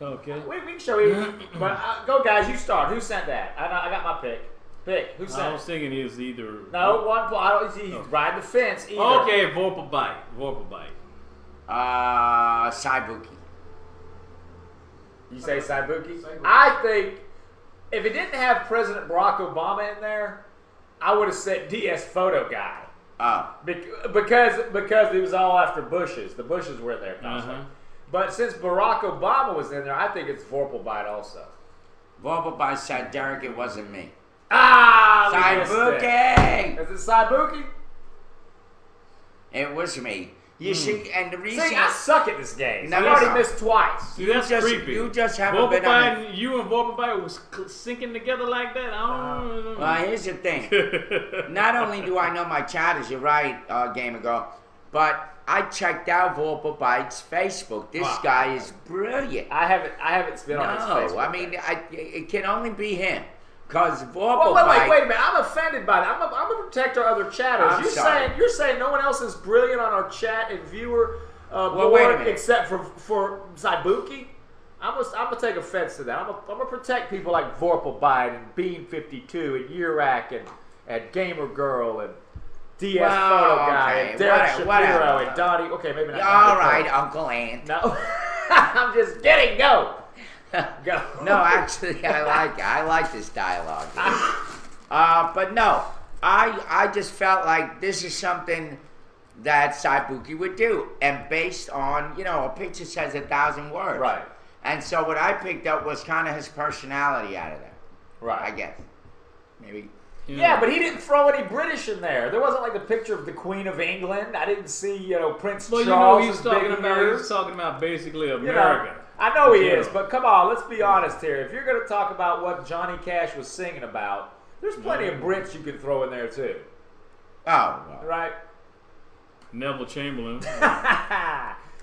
Okay. We can show Eve's. But go, guys. You start. Who sent that? I got my pick. Who said? I was thinking he was either. No, one. I don't see. He's riding the fence. Either. Okay, Vorpal Bite. Saibuki. You say Saibuki? I think if it didn't have President Barack Obama in there, I would have said DS Photo Guy. Oh. Because it was all after Bushes. The Bushes were in there constantly. But since Barack Obama was in there, I think it's Vorpal Bite also. Vorpal Bite said, Derek, it wasn't me. Saibuki! Is it Saibuki? It was me. You see, and the reason... I suck at this game. So I already missed twice. See, that's creepy. You just haven't been on it. You and Vorpal Bite was syncing together like that? I don't know. Well, here's the thing. Not only do I know my chatters, you're right, Gamer Girl, but I checked out Vorpal Bite's Facebook. This guy is brilliant. I haven't been on his Facebook. No, I mean, it can only be him. Because Vorpal Bite... Wait a minute. I'm offended by that. I'm going to protect our other chatters. You're saying no one else is brilliant on our chat and viewer board except for Saibuki? I'm going to take offense to that. I'm going to protect people like Vorpal Bite and Bean52 and Urak and Gamer Girl and DS Photo Guy and Derek Shapiro and Donnie. Okay, maybe not. All right, Uncle Ant. No. I'm just kidding. Go. Go. No, actually, I like this dialogue. But no, I just felt like this is something that Saibuki would do, and based on, a picture says 1,000 words, right? And so what I picked up was kind of his personality out of that, right? I guess, maybe. Yeah, but he didn't throw any British in there. There wasn't like the picture of the Queen of England. I didn't see, Prince Charles. He's talking about basically America. I know he is, but come on, let's be honest here. If you're going to talk about what Johnny Cash was singing about, there's plenty of Brits you could throw in there too. Oh, well. Right? Neville Chamberlain.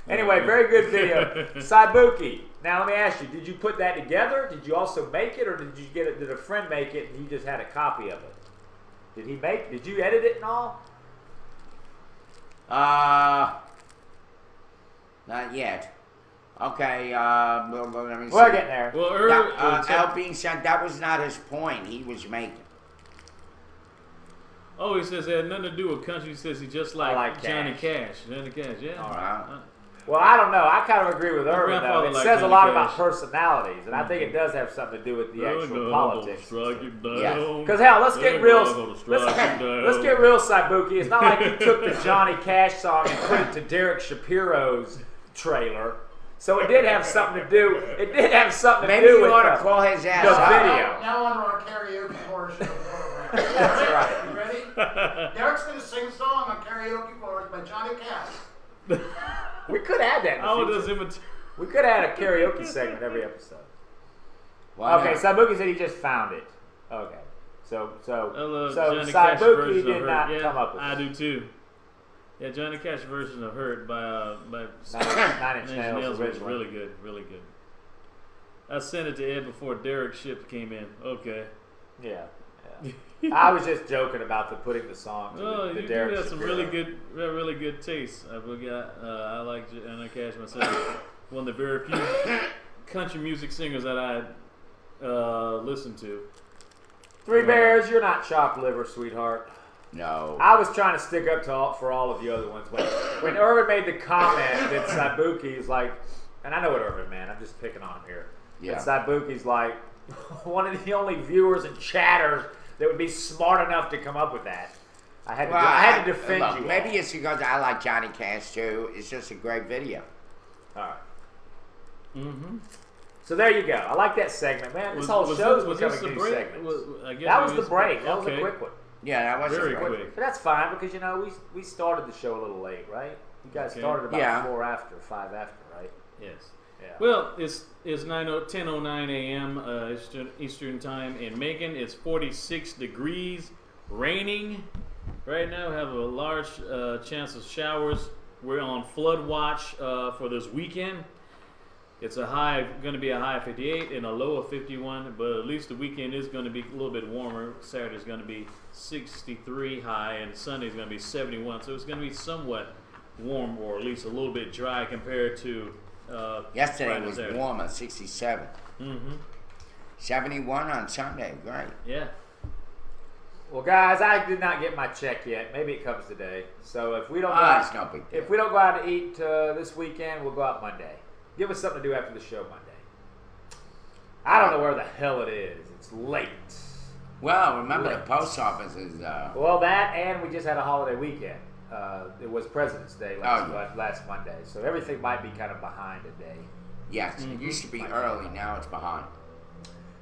Anyway, very good video. Saibuki. Now let me ask you, did you put that together? Did you also make it, or did you get it? Did a friend make it and you just had a copy of it? Did you edit it and all? Not yet. Okay, let me see. We're getting there. Well, Al Bean said that was not his point. He was making. Oh, he says it had nothing to do with country. He says he just like Johnny Cash. Johnny Cash, yeah. All right. Well, I don't know. I kind of agree with My Irvin, though. grandfather It liked says a Johnny lot Cash. about personalities, and I think it does have something to do with the actual politics. Yeah. Because hell, let's get real. Let's Let's get real, Saibuki. It's not like you took the Johnny Cash song and put it to Derek Shapiro's trailer. So it did have something to do. It did have something Maybe to do you with ought to call his ass the up. video. Now on to our karaoke portion of the program. That's right. You ready? Derek's going to sing a song on Karaoke Forest by Johnny Cash. We could add that. In the How future. does imitate? We could add a karaoke segment every episode. Why Okay, not? Saibuki said he just found it. Okay, so I love so Johnny Cash Saibuki version did of not Hurt. come up with I it. do too. Yeah, Johnny Cash version of Hurt by Nine Inch Nails was originally. really good, really good. I sent it to Ed before Derek Shipp came in. Okay. Yeah. I was just joking about putting the song to Oh, the you Derek do have some Shapiro. really good taste. I like Johnny Cash myself. One of the very few country music singers that I listen to. Three Bears, you're not chopped liver, sweetheart. No. I was trying to stick up for all of the other ones. When Irvin made the comment that Saibuki's like, and I know what Irvin meant, I'm just picking on him here. Yeah. That Saibuki's like one of the only viewers and chatters that would be smart enough to come up with that. I had to defend look, you. Maybe it's because I like Johnny Cash too. It's just a great video. All right. Mm-hmm. So there you go. I like that segment, man. This whole show's becoming the new break? segments. I guess That was it the break. That was a okay. quick one. Yeah, that was Very a great. quick. But that's fine because, you know, we started the show a little late, right? You guys Okay. started about Yeah. 5 after, right? Yes. Yeah. Well, it's 10:09 a.m. Eastern time in Macon. It's 46 degrees, raining right now. Have a large chance of showers. We're on flood watch for this weekend. It's going to be a high of 58 and a low of 51, but at least the weekend is going to be a little bit warmer. Saturday's going to be 63 high, and Sunday's going to be 71. So it's going to be somewhat warm, or at least a little bit dry compared to Yesterday Friday, was Saturday. warm at 67. Mm-hmm. 71 on Sunday. Great. Yeah. Well, guys, I did not get my check yet. Maybe it comes today. So if we don't It's no big deal. if we don't go out to eat this weekend, we'll go out Monday. Give us something to do after the show Monday. I don't know where the hell it is. It's late. Well, remember the post office is. Well, that and we just had a holiday weekend. It was President's Day yeah. last Monday, so everything might be kind of behind a day. Yes, it used to be early. Now it's behind.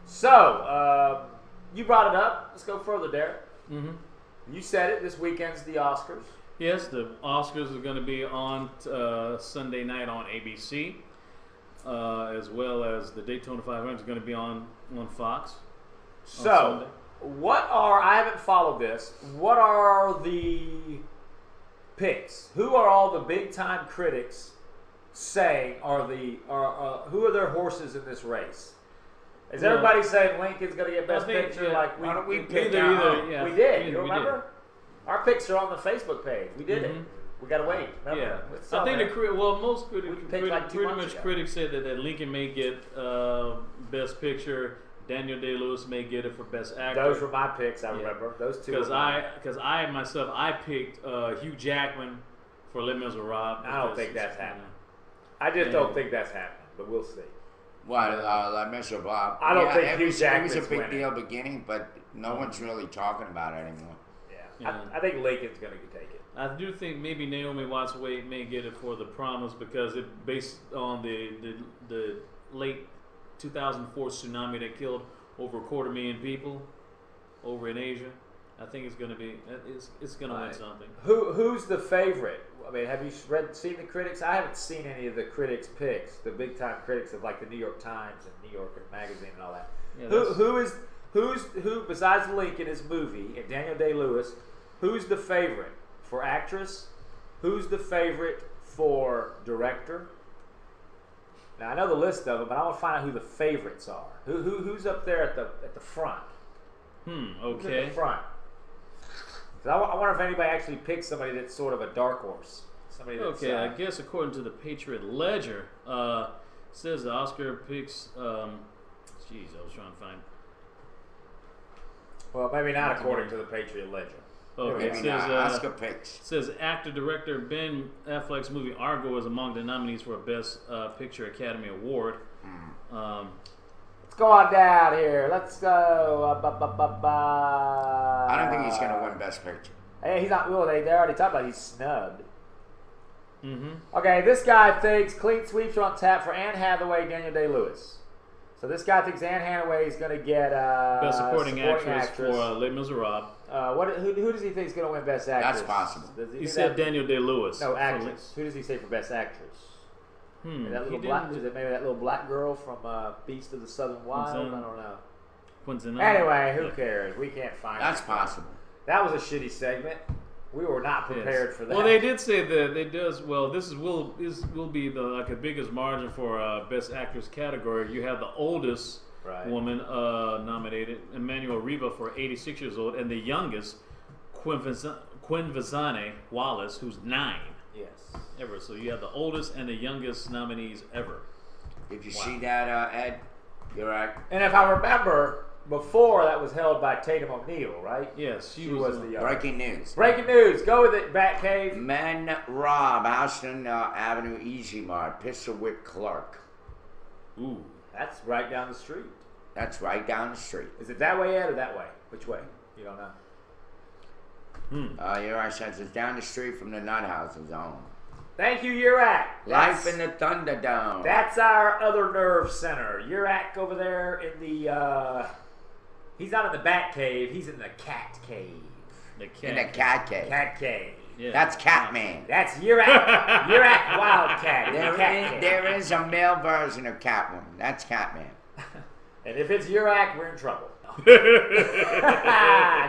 So you brought it up. Let's go further, Derek. Mm-hmm. You said it. This weekend's the Oscars. Yes, the Oscars are going to be on Sunday night on ABC, as well as the Daytona 500 is going to be on Fox. So, I haven't followed this. What are the picks? Who are all the big time critics saying who are their horses in this race? Is everybody saying Lincoln's going to get Best Picture? Yeah. Like Why don't we we pick yeah. we did. You We remember? did. Our picks are on the Facebook page. We did it. Mhm. We got to wait. Remember? Yeah, It's I on think there. most We picked like 2 pretty months much ago. critics said that Lincoln may get Best Picture. Daniel Day-Lewis may get it for Best Actor. Those were my picks. I remember those two. Because I myself picked Hugh Jackman for Les Miserables. I don't think that's happening. I just don't think that's happening, but we'll see. What, Mr. Bob? I don't think Hugh it was Jackman's a big winning. deal beginning, but no one's really talking about it anymore. Yeah. I think Lincoln's going to take it. I do think maybe Naomi Watts-Wade may get it for The Promise because it based on the late 2004 tsunami that killed over 250,000 people over in Asia. I think it's going to win something. Who's the favorite? I mean, have you seen the critics? I haven't seen any of the critics' picks, the big time critics of like the New York Times and New Yorker Magazine and all that. Yeah, Who besides Lincoln, his movie, and Daniel Day-Lewis, who's the favorite for actress? Who's the favorite for director? Now I know the list of them, but I want to find out who the favorites are. Who's up there at the front? Who's at Okay. the front. 'Cause I wonder if anybody actually picks somebody that's sort of a dark horse. Somebody that's, Okay, I guess according to the Patriot Ledger, says the Oscar picks. I was trying to find. well, maybe not according to the Patriot Ledger. Okay, it Maybe says, not. Oscar picks. says actor-director Ben Affleck's movie Argo is among the nominees for a Best Picture Academy Award. Let's go on down here. Let's go. I don't think he's going to win Best Picture. Hey, he's not. Well, they already talked about he's snubbed. Okay, this guy thinks clean sweeps are on tap for Anne Hathaway, Daniel Day-Lewis. So this guy thinks Anne Hathaway is going to get Best Supporting Actress for Les Miserables. Who does he think is going to win Best Actress? That's possible. He said Daniel Day-Lewis. No, actress. Who does he say for Best Actress? That little black, is it maybe that little black girl from Beast of the Southern Wild? I don't know. Anyway, who cares? We can't find. That's possible. That was a shitty segment. We were not prepared for that. Well, they did say that they does. Well, this will be the biggest margin for Best Actress category. You have the oldest woman nominated, Emmanuel Riva, for 86 years old, and the youngest, Quinvizane Wallace, who's 9. Yes. Ever. So you have the oldest and the youngest nominees ever. Did you see that, Ed? You're right. And if I remember, before that was held by Tatum O'Neal, right? Yes, she was the breaking news. Breaking news. Go with it, Batcave. Men rob Houston Avenue Easy Mart, pistol whip clerk. Ooh, that's right down the street. That's right down the street. Is it that way, Ed, or that way? Which way? You don't know. Your right says it's down the street from the Nut House Zone. Thank you, Urac. Life in the Thunderdome. That's our other nerve center. Urac over there in the. He's not in the Bat Cave. He's in the Cat Cave. In the Cat Cave. Cat Cave. Yeah. That's Catman. That's Urac. Urac Wildcat. There is a male version of Catwoman. That's Catman. And if it's Urac, we're in trouble.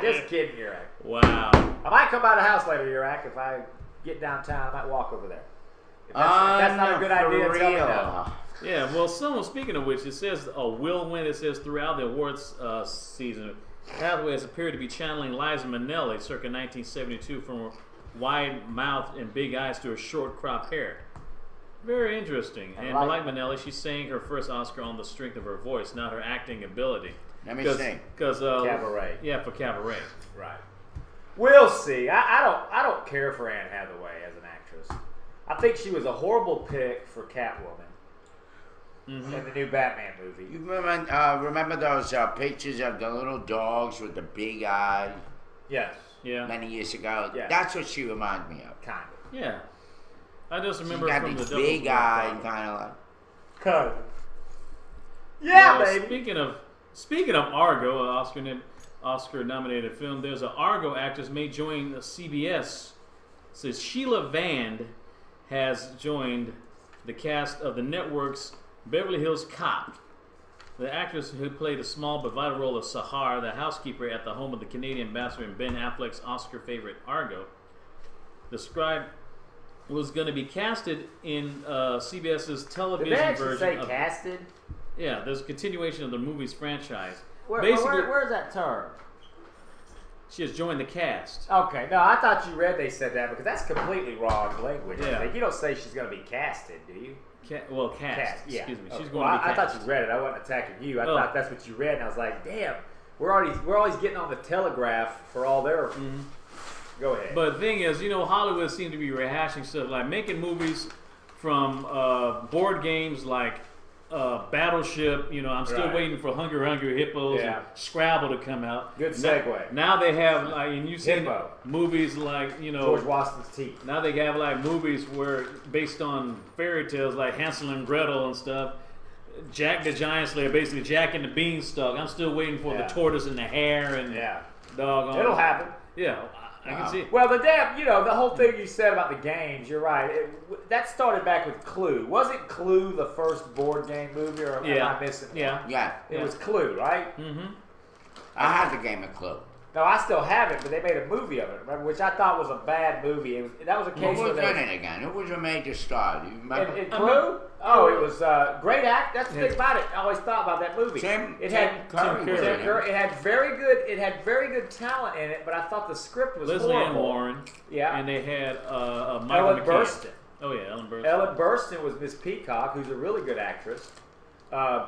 Just kidding, Urac. Wow. I might come by the house later, Urac. If I get downtown, I might walk over there. If that's not a good idea, tell me no. Yeah, well, speaking of which, it says a will win. It says throughout the awards season, Hathaway has appeared to be channeling Liza Minnelli circa 1972 from her wide mouth and big eyes to her short crop hair. Very interesting. And like Minnelli, she's saying her first Oscar on the strength of her voice, not her acting ability. Let me see. Because Cabaret. Yeah, for Cabaret. Right. We'll see. I don't care for Anne Hathaway as an actress. I think she was a horrible pick for Catwoman in the new Batman movie. You remember those pictures of the little dogs with the big eye? Yes. Yeah. Many years ago. Yeah. That's what she reminds me of. Kind of. Yeah. I just remember she got from this the big eye, kind of like. Kind of. Yeah, well, baby. Speaking of Argo, Oscar-nominated film, there's an Argo actress may join CBS. It says Sheila Vand has joined the cast of the network's Beverly Hills Cop. The actress who played a small but vital role of Sahar, the housekeeper at the home of the Canadian ambassador in Ben Affleck's Oscar favorite Argo, was going to be casted in CBS's television version. Did they actually say casted? Yeah, there's a continuation of the movie's franchise. Where's that term? She has joined the cast. Okay, no, I thought you read they said that because that's completely wrong language. Yeah. You don't say she's going to be casted, do you? Cast. Yeah. Excuse me. Okay. She's going to be cast. I thought you read it. I wasn't attacking you. I thought that's what you read, and I was like, damn, we're always getting on the Telegraph for all their. Go ahead. But the thing is, Hollywood seems to be rehashing stuff like making movies from board games like Battleship. I'm still waiting for Hungry Hippos and Scrabble to come out. Good segue. Now they have and you've seen movies like George Washington's Teeth. Now they have like movies where based on fairy tales like Hansel and Gretel and stuff. Jack the Giant Slayer, basically Jack and the Beanstalk. I'm still waiting for the tortoise and the hare and doggone. It'll happen. Yeah. I can see it. Well, the whole thing you said about the games, you're right. That started back with Clue. Wasn't Clue the first board game movie, or am I missing one? Yeah. It was Clue, right? Mm-hmm. I had the game of Clue. No, I still have it, but they made a movie of it, remember, which I thought was a bad movie. That was a case Who was where in it again? Who was your major star? Do you remember? In Clue? Oh, it was great act. That's the thing about it. I always thought about that movie. Tim Curry. It had very good talent in it, but I thought the script was Leslie horrible. Ann Warren. Yeah. And they had Michael Ellen McKean. Burstyn. Oh yeah, Ellen Burstyn. Ellen Burstyn was Miss Peacock, who's a really good actress.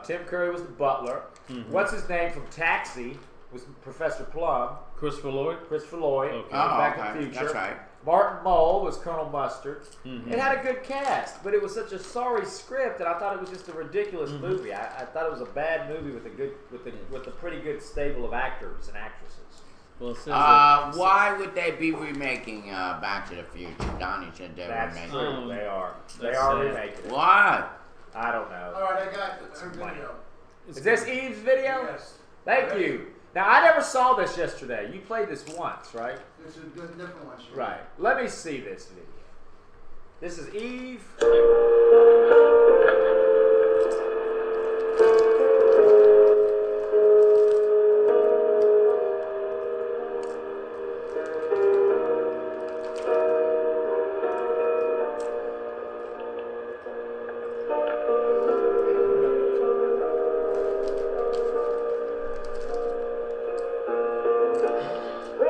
Tim Curry was the butler. What's his name from Taxi was Professor Plum. Christopher Lloyd. Christopher Lloyd. Okay. Back okay. in the Future. That's right. Martin Mull was Colonel Mustard. Mm-hmm. It had a good cast, but it was such a sorry script that I thought it was just a ridiculous movie. I thought it was a bad movie with a pretty good stable of actors and actresses. Well, it says why would they be remaking Back to the Future? Donnie said they were That's remaking. true. They are. They that's are sad. remaking it. Why? I don't know. All right, I got her video. Is this Eve's video? Yes. Thank you. Now, I never saw this yesterday. You played this once, right? It's a different one. Sure. Right. Let me see this video. This is Eve.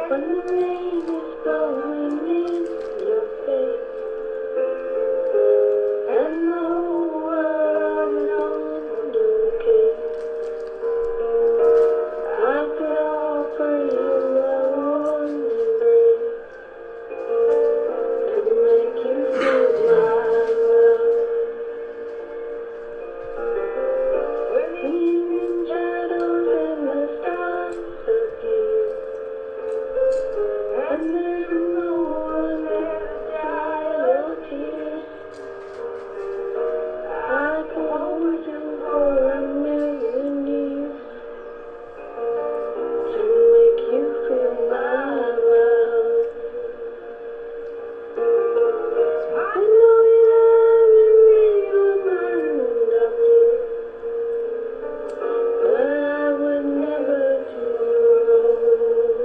When the rain is blowing in your face and the whole world is under case, I could offer you a warm embrace to make you feel my love. When the evening shadows and the stars appear, and there's no one there to dry your tears, I could hold you for a million years to make you feel my love. I know you haven't made your mind up yet, but I would never do you wrong.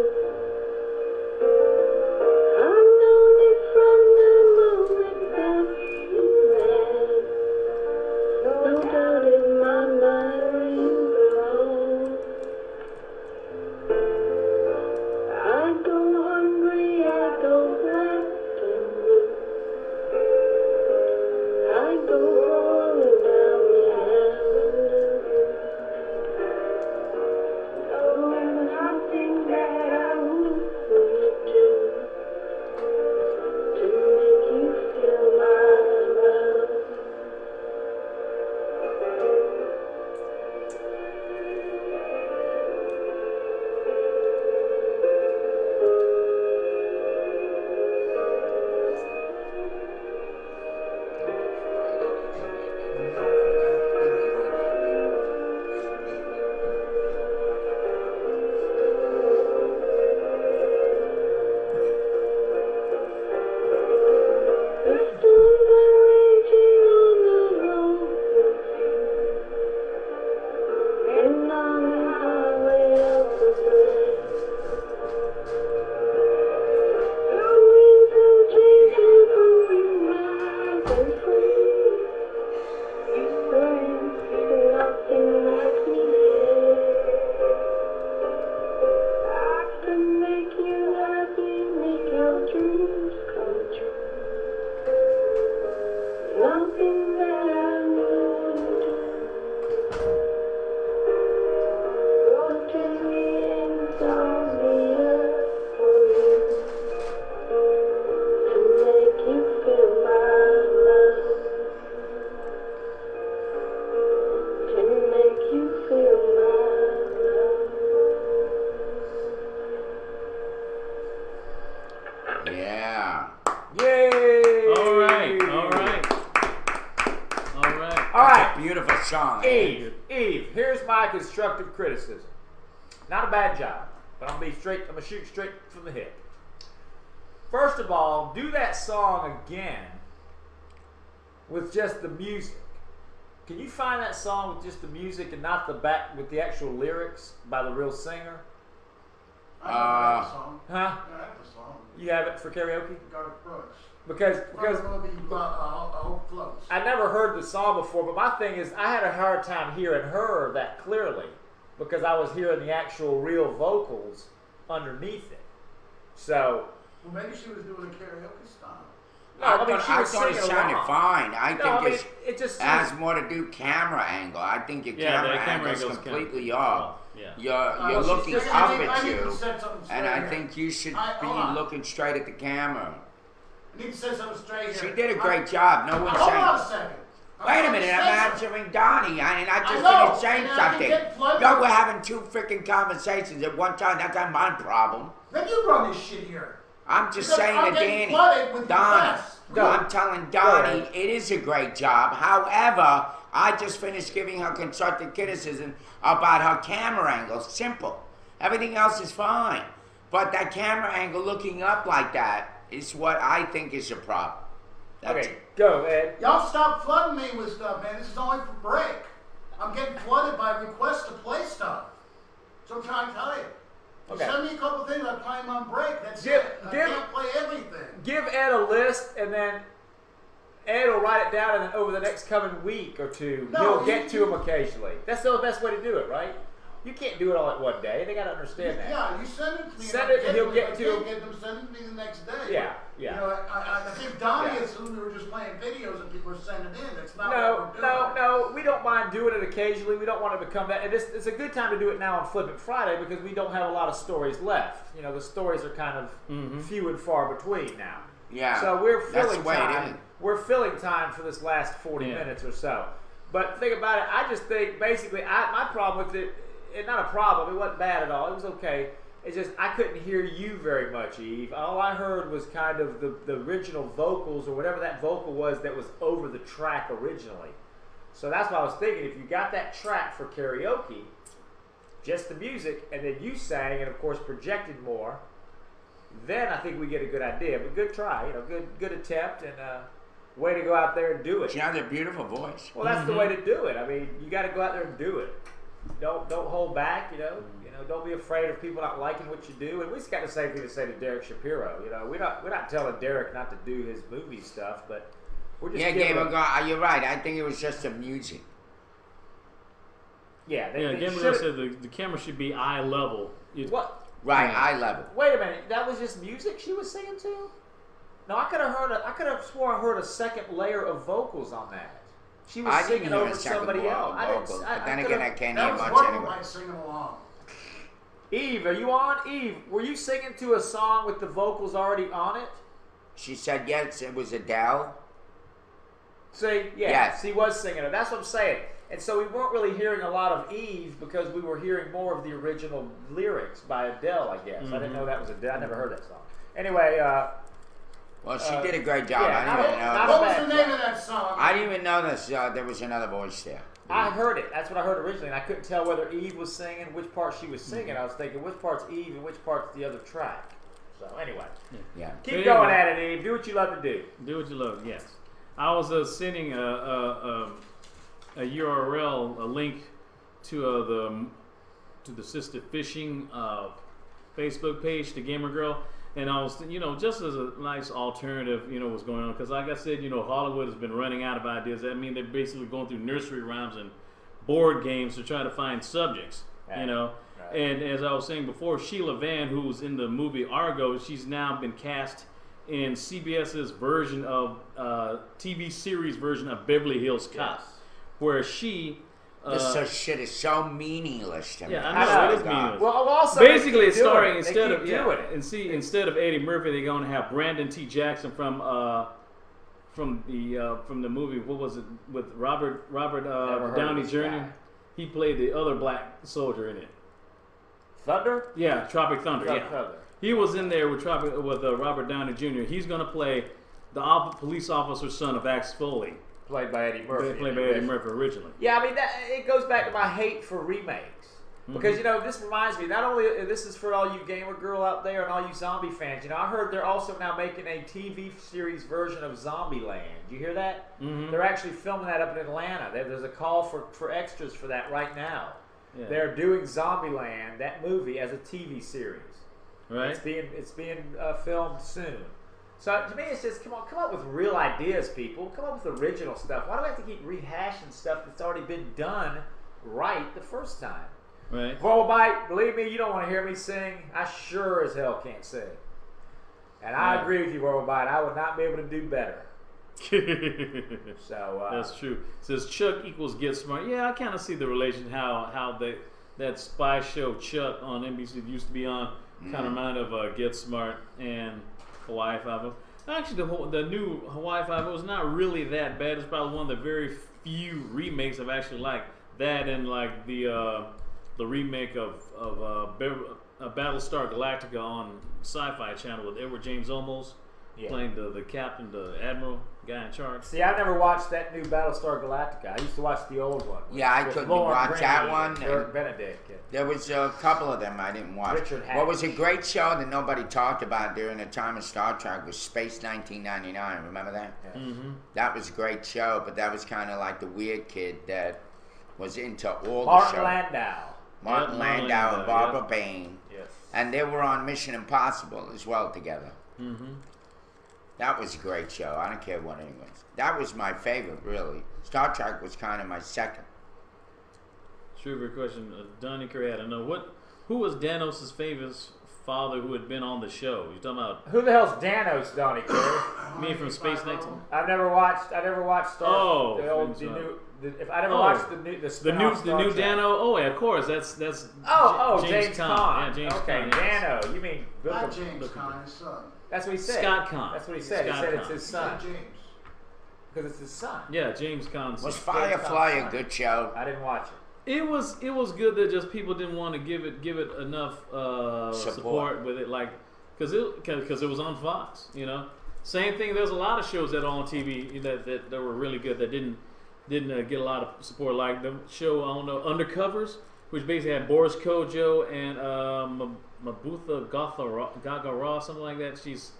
I've known it from the moment that we met. No doubt in my mind you belong. I go hungry, I go black and blue. I go crawling down the avenue. Oh, there's nothing that I wouldn't do to make you feel my love. The storms are raging on the open sea, and I'm in highway up the glen. The winds of change are blowing wild and free. You bring nothing like me here. I can make you happy, make your dreams come true. Nothing that I wouldn't do. Go to the ends of the earth for you to make you feel my love. To make you feel my love. Yeah. Yay! All right. All right. All right. All right. Beautiful song. Eve, here's my constructive criticism. Not a bad job, but I'm gonna shoot straight from the hip. First of all, do that song again with just the music. Can you find that song with just the music and not the back with the actual lyrics by the real singer? I know that song. Huh? I have the song. You have it for karaoke? Garth Brooks. Because Hope Floats. I never heard the song before, but my thing is I had a hard time hearing her that clearly because I was hearing the actual real vocals underneath it. So Well, maybe she was doing a karaoke style. No, I mean, she was thought it singing sounded along. fine. I No, think I mean, it's, it just has more to do camera angle. I think your camera angle is completely off. Yeah. You're looking up at I need you, to set something straight and I here. think you should Hold be on. looking straight at the camera. I need to set something straight here. She did a great job. No one's Hold on a saying. second. Wait a minute, I'm answering Donnie, and I just know, finished saying and I can something. get flooded. No, we're having two freaking conversations at one time. That's not my problem. Then you run this shit here. I'm just Because saying I'm to getting Danny, flooded with Donnie, requests. I'm telling Donnie it is a great job. However, I just finished giving her constructive criticism about her camera angle. Simple. Everything else is fine. But that camera angle looking up like that is what I think is a problem. That's Okay, go, Ed. Y'all stop flooding me with stuff, man. This is only for break. I'm getting flooded by requests to play stuff. So I'm trying to tell you. You Okay. send me a couple things, I play them on break. That's Give- it. I give- can't play everything. Give Ed a list, and then Ed will write it down, and then over the next coming week or two, No, he'll you- get to him occasionally. That's the best way to do it, right? You can't do it all at one day. They got to understand that. Yeah, you send it to me. Send and I it and he'll them. get If to I him. can't get them, send it to me the next day. Yeah, yeah. You know, I think Donnie Yeah. assumed we were just playing videos and people were sending it in. That's not No, what we're doing. no. We don't mind doing it occasionally. We don't want to become that. And it's a good time to do it now on Flip It Friday because we don't have a lot of stories left. You know, the stories are kind of few and far between now. Yeah, So we're that's filling the way it time. is. We're filling time for this last 40 minutes or so. But think about it. I just think basically my problem with it, it's not a problem. It wasn't bad at all. It was okay. It's just I couldn't hear you very much, Eve. All I heard was kind of the original vocals or whatever that vocal was that was over the track originally. So that's what I was thinking. If you got that track for karaoke, just the music, and then you sang and of course projected more, then I think we get a good idea. But good try, you know, good attempt, and way to go out there and do it. She has a beautiful voice. Well, that's the way to do it. I mean, you got to go out there and do it. Don't hold back. You know, don't be afraid of people not liking what you do. And we just got the same thing to say to Derek Shapiro. You know, we're not telling Derek not to do his movie stuff, but we're just giving him. You're right. I think it was just the music. Yeah, they Gamer should've- said the camera should be eye level. What? Right, eye level. Wait a minute. That was just music she was singing to? No, I could have heard. I could have swore I heard a second layer of vocals on that. She was I didn't singing hear over a second somebody else. vocal, but then again, I can't hear That was much working anyway. by singing along. Eve, are you on? Eve, were you singing to a song with the vocals already on it? She said yes, it was Adele. See, yeah, Yes. she was singing it. That's what I'm saying. And so we weren't really hearing a lot of Eve because we were hearing more of the original lyrics by Adele, I guess. I didn't know that was Adele. I never heard that song. Anyway, Well, she did a great job. yeah, I didn't even know. not What a was bad the name song. of that song? I didn't even know this. There was another voice there. I heard it. That's what I heard originally. And I couldn't tell whether Eve was singing, which part she was singing. I was thinking, which part's Eve and which part's the other track. So anyway, Yeah. keep going at it, Eve. Do what you love to do. Do what you love. Yes, I was sending a URL, a link to the Sister Fishing Facebook page, the Gamer Girl, and I was, just as a nice alternative, what's going on, because like I said, Hollywood has been running out of ideas. I mean, they're basically going through nursery rhymes and board games to try to find subjects, Right. And as I was saying before, Sheila Van, who was in the movie Argo, she's now been cast in CBS's version of TV series version of Beverly Hills Cop, where she. This shit is so meaningless to me. Yeah, I know, Oh, it is God. meaningless. Well, also Basically, they it's keep doing starring it. instead They of keep doing it. and see, instead of Eddie Murphy, they're going to have Brandon T. Jackson from the movie. What was it with Robert heard Downey of this Jr. guy. He played the other black soldier in it. Thunder? Yeah, Tropic Thunder. Tropic Yeah, Thunder. he was in there with Robert Downey Jr. He's going to play the police officer's son of Axe Foley, Played by Eddie Murphy. played by Eddie Murphy originally. Yeah, I mean, it goes back to my hate for remakes. Because, this reminds me, not only, this is for all you Gamer Girl out there and all you zombie fans. I heard they're also now making a TV series version of Zombieland. You hear that? Mm-hmm. They're actually filming that up in Atlanta. There's a call for extras for that right now. Yeah. They're doing Zombieland, that movie, as a TV series. Right. It's being filmed soon. So to me, it's just come up with real ideas, people. Come up with original stuff. Why do we have to keep rehashing stuff that's already been done right the first time? Right. Well, Mike, believe me, you don't want to hear me sing. I sure as hell can't sing. And I agree with you, Worldwide. I would not be able to do better. So that's true. It says Chuck equals Get Smart. Yeah, I kind of see the relation. How that spy show Chuck on NBC used to be on kind of reminded of Get Smart and Hawaii Five-O. Actually, the new Hawaii Five-O was not really that bad. It's probably one of the very few remakes I've actually liked. That and like the remake of Battlestar Galactica on Sci-Fi Channel with Edward James Olmos playing the captain, the admiral guy in charge. See, I never watched that new Battlestar Galactica. I used to watch the old one. Yeah, I couldn't watch that one. Eric Benedict. There was a couple of them I didn't watch. Richard Hatch. What was a great show that nobody talked about during the time of Star Trek was Space 1999. Remember that? Yeah. Mm-hmm. That was a great show, but that was kind of like the weird kid that was into all Martin the shows. Landau. Martin Landau and Barbara Bain. Yes. And they were on Mission Impossible as well together. Mm-hmm. That was a great show. I don't care what anyone says. That was my favorite, really. Star Trek was kind of my second. Trivia question. Donnie Curry, I don't know. Who was Danos' favorite father who had been on the show? You talking about? Who the hell's Danos, Donnie Curry? Me from Space 19. I never watched Star. Oh, the old, the new. If I never watched the new Dano. Oh, yeah, of course. That's James Caan. Caan. Yeah, James okay, Caan, yes. Dano. You mean Not James Caan, his son. That's what he said. Scott Caan. That's what he said. Scott he said Caan. it's his He son. said James. Because it's his son. Yeah, James Caan. Was Firefly a good show? I didn't watch it. It was good that just people didn't want to give it enough support with it, like because it was on Fox, you know. Same thing. There's a lot of shows that are on TV that were really good that didn't get a lot of support, like the show I don't know Undercovers, which basically had Boris Kojo and Mabutha Gagara, something like that. She's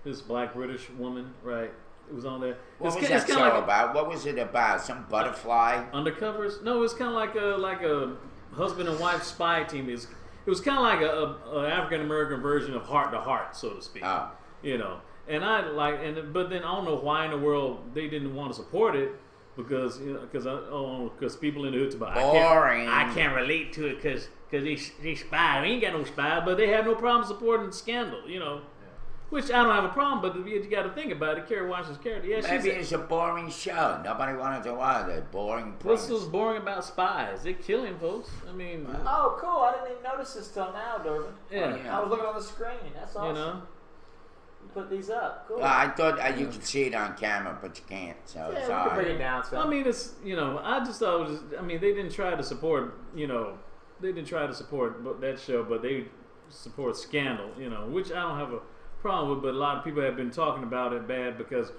this black British woman, right? It was on there. What was that show about? What was it about? Some butterfly? Undercovers? No, it's kind of like a husband and wife spy team. It was kind of like a African American version of Heart to Heart, so to speak. Oh. You know, but then I don't know why in the world they didn't want to support it because people in the hood about boring. I can't relate to it because they spy. We ain't got no spy, but they have no problem supporting Scandal. You know. Which I don't have a problem, but you got to think about it. Kerry Washington's character. Yeah, maybe it's a boring show. Nobody wanted to watch it. Boring. What's so boring about spies? They're killing folks. I mean. Oh, cool! I didn't even notice this till now, Durbin. Yeah. I was looking on the screen. That's awesome. You know. You put these up. Cool. I thought you could see it on camera, but you can't. So it's we all can bring right. it down. So. I mean, it's I just thought it was. I mean, they didn't try to support. They didn't try to support that show, but they support Scandal. Which I don't have a problem with, but a lot of people have been talking about it bad because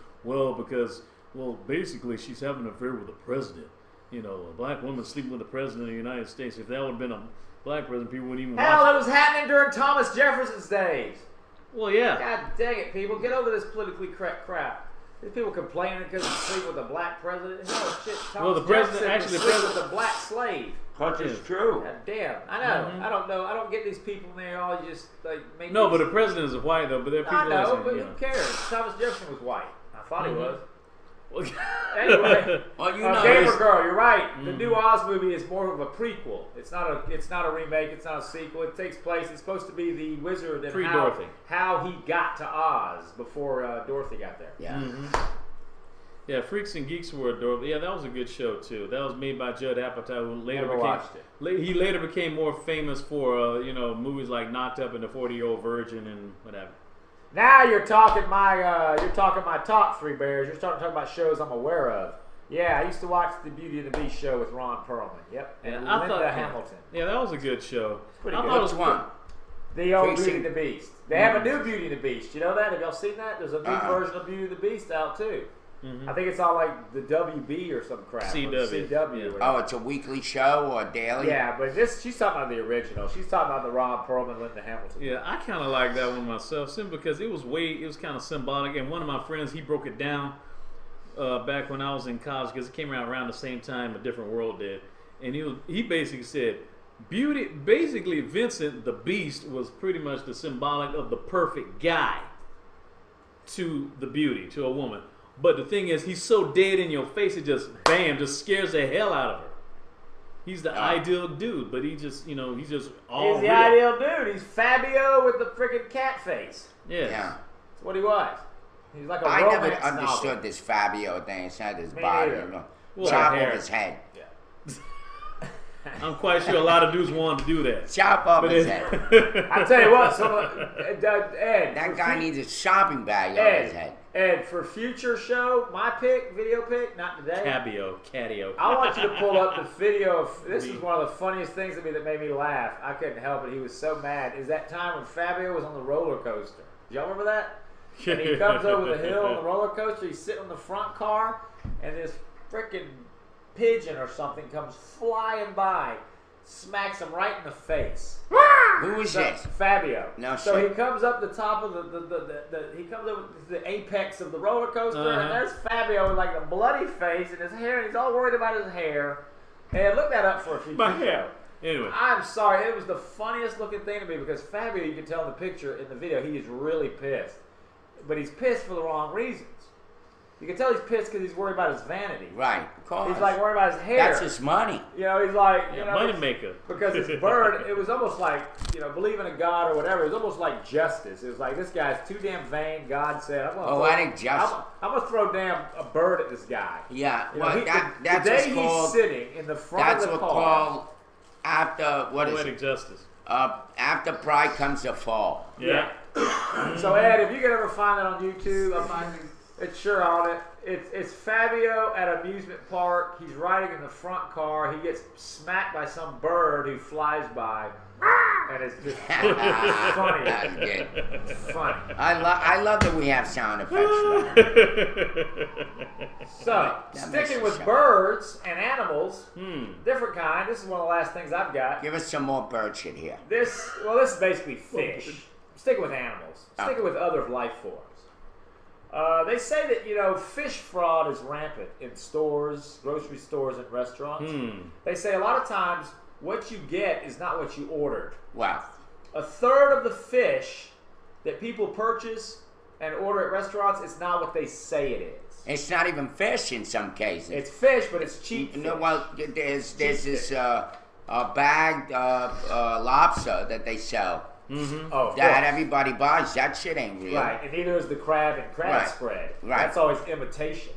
basically she's having an affair with the president. A black woman sleeping with the president of the United States. If that would have been a black president, people wouldn't even Hell, watch it was happening during Thomas Jefferson's days. Well, yeah. God dang it, people. Get over this politically correct crap. There's people complaining because they sleep with a black president. No, shit. Thomas the president Jefferson actually sleep with a black slave. Because it's true. God damn. I know. I don't know. I don't get these people in there all just make No, but the president is white though. But there are people. I know, listening, but who cares? Thomas Jefferson was white. I thought he was. Well, Anyway, well, Gamer Girl, you're right. The new Oz movie is more of a prequel. It's not a remake. It's not a sequel. It takes place. It's supposed to be the wizard and Pre-Dorothy. how he got to Oz before Dorothy got there. Yeah. Mm-hmm. Yeah, Freaks and Geeks were adorable. Yeah, that was a good show too. That was made by Judd Apatow, who later watched it. He later became more famous for movies like Knocked Up and The 40-Year-Old Virgin and whatever. Now you're talking my talk, Three Bears. You're talking about shows I'm aware of. Yeah, I used to watch the Beauty and the Beast show with Ron Perlman. Yep, and Linda Hamilton. Yeah, that was a good show. Pretty I good. thought it was one. The old Beauty and the Beast. They have a new Beauty and the Beast. You know that? Have y'all seen that? There's a new version of Beauty and the Beast out too. Mm-hmm. I think it's on like the WB or some crap. CW. CW. Oh, it's a weekly show or daily? Yeah, but she's talking about the original. She's talking about the Ron Perlman, Linda Hamilton. Yeah, I kind of like that one myself, simply because it was kind of symbolic. And one of my friends, he broke it down back when I was in college, because it came around the same time A Different World did. And he basically said, basically Vincent the Beast was pretty much the symbolic of the perfect guy to the beauty, to a woman. But the thing is, he's so dead in your face, it just scares the hell out of her. He's the ideal dude, but he's just all He's the real. ideal dude. He's Fabio with the freaking cat face. Yes. Yeah. That's what he was. He's like a I never romance understood novel. this Fabio thing. It's not his Me body. neither. You know. Well, Chop hair. off his head. I'm quite sure a lot of dudes wanted to do that. Chop off But his it- head. I tell you what, Ed. That for guy fu- needs a shopping bag on his head. Ed, for future show, my pick, video pick, not today. Catio. I want you to pull up the video of, this is one of the funniest things to me that made me laugh. I couldn't help it. He was so mad. Is that time when Fabio was on the roller coaster. Do y'all remember that? And he comes over the hill on the roller coaster. He's sitting in the front car, and this freaking pigeon or something comes flying by, smacks him right in the face. Who is So, this? Fabio. No so shit. he comes up the top of he comes up to the apex of the roller coaster, and there's Fabio with like a bloody face and his hair, and he's all worried about his hair. And look that up for a few My minutes. hair. Anyway. I'm sorry, it was the funniest looking thing to me because Fabio, you can tell in the picture, in the video, he is really pissed. But he's pissed for the wrong reasons. You can tell he's pissed because he's worried about his vanity. Right. Of course. He's like worried about his hair. That's his money. You know, he's like, you know, money maker. because his bird, it was almost like, you know, believing in God or whatever. It was almost like justice. It was like, this guy's too damn vain. God said, I'm gonna I think justice. I'm gonna throw damn a bird at this guy. Yeah. You know, Well, that's the what's day called. he's sitting in the front That's of the what's car. called after what is Poetic it? justice. After pride comes the fall. Yeah. So Ed, if you could ever find that on YouTube, it's sure on it. It's Fabio at an amusement park. He's riding in the front car. He gets smacked by some bird who flies by, and it's just funny. That's good. Funny. I love that we have sound effects. So, That makes sticking it with sound- birds and animals, Hmm. different kind. This is one of the last things I've got. Give us some more bird shit here. This is basically fish. Sticking with animals. Sticking with other life forms. They say that, you know, fish fraud is rampant in stores, grocery stores, and restaurants. They say a lot of times what you get is not what you ordered. Wow. A third of the fish that people purchase and order at restaurants is not what they say it is. It's not even fish in some cases. It's fish, but it's cheap fish. No, well, there's this bagged lobster that they sell. Oh, of That course. everybody buys. That shit ain't real. Right, and neither is the crab and crab Right. spread. Right. That's always imitation.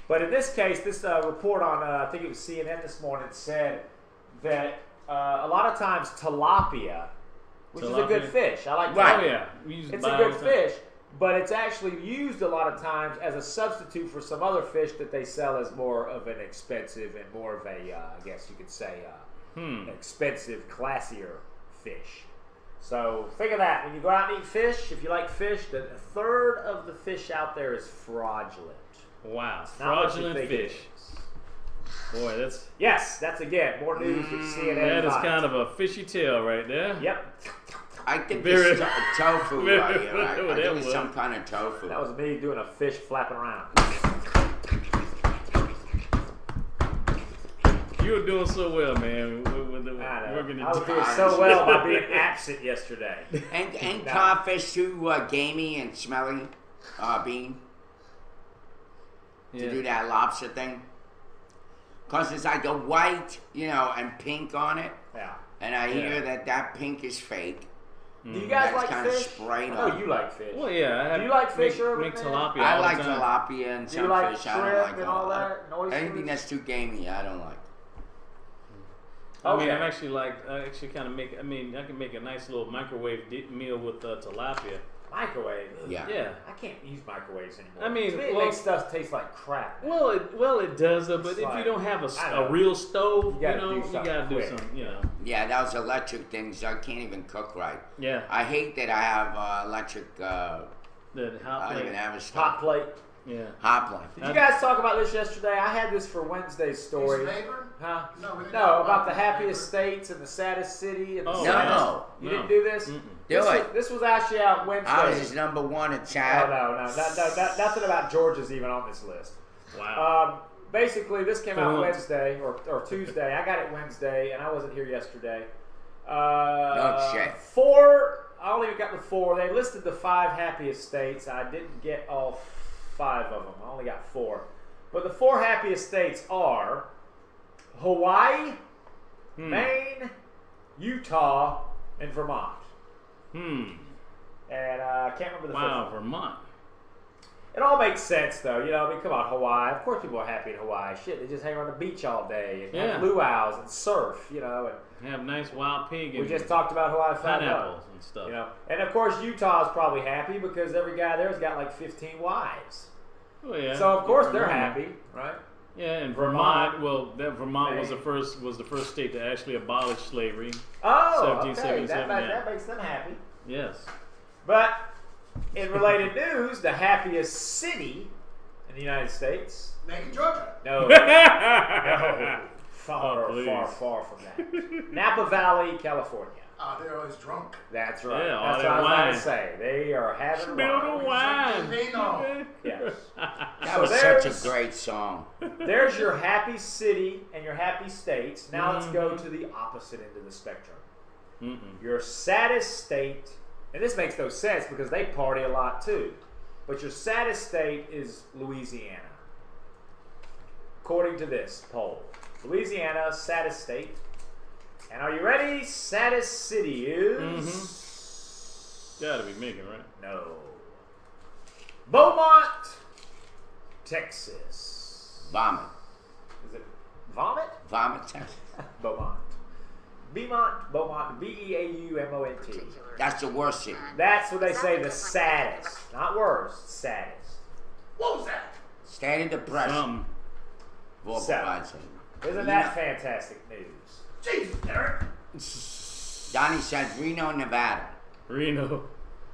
But in this case, this report on, I think it was CNN this morning, said that a lot of times tilapia, which is a good Tilapia? fish. I like Right. Oh tilapia. yeah. We use It's buy a all good the time. fish, but it's actually used a lot of times as a substitute for some other fish that they sell as more of an expensive and more of a, I guess you could say, expensive, classier fish. So think of that. When you go out and eat fish, if you like fish, that a third of the fish out there is fraudulent. Wow. Not what you Fraudulent think it fish. is. Boy, that's Yes, that's again more news that CNN. that is finds. kind of a fishy tale right there. Yep, I think Very- it's tofu very- right here. Right? I that think it's was- some kind of tofu. that was me doing a fish flapping around. You were doing so well, man. With the I know. working the I was doing so well by being absent yesterday. Ain't No. codfish too gamey and smelly, Bean, to do that lobster thing? Because it's like a white, you know, and pink on it. Yeah. And I hear Yeah. that pink is fake. Do you guys That's like kinda fish? sprayed I know on. you like fish. Well, yeah. I have Do you like fish, make, Urban make Man? tilapia I all like the time. tilapia and Do you some like fish. I don't shrimp like and all that, and oysters? anything that's too gamey. I don't like. I mean, Okay. I'm actually I actually kind of make. I mean, I can make a nice little microwave meal with tilapia. Microwave. Yeah. Yeah. I can't use microwaves anymore. I mean, to me, it well- makes stuff taste like crap. Well, it does, but It's if like- you don't have I know. a real stove, You you gotta know, do you something gotta do quick. something, you know. Yeah, those electric things. I can't even cook right. Yeah. I hate that I have electric. The hot I don't plate. even have a Hot stove. plate. Yeah. Hot plate. Did you guys talk about this yesterday? I had this for Wednesday's story. His neighbor? Huh? No, we didn't No, talk about the his happiest neighbor. states and the saddest city and the Oh, saddest. no. You No. didn't do this? Mm-mm. Do it. This was actually out Wednesday. I was his number one at Chad. No, nothing about Georgia's even on this list. Wow. Basically, this came out Uh-huh. Wednesday or Tuesday. I got it Wednesday, and I wasn't here yesterday. No shit. I only got the 4. They listed the 5 happiest states. I didn't get all 5 of them. I only got 4. But the 4 happiest states are Hawaii, Maine, Utah, and Vermont. Hmm. And I can't remember the Wow, first one. Vermont. It all makes sense, though. You know, I mean, come on, Hawaii. Of course, people are happy in Hawaii. Shit, they just hang on the beach all day and have luau's and surf. You know, and have nice wild pig. We just talked about Hawaii pineapples and stuff. You know, and of course, Utah's probably happy because every guy there's got like 15 wives. Oh yeah. So of course they're happy, right? Yeah, and Vermont. Well, Vermont was the first state to actually abolish slavery. Oh, 1777. Okay. That makes them happy. Yes. But in related news, the happiest city in the United States. Macon, Georgia. No. No. Far from that. Napa Valley, California. They're always drunk. That's right. Yeah, that's what I was going to say. They are having Spill wine. the wine. Yes. That was such a great song. There's your happy city and your happy states. Now let's go to the opposite end of the spectrum. Your saddest state, and this makes no sense because they party a lot too, but your saddest state is Louisiana. According to this poll, Louisiana, saddest state. And are you ready? Saddest city is... Gotta be Macon, right? No. Beaumont, Texas. Vomit. Is it Vomit? Vomit, Texas. Beaumont. Beaumont, B-E-A-U-M-O-N-T. That's the worst city. That's what they say, the saddest. Not worst, saddest. What was that? Standing depression. Isn't that fantastic news? Jesus, Derek. Donnie says Reno, Nevada. Reno.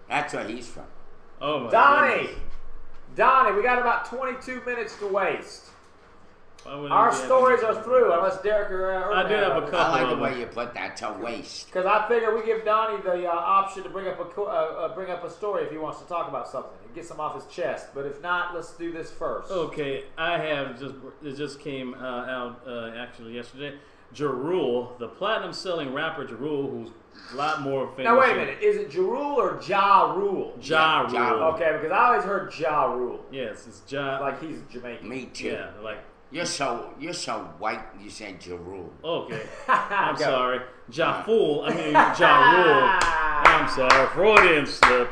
That's where he's from. Oh my Donnie, we got about 22 minutes to waste. Our stories are through, unless Derek or I did have a couple. I like the way you put that, to waste. Because I figure we give Donnie the option to bring up a story if he wants to talk about something and get some off his chest. But if not, let's do this first. Okay, I have it just came out actually yesterday. Ja Rule, the platinum-selling rapper Ja Rule, who's a lot more famous. Now wait a minute, is it Ja Rule or Ja Rule? Ja Rule. Okay, because I always heard Ja Rule. Yes, it's Ja. Like he's Jamaican. Me too. Yeah, like. You're so white. You said Ja Rule. Okay, I'm sorry. Ja Fool. I mean Ja Rule. I'm sorry. Freudian slip.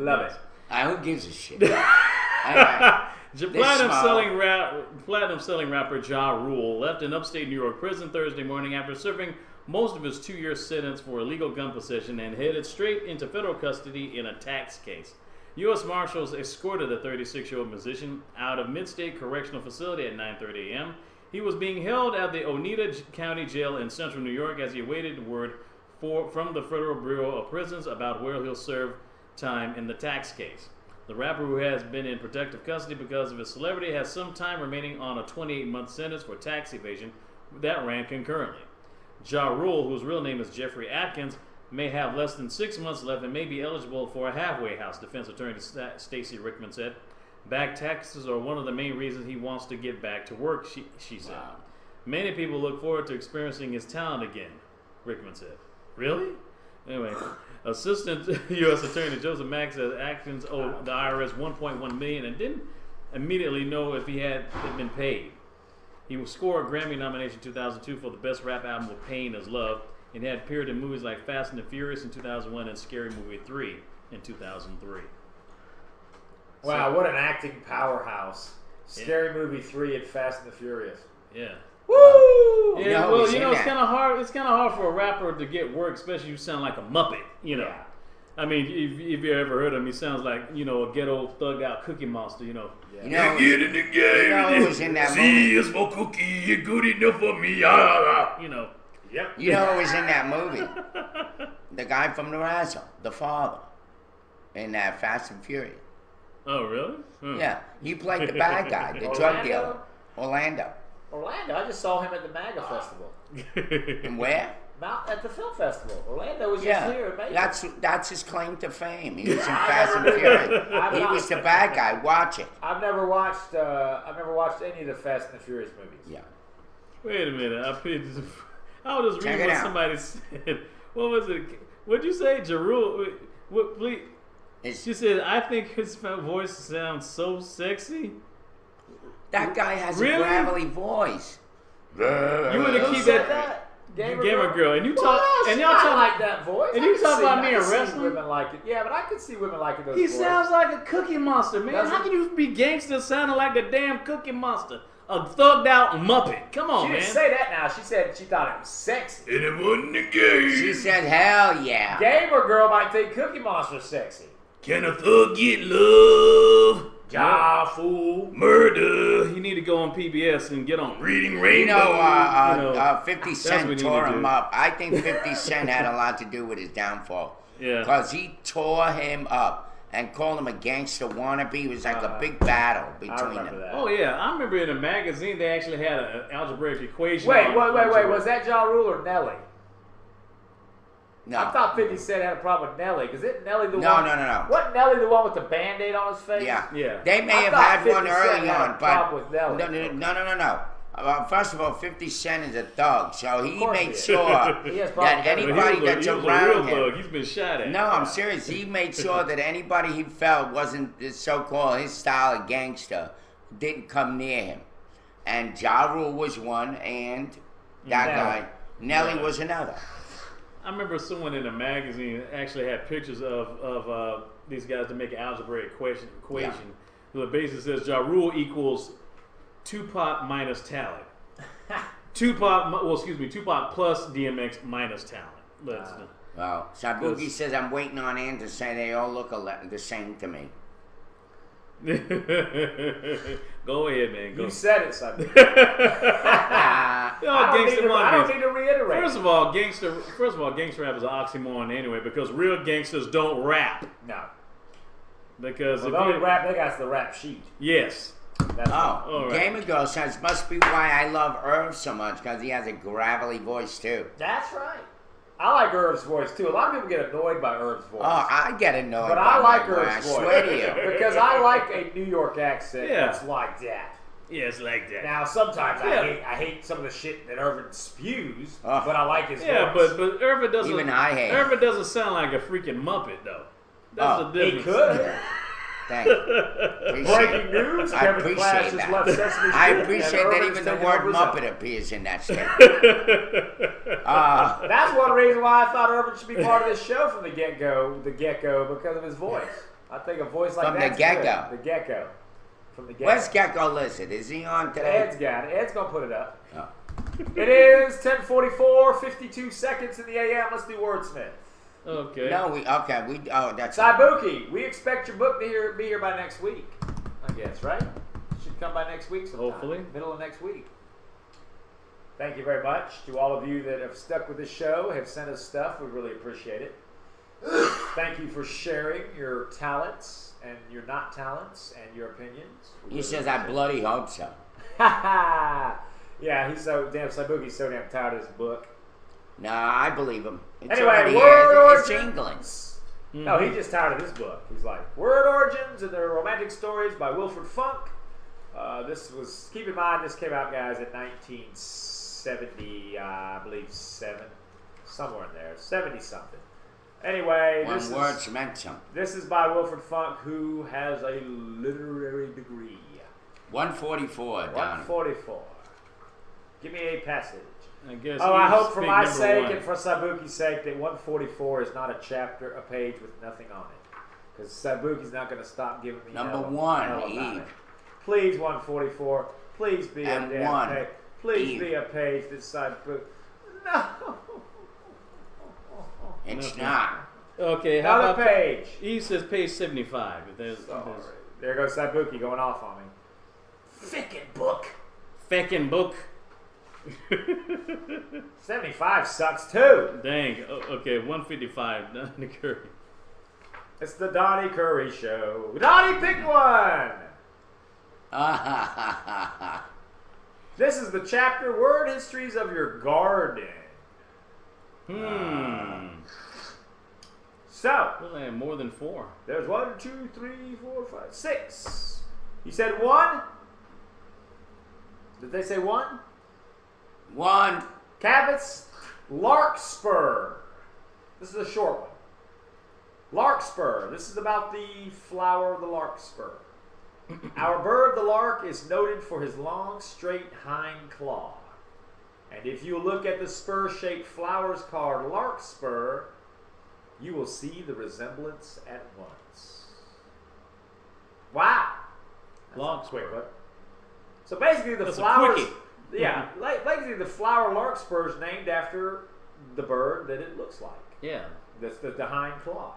Love it. Who gives a shit? Platinum-selling rapper Ja Rule left an upstate New York prison Thursday morning after serving most of his 2-year sentence for illegal gun possession and headed straight into federal custody in a tax case. U.S. Marshals escorted the 36-year-old musician out of Mid-State Correctional Facility at 9:30 a.m. He was being held at the Oneida County Jail in central New York as he awaited word from the Federal Bureau of Prisons about where he'll serve time in the tax case. The rapper, who has been in protective custody because of his celebrity, has some time remaining on a 28-month sentence for tax evasion that ran concurrently. Ja Rule, whose real name is Jeffrey Atkins, may have less than 6 months left and may be eligible for a halfway house, defense attorney Stacey Rickman said. Back taxes are one of the main reasons he wants to get back to work, she said. Wow. Many people look forward to experiencing his talent again, Rickman said. Really? Anyway, Assistant U.S. Attorney Joseph Mack says Atkins owed the IRS $1.1 million and didn't immediately know if he had been paid. He will score a Grammy nomination in 2002 for the Best Rap Album with Pain Is Love, and had appeared in movies like Fast and the Furious in 2001 and Scary Movie 3 in 2003. Wow, what an acting powerhouse. Scary Movie 3 and Fast and the Furious. Yeah. Woo! Yeah, well, you know, it's kind of hard. It's kind of hard for a rapper to get work, especially if you sound like a Muppet, you know. Yeah. I mean, if you ever heard him, he sounds like, you know, a ghetto thug out Cookie Monster, you know. Yeah. You know, get in the game. You know who was in that movie? See, it's for cookie, you're good enough for me, you know. Yep. You know who was in that movie? The guy from Nebraska, the father, in that Fast and Furious. Oh, really? Yeah, he played the bad guy, the drug dealer, Orlando. I just saw him at the MAGA festival. And where? At the film festival. Orlando was just here in Vegas. That's his claim to fame. He was in Fast and Furious. He was the bad guy. Watch it. I've never watched any of the Fast and the Furious movies. Yeah. Wait a minute. I was just reading what somebody said. What was it? What'd you say, Ja Rule? What? Please. She said, "I think his voice sounds so sexy." That guy has a gravelly voice. You want to keep that? Gamer Girl. And you Well, talk, no, and she y'all might talk like that voice. and I you can talk see- about I me can and see wrestling? Women like it. Yeah, but I could see women liking those He voices. sounds like a Cookie Monster, man. Doesn't- How can you be gangster sounding like the damn Cookie Monster? A thugged out Muppet. Come on, She man. didn't say that now. She said she thought it was sexy. And it wasn't a game. She said, hell yeah. Gamer Girl might think Cookie Monster sexy. Can a thug get love? Ja fool. Murder. You need to go on PBS and get on Reading Rainbow. You know, 50 what Cent we tore need to him do. up. I think 50 Cent had a lot to do with his downfall. Yeah. Because he tore him up and called him a gangster wannabe. It was like a big battle I between remember them. that. Oh yeah, I remember in a magazine they actually had an algebraic equation. Wait. on- Was that Ja Rule or Nelly? No. I thought 50 Cent had a problem with Nelly. Because isn't Nelly the No, one? no. Wasn't Nelly the one with the Band-Aid on his face? Yeah. Yeah. They may I have thought had 50 one Cent early had a on, but problem with Nelly. no. First of all, 50 Cent is a thug, so he course he made is. sure He has problems that with But anybody he that's was a around real him. thug. He's been shot at. No, I'm serious. He made sure that anybody he felt wasn't the so-called his style of gangster didn't come near him. And Ja Rule was one, and that guy, Nelly was another. I remember someone in a magazine actually had pictures of these guys to make an algebraic equation. The basis says Ja Rule equals Tupac minus talent. Tupac plus DMX minus talent. Well, Sabuki says, I'm waiting on Ann to say they all look the same to me. Go ahead, man. Go. You said it, son. Ah, I don't need to reiterate. First of all, gangster rap is an oxymoron anyway because real gangsters don't rap. No. Because Well, if the only you, rap they got is the rap sheet. yes, That's Oh, All right. Gamer Girl says, must be why I love Irv so much, because he has a gravelly voice, too. That's right. I like Irv's voice too. A lot of people get annoyed by Irv's voice. Oh, I get annoyed. but by I like my voice, Irv's I voice. swear to you. Because I like a New York accent Yeah. that's like that. yeah, it's like that. Now, sometimes Yeah. I hate some of the shit that Irvin spews, Oh. but I like his Yeah, voice. but Irvin doesn't. Even I hate Irvin doesn't sound like a freaking Muppet though. That's Oh, the he difference. could. Thank you. Appreciate Breaking it. news, I Kevin Clash appreciate just that. left Sesame I Street, appreciate and that Irvin's even the taking word over his Muppet own. appears in that statement. That's one reason why I thought Irvin should be part of this show from the get-go, because of his voice. I think a voice like From the that's get-go. good. The get-go. From the get-go. Where's Gecko Lizard? Is he on today? Ed's got it. Ed's going to put it up. Oh. It is 10:44, 52 seconds in the AM. Let's do Wordsmith. Okay. No, that's Saibuki, we expect your book to be here by next week. I guess, right? Should come by next week sometime. Hopefully. Middle of next week. Thank you very much to all of you that have stuck with the show, have sent us stuff. We really appreciate it. Thank you for sharing your talents and your not talents and your opinions. He says, I bloody hope so. Yeah, he's so damn Saibuki's so damn tired of this book. No, I believe him. It's Anyway, already word it's origins. England. No, he's just tired of this book. He's like, Word Origins and Their Romantic Stories by Wilfred Funk. Keep in mind, this came out, guys, in 1970, I believe, 7. Somewhere in there. 70-something. Anyway, One word's meant something. this is by Wilfred Funk, who has a literary degree. 144, Don. 144. Give me a passage. I guess. Oh, I he's hope for big my number sake one. and for Saibuki's sake that 144 is not a chapter, a page with nothing on it. Because Saibuki's not going to stop giving me Number hell one, about Eve. it. Please, 144. Please be And a damn one, page. Please Eve. be a page that Saibuki. No. It's not. Okay, how Another about page. He says page 75. There's There goes Saibuki going off on me. Frickin' book. feckin' book. 75 sucks too. Dang. Okay, 155. Donnie Curry. It's the Donnie Curry Show. Donnie, pick one. This is the chapter Word Histories of Your Garden. So, Well, I have more than 4. there's 1, 2, 3, 4, 5, 6. You said 1? Did they say 1? 1. Cabot's Larkspur. This is a short one. Larkspur. This is about the flower of the larkspur. Our bird, the lark, is noted for his long, straight hind claw And if you look at the spur-shaped flowers card Larkspur, you will see the resemblance at once. Wow. Larkspur. So basically the That's a flowers... quickie. Yeah, basically the flower larkspur is named after the bird that it looks like. Yeah. That's the hind claw.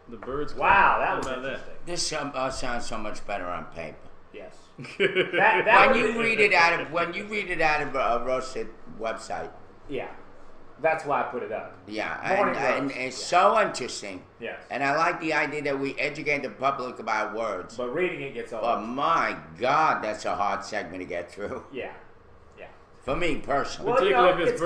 The bird's Wow, claw. that How was about interesting. This sounds so much better on paper. Yes. When you read it out of a roasted website. Yeah. That's why I put it up. Yeah, Morning and roast. it's so interesting. Yes. And I like the idea that we educate the public about words. But reading it gets old. But my God, that's a hard segment to get through. Yeah. Yeah. For me personally. Well, Particularly it's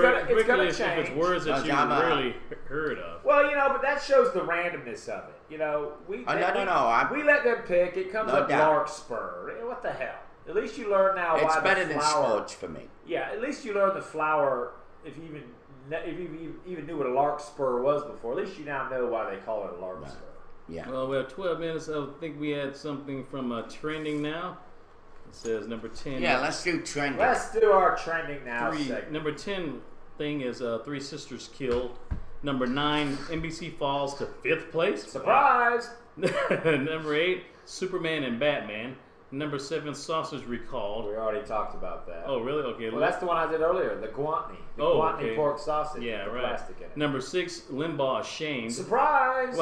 gonna if it's change. words that No, you I'm, rarely heard of. Well, but that shows the randomness of it. No. We let them pick. It comes No up doubt. larkspur. What the hell? At least you learn now It's why better the than flower. sports for me. Yeah, at least you learn the flower. If you even knew what a larkspur was before, at least you now know why they call it a larkspur. Yeah. Well, we have 12 minutes. I think we had something from trending now. It says number 10. Yeah, let's do trending. Let's do our trending now segment. Number 10 thing is Three Sisters Killed. Number 9, NBC falls to 5th place. Surprise! Number 8, Superman and Batman. Number 7, Sausage Recalled. We already talked about that. Oh, really? Okay. Well, that's the one I did earlier, the guantney. The guantney pork sausage Yeah, with the right. plastic in it. Number 6, Limbaugh Ashamed. Surprise!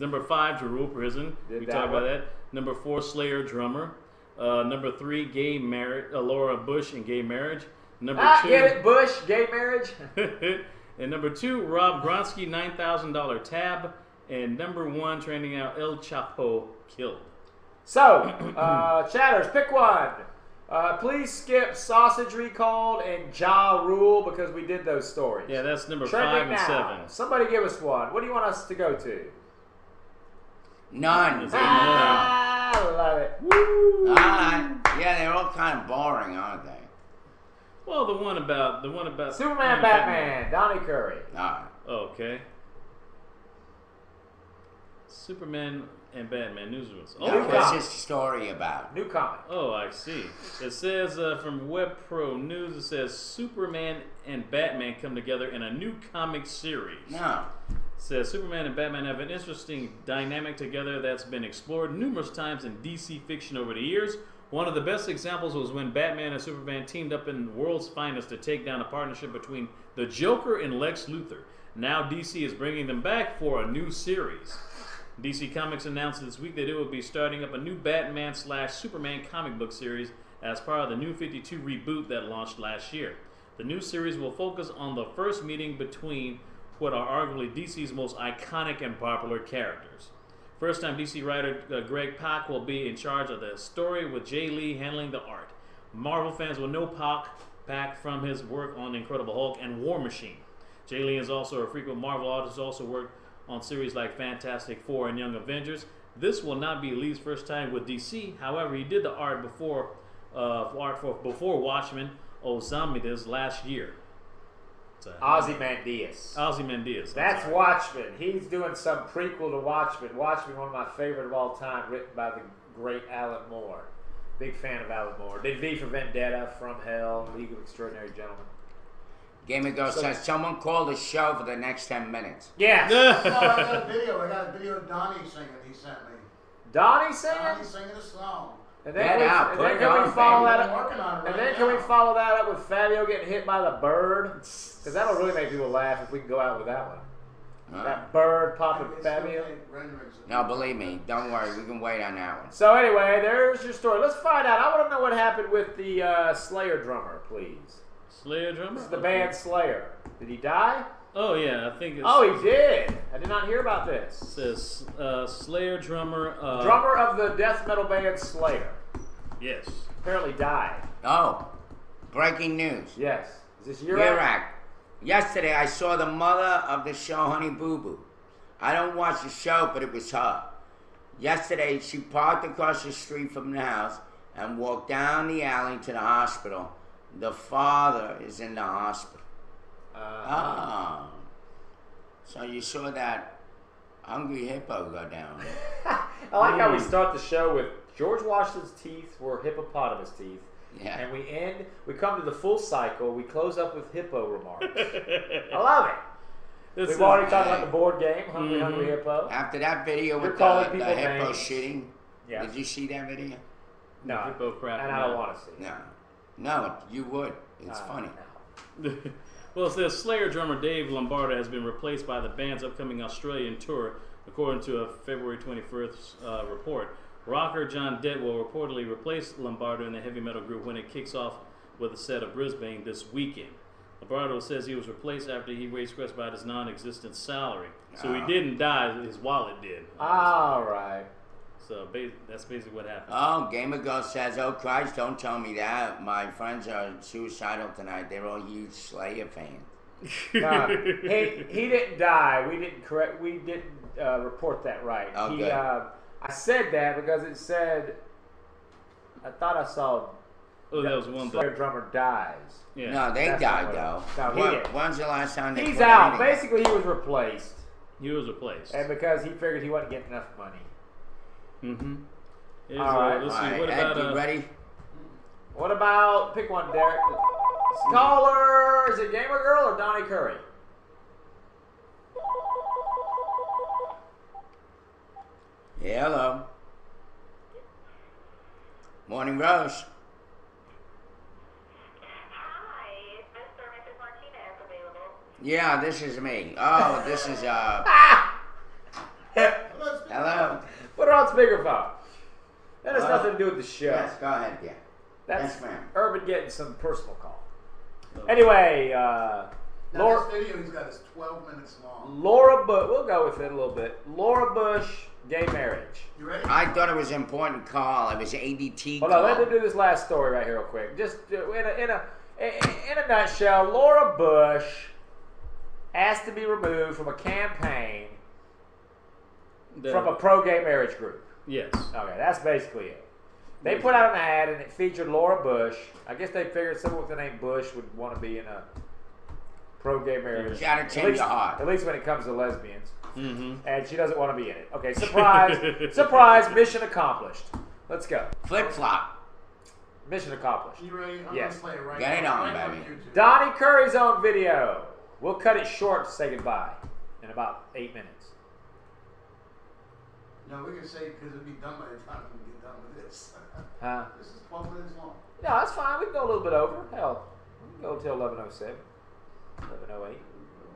Number 5, Jarul Prison. Did we that talked about one. that. Number 4, Slayer Drummer. Number 3, Gay Marriage. Laura Bush and Gay Marriage. Number 2. Get it, Bush, gay marriage. And number 2, Rob Gronsky, $9,000 tab. And number 1, trending out, El Chapo Killed. So, chatters, pick one. Please skip Sausage Recalled and Ja Rule because we did those stories. Yeah, that's number Trending 5 and now. 7. Somebody give us one. What do you want us to go to? None. I love it. Woo! Yeah, they're all kind of boring, aren't they? Well, the one about Superman, Batman, Donnie Curry. All right. Okay. Superman and Batman news was. Now, Okay. what's this story about? New comic. Oh, I see. It says from WebPro News, it says Superman and Batman come together in a new comic series. No. It says Superman and Batman have an interesting dynamic together that's been explored numerous times in DC fiction over the years. One of the best examples was when Batman and Superman teamed up in World's Finest to take down a partnership between the Joker and Lex Luthor. Now DC is bringing them back for a new series. DC Comics announced this week that it will be starting up a new Batman/Superman comic book series as part of the New 52 reboot that launched last year. The new series will focus on the first meeting between what are arguably DC's most iconic and popular characters. First-time DC writer Greg Pak will be in charge of the story, with Jay Lee handling the art. Marvel fans will know Pak from his work on Incredible Hulk and War Machine. Jay Lee is also a frequent Marvel artist, also worked on series like Fantastic Four and Young Avengers. This will not be Lee's first time with DC. However, he did the art before Watchmen Ozymandias last year. Ozymandias. That's Watchmen. He's doing some prequel to Watchmen. Watchmen, one of my favorite of all time, written by the great Alan Moore. Big fan of Alan Moore. Did V for Vendetta, From Hell, League of Extraordinary Gentlemen. Gamer Girl says someone call the show for the next 10 minutes. Yes. I got a video of Donnie singing he sent me. Donnie singing? Donnie singing a song. And then can we follow that up? And then can we follow that up with Fabio getting hit by the bird? Because that'll really make people laugh if we can go out with that one. That bird popping Fabio. No, believe me, don't worry, we can wait on that one. So anyway, there's your story. Let's find out. I want to know what happened with the Slayer drummer, please. Slayer drummer? This is the band Slayer. Did he die? Oh, yeah, I think it's... Oh, he did. I did not hear about this. It says Slayer drummer... drummer of the death metal band Slayer. Yes. Apparently died. Oh, breaking news. Yes. Is this Yurak? Yesterday, I saw the mother of the show Honey Boo Boo. I don't watch the show, but it was her. Yesterday, she parked across the street from the house and walked down the alley to the hospital. The father is in the hospital. So you saw that hungry hippo go down. I like how we start the show with George Washington's teeth were hippopotamus teeth. Yeah. And we come to the full cycle. We close up with hippo remarks. I love it. We've already talked about the board game, Hungry Hungry Hippo. After that video with calling the people hippo names. shitting, Yeah. did you see that video? No, Hippo crap. and I don't want to see it. No, you would. It's funny. No. Well, it says Slayer drummer Dave Lombardo has been replaced by the band's upcoming Australian tour, according to a February 21st report. Rocker John Dett will reportedly replace Lombardo in the heavy metal group when it kicks off with a set of Brisbane this weekend. Lombardo says he was replaced after he raised requests about his non-existent salary. So he didn't die, his wallet did. All right. So that's basically what happened. Oh, Gamer Girl says, "Oh Christ, don't tell me that. My friends are suicidal tonight. They're all huge Slayer fans." No, he didn't die. We didn't report that right. Oh, He, good. I said that because it said. I thought I saw. Oh, that was one Slayer thing. drummer dies. Yeah. No, they That's died not though. what- No, he didn't. When's the last time they? He's put out. anything? Basically, he was replaced, He was replaced. and because he figured he wasn't getting enough money. Mm-hmm. All right. Let's All see. right, What Ed, about you ready? What about pick one, Derek? Caller, is it Gamer Girl or Donnie Curry? Yeah, hello. Morning, Rose. Hi, is Mr. or Mrs. Martinez available? Yeah, this is me. Oh, this is hello. Put her on speakerphone. That has Hello? nothing to do with the show. Yes, go ahead, yeah. That's Yes, ma'am. Urban getting some personal call. Anyway, Now, Laura, this video he's got is 12 minutes long. Laura Bush, we'll go with it a little bit. Laura Bush, gay marriage. You ready? I thought it was an important call. It was ADT Hold call. on, let me do this last story right here real quick. Just in a nutshell, Laura Bush asked to be removed from a campaign from a pro-gay marriage group. Yes. Okay, that's basically it. They put out an ad and it featured Laura Bush. I guess they figured someone with the name Bush would want to be in a pro-gay marriage. You gotta change your heart. At least when it comes to lesbians. Mm-hmm. And she doesn't want to be in it. Okay, surprise. Surprise, mission accomplished. Let's go. Flip-flop. Mission accomplished. You ready? I'm Yes. gonna play it right Get it now. on, Right baby. YouTube. Donnie Curry's on video. We'll cut it short to say goodbye in about 8 minutes. No, we can say because it'll be done by the time we get done with this. Huh? This is 12 minutes long. No, that's fine. We can go a little bit over. Hell, we can go until 11:07, 11:08,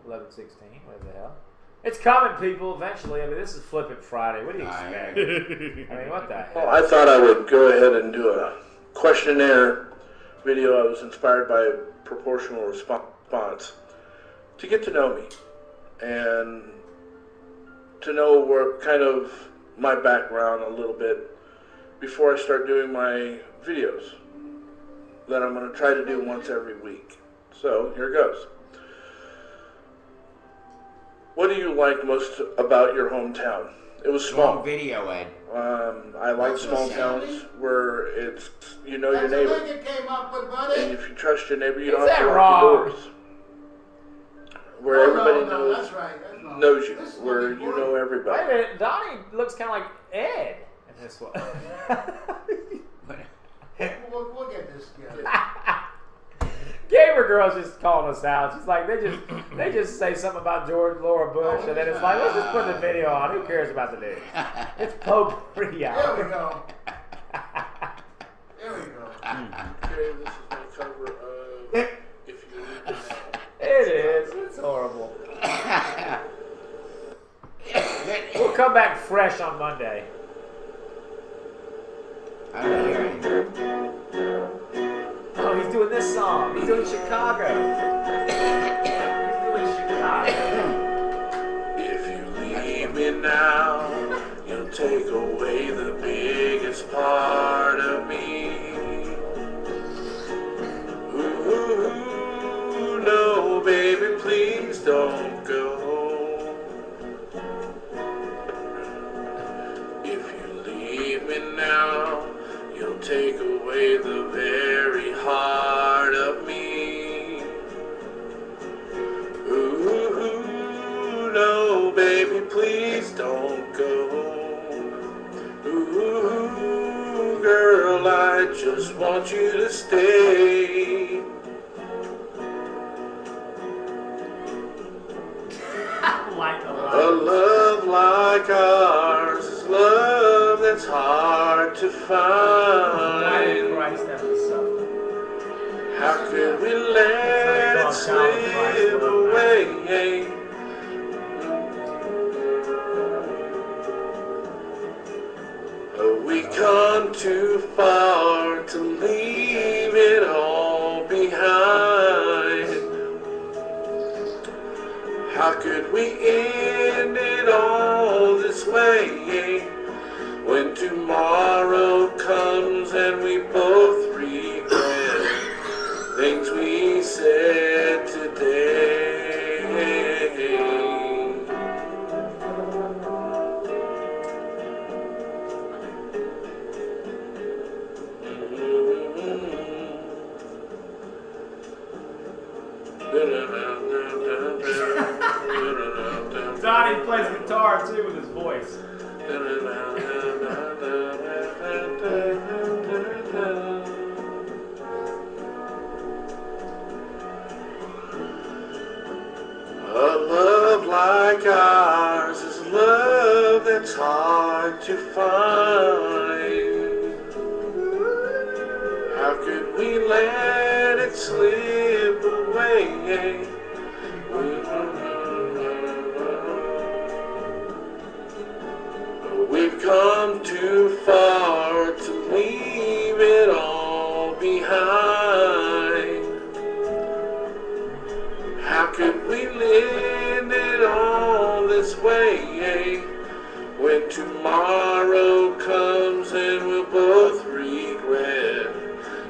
11:16, whatever the hell. It's coming, people, eventually. I mean, this is Flippin' Friday. What do you expect? I mean, what the Well, hell? I thought I would go ahead and do a questionnaire video. I was inspired by a proportional response to get to know me and to know where kind of my background a little bit before I start doing my videos that I'm going to try to do once every week. So here goes. What do you like most about your hometown? It was Long small. video, Ed. I like What's small the towns sound? where it's you know your That's the neighbor, thing you came up with, and buddy. if you trust your neighbor, you Is don't have that to lock wrong? your doors. Where Oh, everybody no, knows that's right. That's not- knows you, this is where looking you good. know Wait a everybody. minute. Donnie looks kind of like Ed in this one. We'll get this together. Gamer Girl's just calling us out. She's like, they just say something about George Laura Bush, and then it's like, let's just put the video on. Who cares about the news? It's potpourri There hour. we go. There we go. Okay, this is my cover of If You Need to Know. It is. It's horrible. We'll come back fresh on Monday. I don't hear anything. Oh, he's doing this song. He's doing Chicago. He's doing Chicago. If you leave me now, you'll take away the biggest part of me. Ooh, no, baby, please don't go. If you leave me now, you'll take away the very heart of me. Ooh, no, baby, please don't go. Ooh, girl, I just just want you to stay. Like A love like ours is love that's hard to Why did find. Christ have to suffer? How could we let it slip away? We come too far to leave it all behind. How could we end it all this way? When tomorrow comes and we both regret things we said today. Donnie plays guitar too with his voice. A love like ours is love that's hard to find. How could we let it slip away? We've come too far to leave it all behind. How could we end it all this way? When tomorrow comes and we'll both regret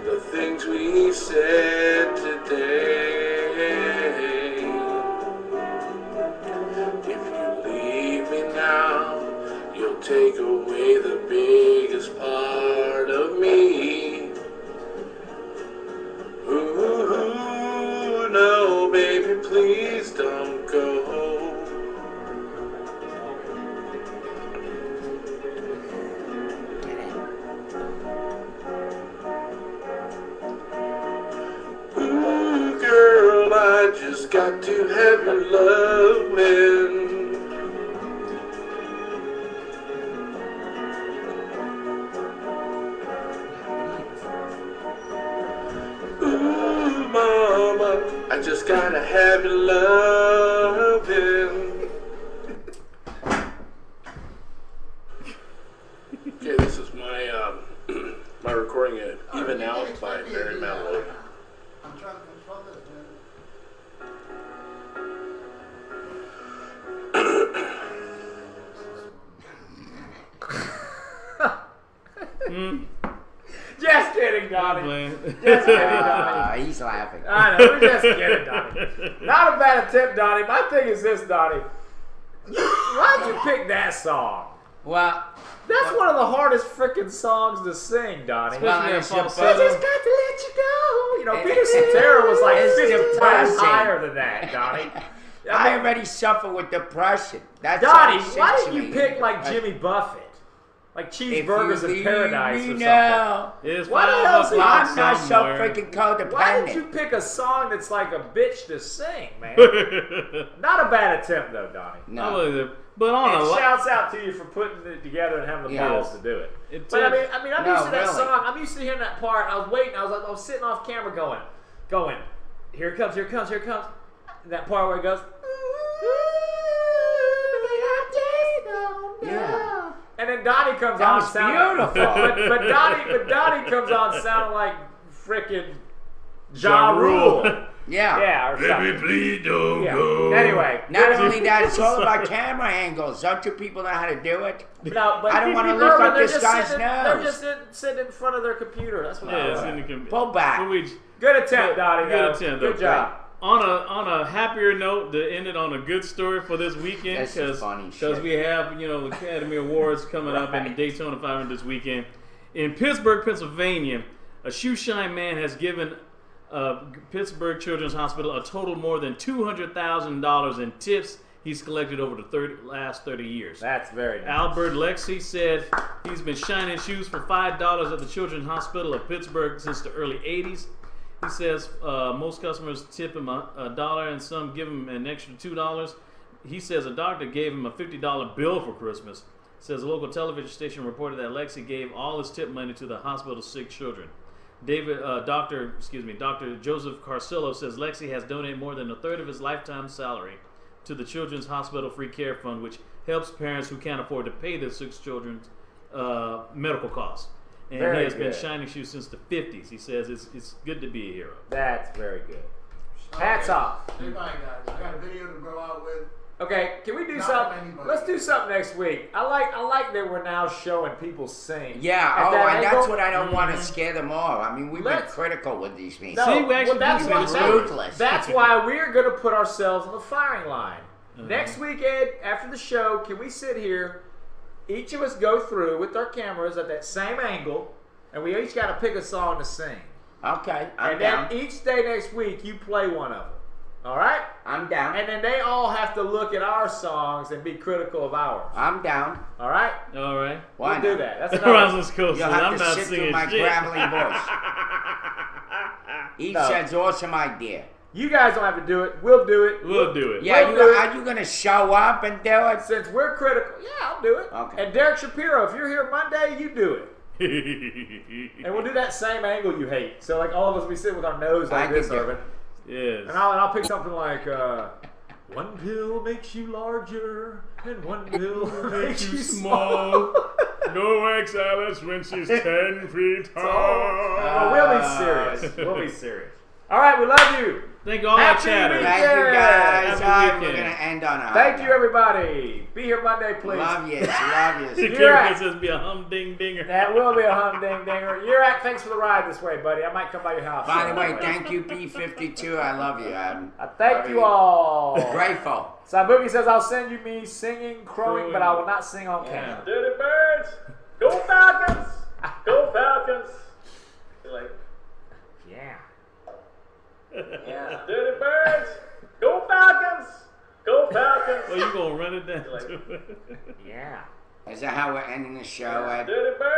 the things we said today. If you leave me now, you'll take away the biggest part of me. Ooh, no, baby, please don't go. Ooh, girl, I just got to have your loving. Ooh, mama, I just gotta have your loving. Okay, this is my my recording of Even Out by Barry Manilow. I'm trying to control this, man. Just kidding, Donnie. Playing. Just kidding, Donnie. He's laughing. I know, we're just kidding, Donnie. Not a bad attempt, Donnie. My thing is this, Donnie. Why'd you pick that song? Well, That's one of the hardest freaking songs to sing, Donnie. Especially that it's I falsetto. just got to let you go. You know, Peter Cetera was like It's 50 times depressing. higher than that, Donnie. I already suffer with depression. That's Donnie, all why shit didn't to you me. pick like Jimmy Buffett? Like If Cheeseburgers you in leave Paradise me or something. now, It's Why the 5 hell is he- o'clock I'm not so somewhere. freaking codependent. Why did you pick a song that's like a bitch to sing, man? Not a bad attempt though, Donnie. I No. believe it. But on a And lot. shouts out to you for putting it together and having the Yes. balls to do it. It But took- I mean, I'm No, used to that really. song. I'm used to hearing that part. I was waiting. I was sitting off camera going. Here it comes. Here it comes. Here it comes. And that part where it goes. Yeah. And then Donnie comes That on. was sounding- beautiful. But Donnie comes on sounding like freaking Ja Rule. Yeah. Yeah, or something. please don't Yeah. Anyway, Not only that, it's all about camera angles. Don't you people know how to do it? no, but I don't wanna people lift urban, up they're this just guy's sitting- nose. They're just sitting in front of their computer. That's what Yeah, I it's was. in the com- Pull back. But we- Good attempt, Donnie. Good though. attempt, Good though. job. On a happier note, to end it on a good story for this weekend, That's some funny because shit. we have the Academy Awards coming up in Daytona 500 this weekend. In Pittsburgh, Pennsylvania, a shoeshine man has given Pittsburgh Children's Hospital a total more than $200,000 in tips, he's collected over the last 30 years. That's very nice. Albert Lexi said he's been shining shoes for $5 at the Children's Hospital of Pittsburgh since the early 80s. He says most customers tip him $1 and some give him an extra $2. He says a doctor gave him a $50 bill for Christmas. Says a local television station reported that Lexi gave all his tip money to the hospital's sick children. Dr. Joseph Carcillo says Lexi has donated more than a third of his lifetime salary to the Children's Hospital Free Care Fund, which helps parents who can't afford to pay their sick children's medical costs. And Very he has been good. shining shoes since the 50s. He says it's good to be a hero. That's very good. Hats off. Say bye, guys. I got a video to go out with. Okay, can we do Not something? anybody. Let's do something next week. I like that we're now showing people sing. Yeah, At that and that's angle. what I don't want to scare them off. I mean, we've been Let's- critical with these meetings. No, See, we actually that's do why, say the ruthless. that's why we're going to put ourselves on the firing line. Next week, Ed, after the show, can we sit here, each of us go through with our cameras at that same angle, and we each got to pick a song to sing. Okay, I'm And down. then each day next week, you play one of them. All right? I'm down. And then they all have to look at our songs and be critical of ours. I'm down. All right? All right. Why We'll do not? that. That's Rouse another. West Coast You'll says, have I'm to not sit singing through my shit. gravelly voice. Each No. says awesome idea. You guys don't have to do it. We'll do it. We'll do it. Yeah, We'll do it. are you going to show up and do it? Since we're critical, yeah, I'll do it. Okay. And Derek Shapiro, if you're here Monday, you do it. And we'll do that same angle you hate. So like all of us, we sit with our nose like I this, can do Irvin. Yes. And I'll pick something like, one pill makes you larger, and one pill makes you small. No ex Alice when she's 10 feet tall. Oh, we'll be serious. We'll be serious. All right, we love you. Thank all our Happy chatters. Thank you, guys. Happy All right, we're weekend. going to end on a high Thank you, note. everybody. Be here Monday, please. Love you. Love The you. You're right. character says be a humding-dinger. That will be a humdinger. You're at. Thanks for the ride this way, buddy. I might come by your house. By the way, thank you, P52. I love you. I'm I thank you all. grateful. Sabuki says, I'll send you me singing, crowing, but I will not sing on camera. Dirty Birds, go Falcons, go Falcons. You're like, Yeah. Yeah. Dirty Birds, go Falcons, go Falcons. Oh, you gonna run it down? Like- too? Yeah. Is that how we're ending the show, Ed? Dirty Birds.